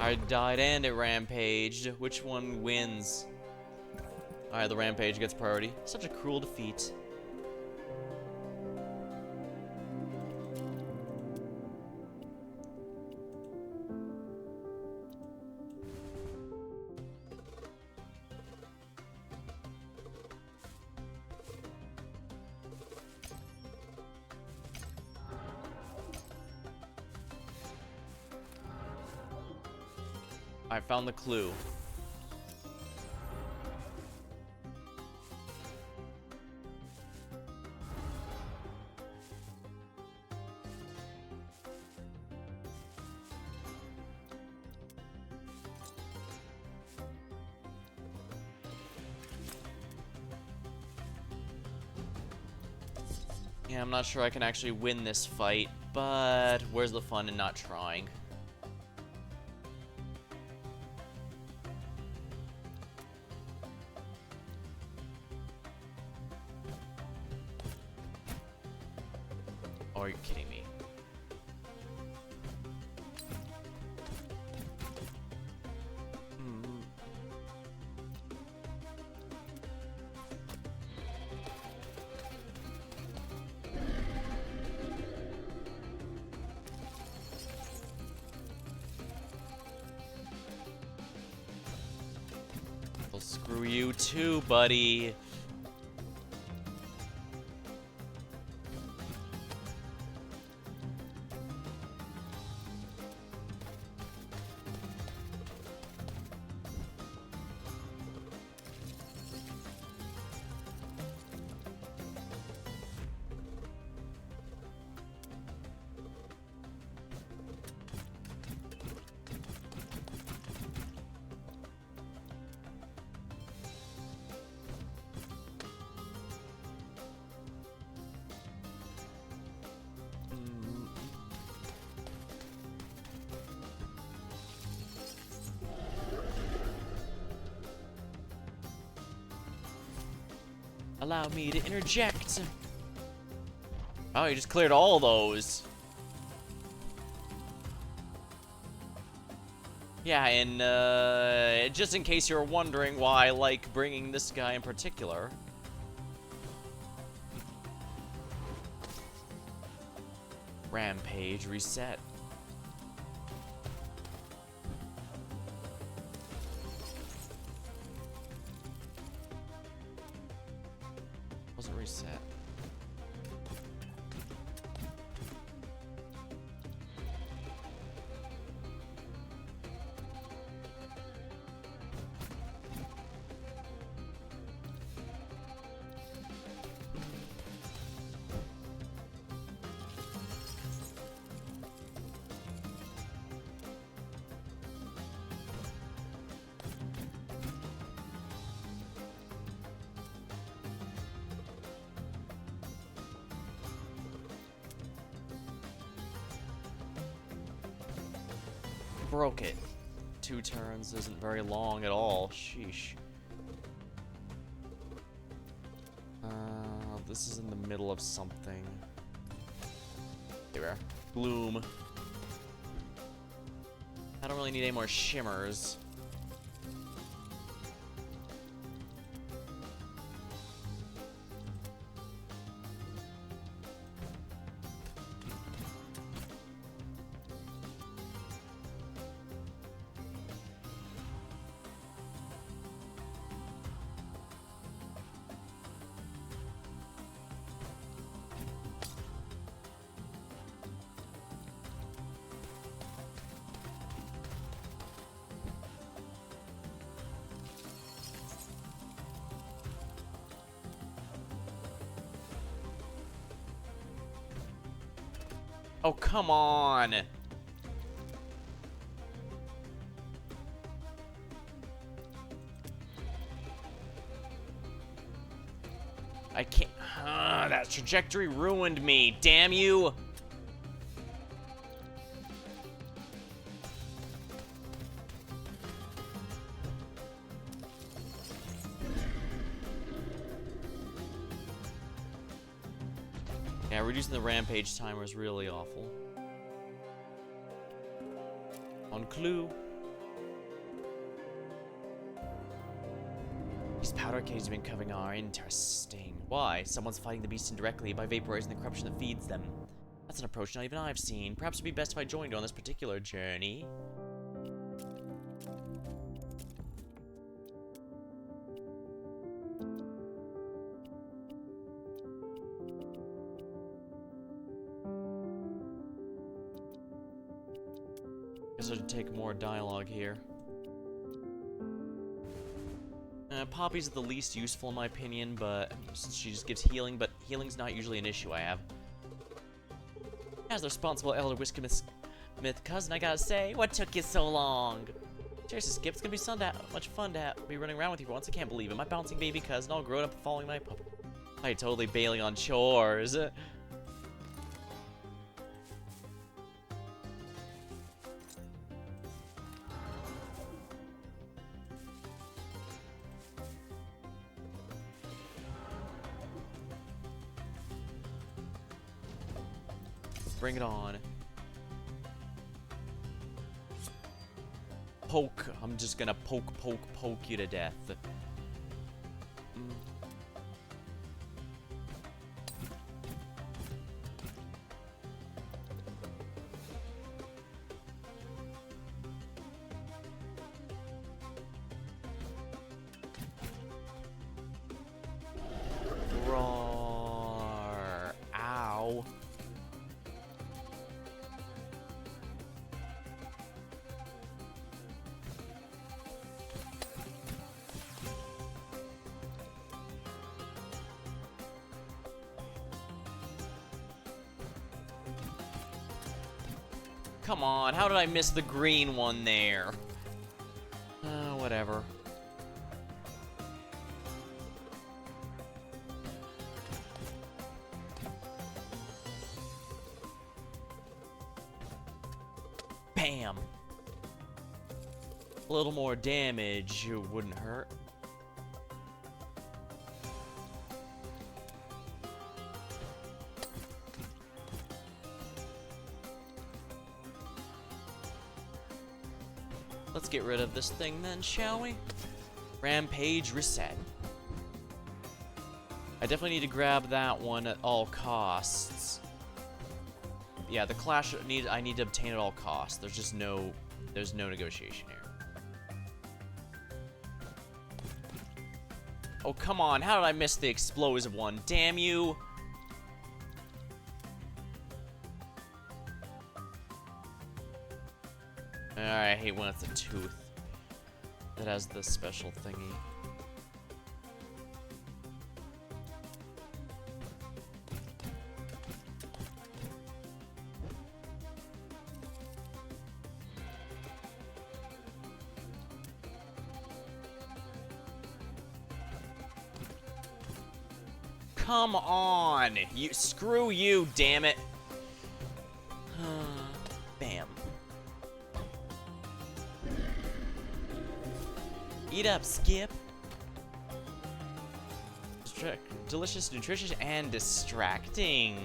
I died and it rampaged. Which one wins? Alright, the rampage gets priority. Such a cruel defeat. I found the clue. Yeah, I'm not sure I can actually win this fight, but where's the fun in not trying? Oh, are you kidding me? Well, screw you too, buddy. Allow me to interject. Oh, you just cleared all those. Yeah, and just in case you're wondering why I like bringing this guy in particular. Rampage reset. Wasn't reset. Broke it. 2 turns isn't very long at all. Sheesh. This is in the middle of something. Here we are. Gloom. I don't really need any more shimmers. Oh, come on! I can't... that trajectory ruined me, damn you! Yeah, reducing the rampage timer is really awful. On clue. These powder cages have been covering are interesting. Why? Someone's fighting the beast indirectly by vaporizing the corruption that feeds them. That's an approach not even I've seen. Perhaps it'd be best if I joined you on this particular journey. Guess I should take more dialogue here. Poppy's the least useful in my opinion, but she just gives healing, but healing's not usually an issue I have. As the responsible elder Whiskermith's cousin, I gotta say, what took you so long? Seriously, Skip, it's gonna be much fun to be running around with you for once. I can't believe it. My bouncing baby cousin all grown up following my pup. I totally bailing on chores. Bring it on. Poke. I'm just gonna poke you to death. Roar. Ow. Come on, how did I miss the green one there? Whatever. Bam! A little more damage wouldn't hurt. Let's get rid of this thing then, shall we? Rampage reset. I definitely need to grab that one at all costs. Yeah, the clash I need to obtain at all costs. There's no negotiation here. Oh, come on. How did I miss the explosive one? Damn you. I hate when it's a tooth that has the special thingy. Come on! Screw you, damn it! Bam. Eat up, Skip. Delicious, nutritious, and distracting.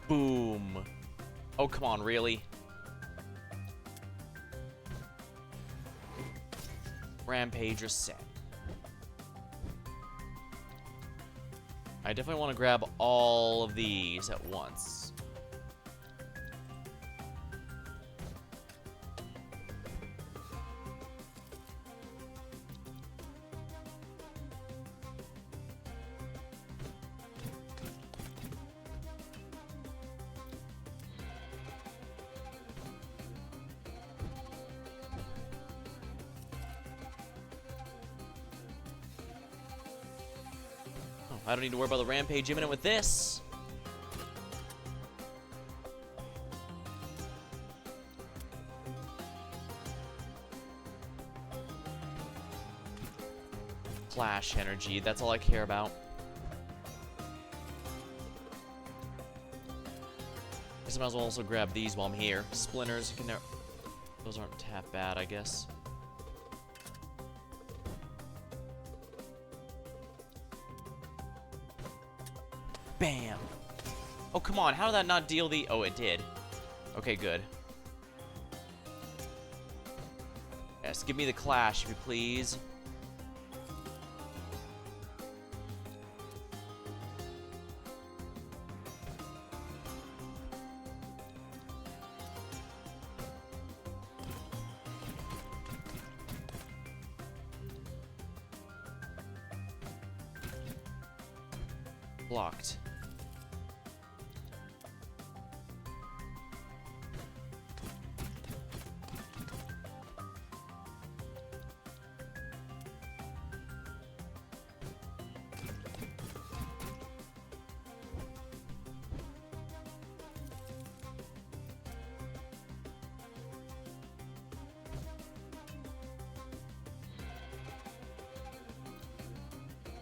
Boom. Oh, come on, really? Rampage reset. I definitely want to grab all of these at once. I don't need to worry about the rampage imminent with this. Clash energy, that's all I care about. Guess I might as well also grab these while I'm here. Splinters, you can never... Those aren't half bad, I guess. Bam! Oh, come on, how did that not deal the... Oh, it did. Okay, good. Yes, give me the clash, if you please. Blocked.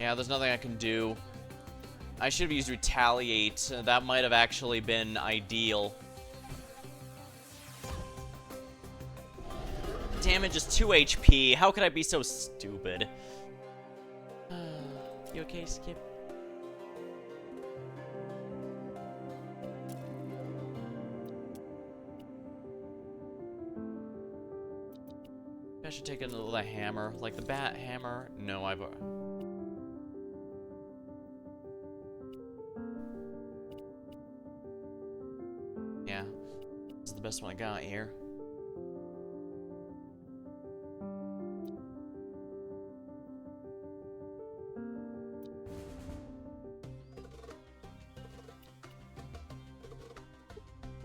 Yeah, there's nothing I can do. I should have used Retaliate. That might have actually been ideal. Damage is 2 HP. How could I be so stupid? You okay, Skip? I should take another hammer. Like the bat hammer. No, I've... Yeah. This is the best one I got here.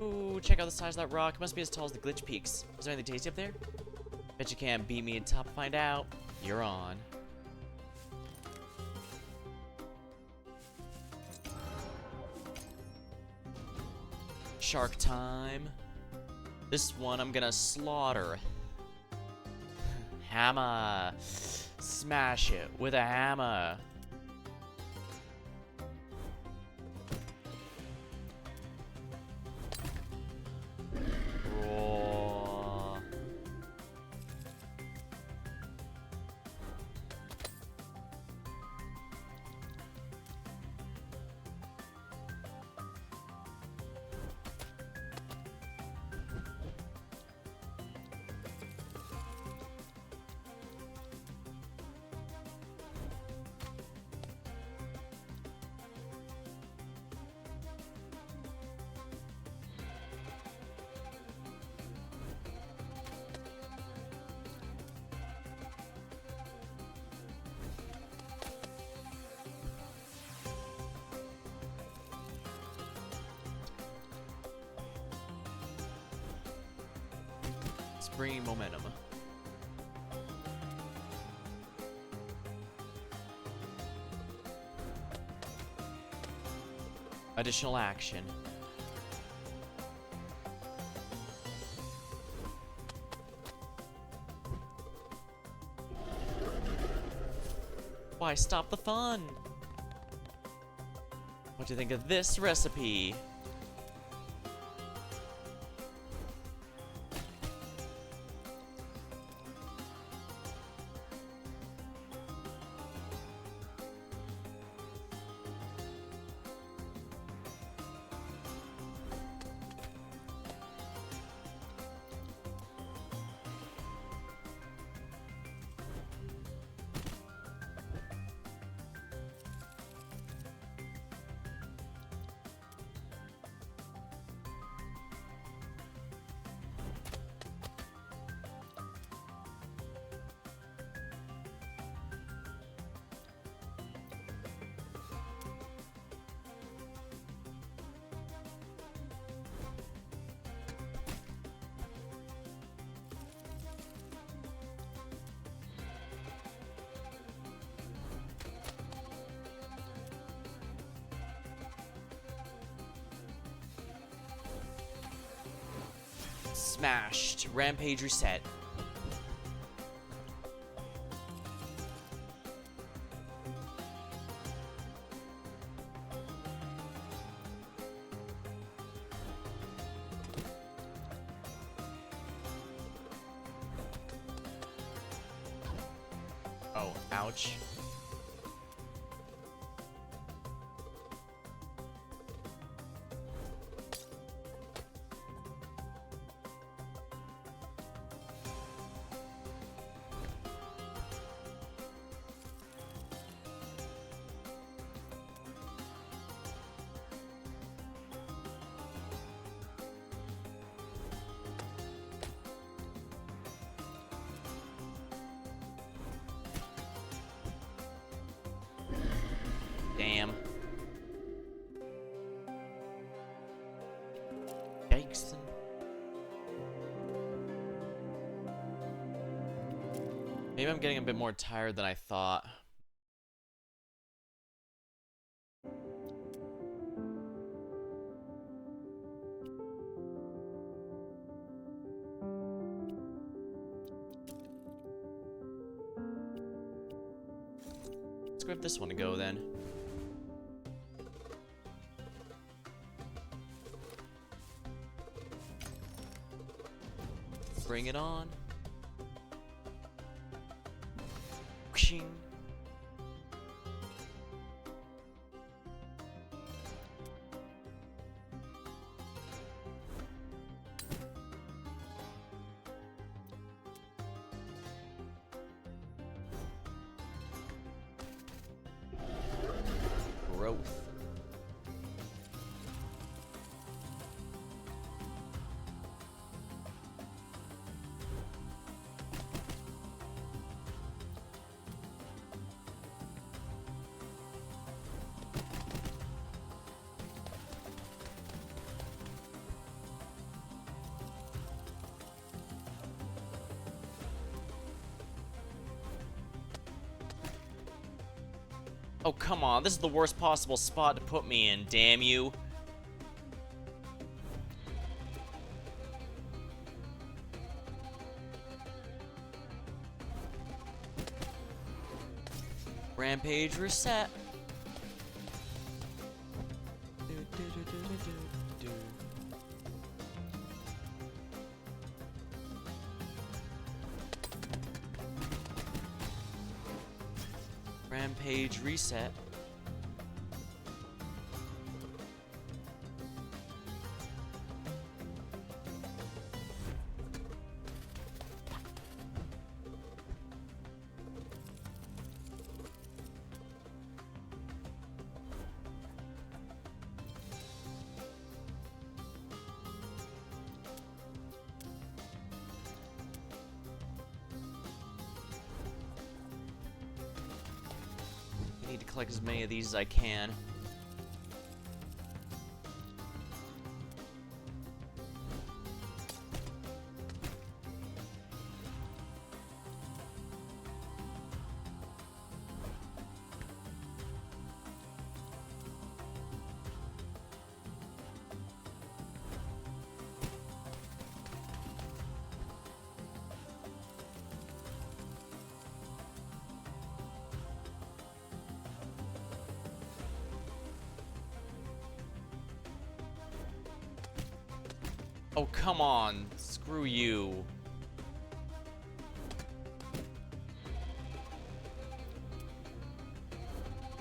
Ooh, check out the size of that rock. It must be as tall as the glitch peaks. Is there anything tasty up there? Bet you can't beat me at top. Find out. You're on. Shark time. This one I'm gonna slaughter. Hammer. Smash it with a hammer. Raw. Bringing momentum. Additional action. Why stop the fun? What do you think of this recipe? Smashed. Rampage reset. Oh, ouch. Damn. Yikes. Maybe I'm getting a bit more tired than I thought. Let's give this one a go then. Bring it on. Whooshing. Growth. Oh, come on. This is the worst possible spot to put me in, damn you. Rampage reset. Rampage reset. I need to collect as many of these as I can. Oh, come on. Screw you.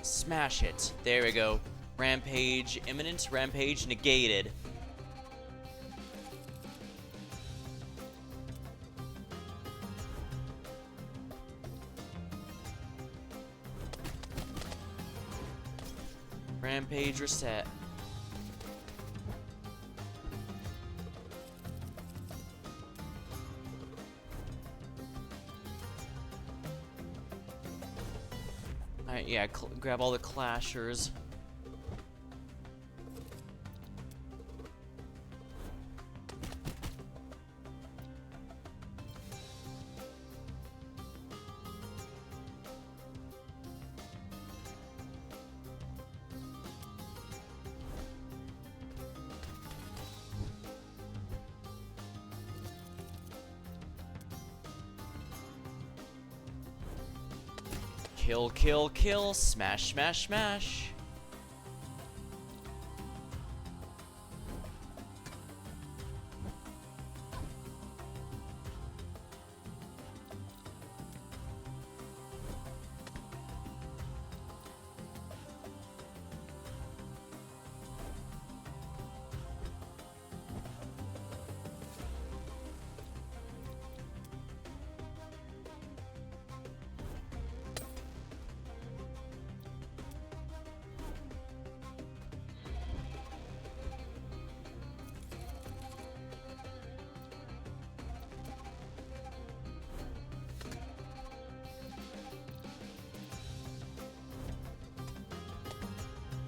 Smash it. There we go. Rampage imminent. Rampage negated. Rampage reset. Alright, yeah, grab all the clashers. Kill, kill, kill. Smash, smash, smash.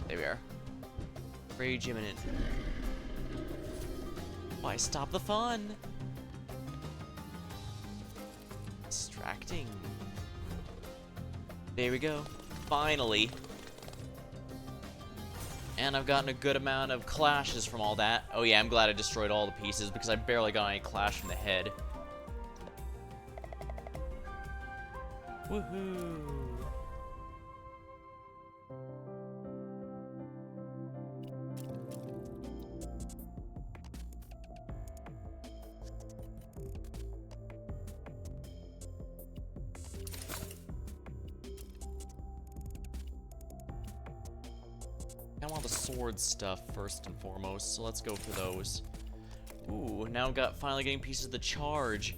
There we are. Rage imminent. Why stop the fun? Distracting. There we go. Finally. And I've gotten a good amount of clashes from all that. Oh yeah, I'm glad I destroyed all the pieces because I barely got any clash from the head. Woohoo! I want the sword stuff first and foremost, so let's go for those. Ooh, now I've got finally getting pieces of the charge.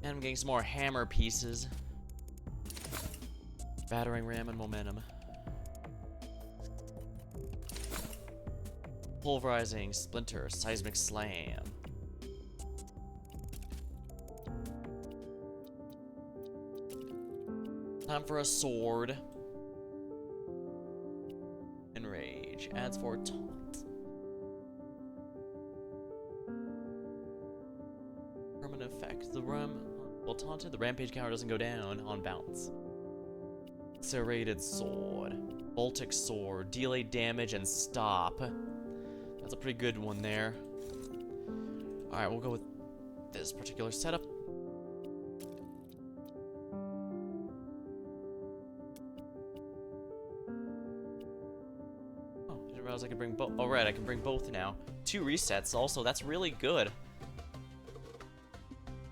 And I'm getting some more hammer pieces. Battering ram and momentum. Pulverizing splinter, seismic slam. Time for a sword. Enrage. Adds 4 taunt. Permanent effect. The while taunted, the rampage counter doesn't go down on bounce. Serrated sword. Voltic sword. Deal 8 damage and stop. That's a pretty good one there. Alright, we'll go with this particular setup. realized I could bring both. Oh, right, I can bring both now. 2 resets, also. That's really good.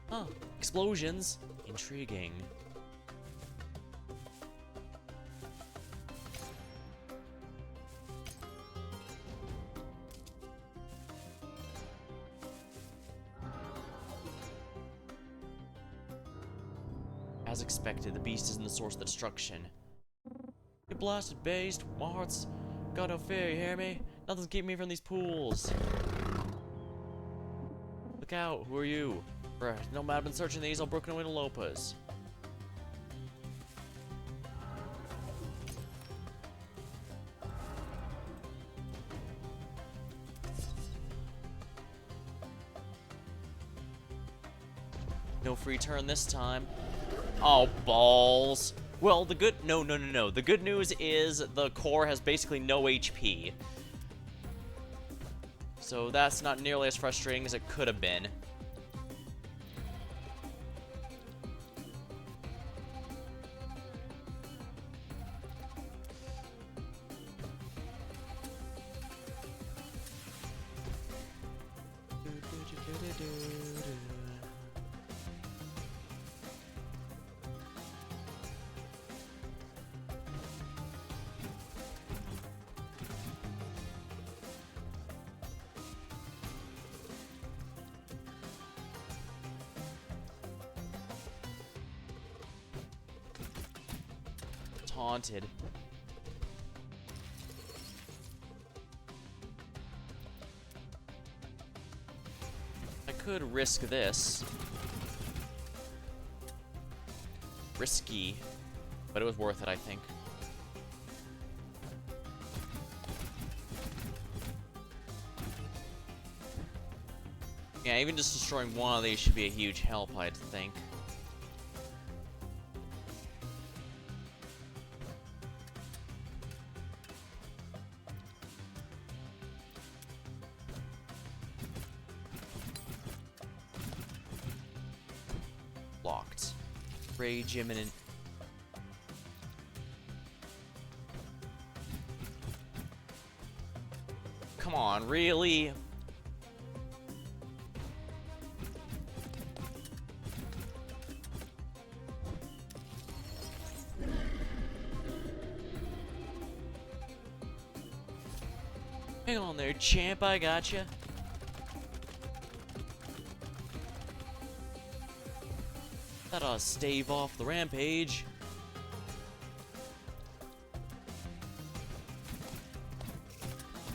Huh. Explosions. Intriguing. As expected, the beast isn't the source of the destruction. You blasted beast, my heart's got no fear, you hear me? Nothing's keeping me from these pools. Look out, who are you? Bruh, no man, I've been searching these all broken away to Lopez. No free turn this time. Oh, balls. Well, the good... No. The good news is the core has basically no HP. So that's not nearly as frustrating as it could have been. Taunted. I could risk this. Risky, but it was worth it, I think. Yeah, even just destroying one of these should be a huge help, I'd think. Locked. Rage imminent. Come on, really? Hang on there, champ, I gotcha. That ought to stave off the rampage.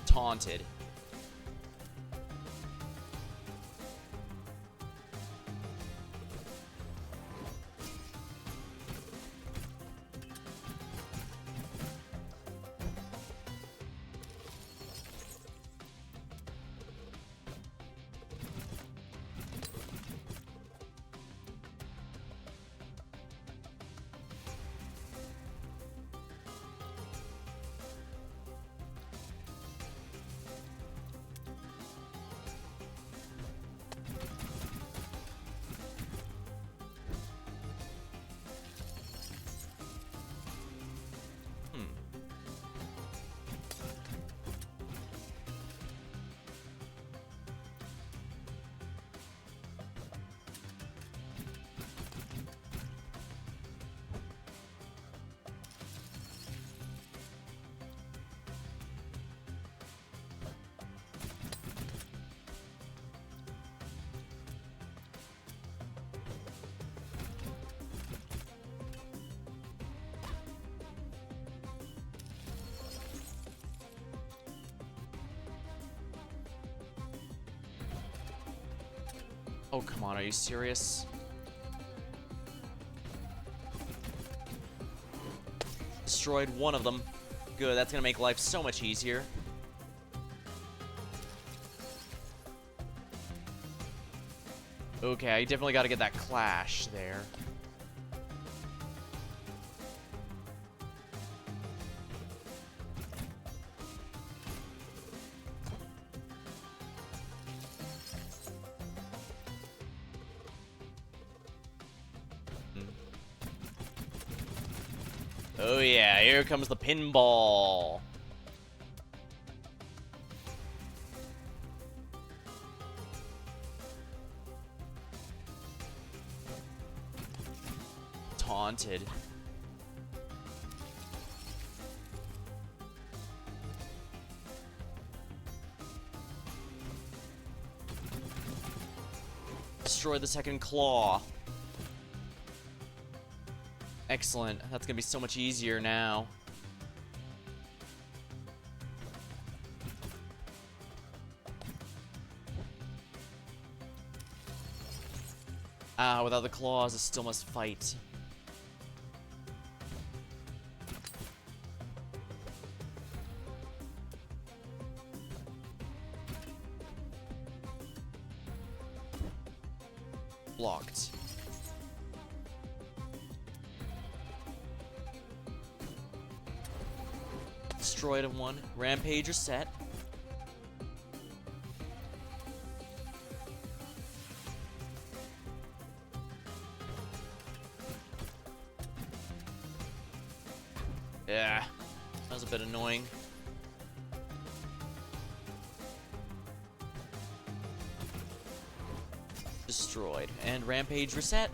Taunted. Oh, come on, are you serious? Destroyed one of them. Good, that's gonna make life so much easier. Okay, I definitely gotta get that clash there. Oh yeah, here comes the pinball. haunted. Destroy the second claw. Excellent. That's gonna be so much easier now. Ah, without the claws, it still must fight. Blocked. Destroyed in one. Rampage reset. Yeah, that was a bit annoying. Destroyed. And Rampage reset.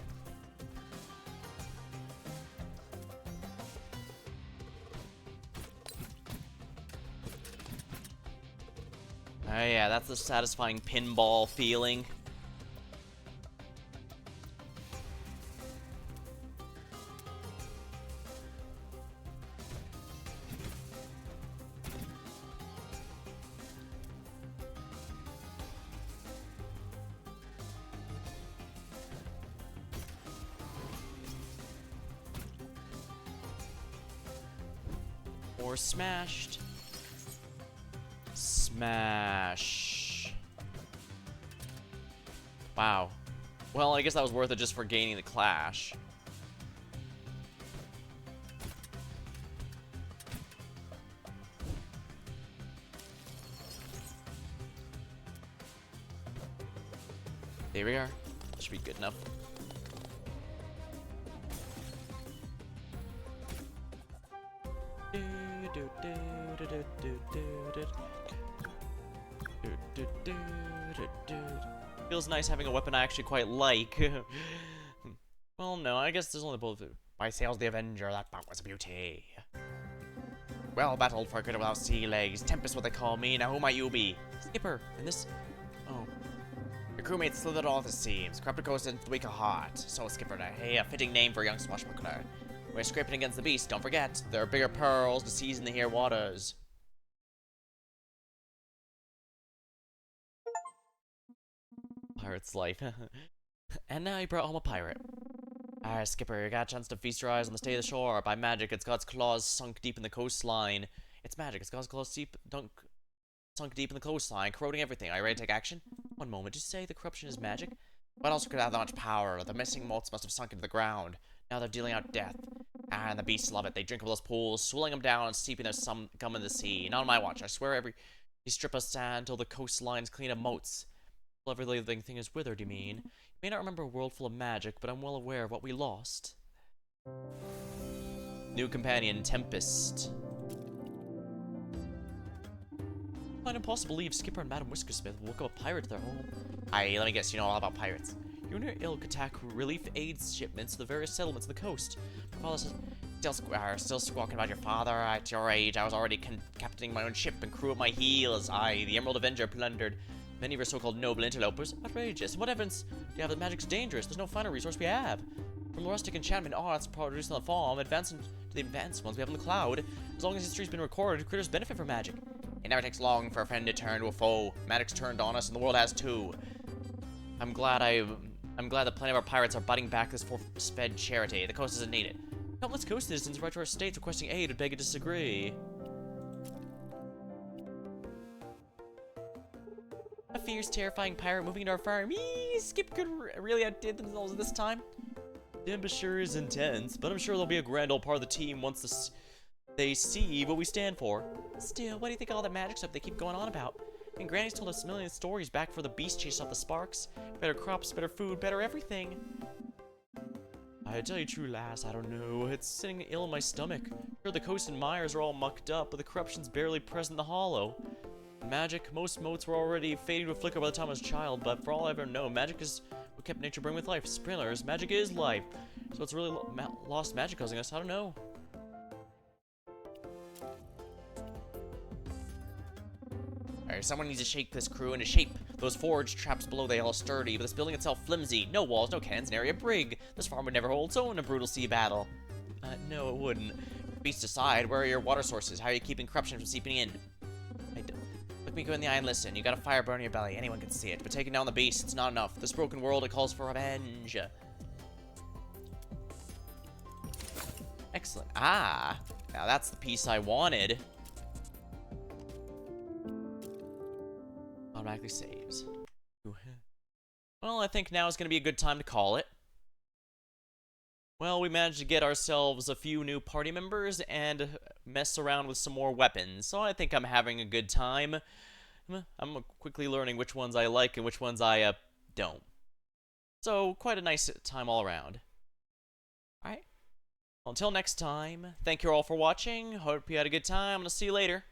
Oh yeah, that's the satisfying pinball feeling. Or smashed. Smash. Wow. Well, I guess that was worth it just for gaining the clash. There we are. That should be good enough. Feels nice having a weapon I actually quite like. Well, no, I guess there's only both. By Sails the Avenger, that bout was a beauty. Well battled for a critter without sea legs. Tempest, what they call me. Now who might you be? Skipper. And this. Oh. Your crewmate slithered off the seams. Corrupted coast into the weak of heart. So Skipper, hey, a fitting name for a young swashbuckler. We're scraping against the beast, don't forget. There are bigger pearls to seize in the here waters. Pirate's life. And now you brought home a pirate. Alright, Skipper, you got a chance to feast your eyes on the state of the shore. By magic, it's God's claws sunk deep in the coastline. It's magic, it's God's claws sunk deep in the coastline, corroding everything. Are you ready to take action? One moment, did you say the corruption is magic? What else could have that much power? The missing motes must have sunk into the ground. Now they're dealing out death. And the beasts love it. They drink of those pools, swilling them down and steeping their scum in the sea. Not on my watch. I swear you strip of sand till the coastline's clean of moats. Every living thing is withered, you mean? You may not remember a world full of magic, but I'm well aware of what we lost. New companion, Tempest. I find it impossible to believe Skipper and Madam Whiskersmith will welcome a pirate to their home. Aye, let me guess, you know all about pirates. You and your ilk attack relief aid shipments to the various settlements on the coast. My father still squawking about your father. At your age, I was already captaining my own ship and crew at my heels. Aye, the Emerald Avenger plundered many of your so-called noble interlopers. Outrageous. What evidence do you have that magic's dangerous? There's no finer resource we have. From the rustic enchantment arts produced on the farm, advancing to the advanced ones we have in the cloud. As long as history's been recorded, critters benefit from magic. It never takes long for a friend to turn to a foe. Magic's turned on us, and the world has too. I'm glad that plenty of our pirates are butting back this force-fed charity. The coast doesn't need it. Countless coast citizens write to our states requesting aid and beg to disagree. A fierce, terrifying pirate moving into our farm. Skip could really outdid themselves this time. The embouchure is intense, but I'm sure they'll be a grand old part of the team once they see what we stand for. Still, what do you think of all that magic stuff they keep going on about? I mean, Granny's told us a million stories back for the beast chased off the sparks. Better crops, better food, better everything. I tell you true, lass, I don't know. It's sitting ill in my stomach. Sure, the coast and mires are all mucked up, but the corruption's barely present in the hollow. Magic, most motes were already fading to a flicker by the time I was a child, but for all I ever know, magic is what kept nature brimming with life. Spoilers, magic is life. So it's really lost magic causing us. I don't know. Alright, someone needs to shake this crew into shape. Those forge traps below, they all sturdy, but this building itself flimsy. No walls, no cannons, an area brig. This farm would never hold its own in a brutal sea battle. No, it wouldn't. Beast aside, where are your water sources? How are you keeping corruption from seeping in? Look me go in the eye and listen. You got a fire burn in your belly. Anyone can see it. But taking down the beast, it's not enough. This broken world, it calls for revenge. Excellent. Ah, now that's the piece I wanted. Automatically saves. Well, I think now is going to be a good time to call it. Well, we managed to get ourselves a few new party members and mess around with some more weapons, so I think I'm having a good time. I'm quickly learning which ones I like and which ones I, don't. So, quite a nice time all around. Alright. Well, until next time, thank you all for watching. Hope you had a good time, and I'll see you later.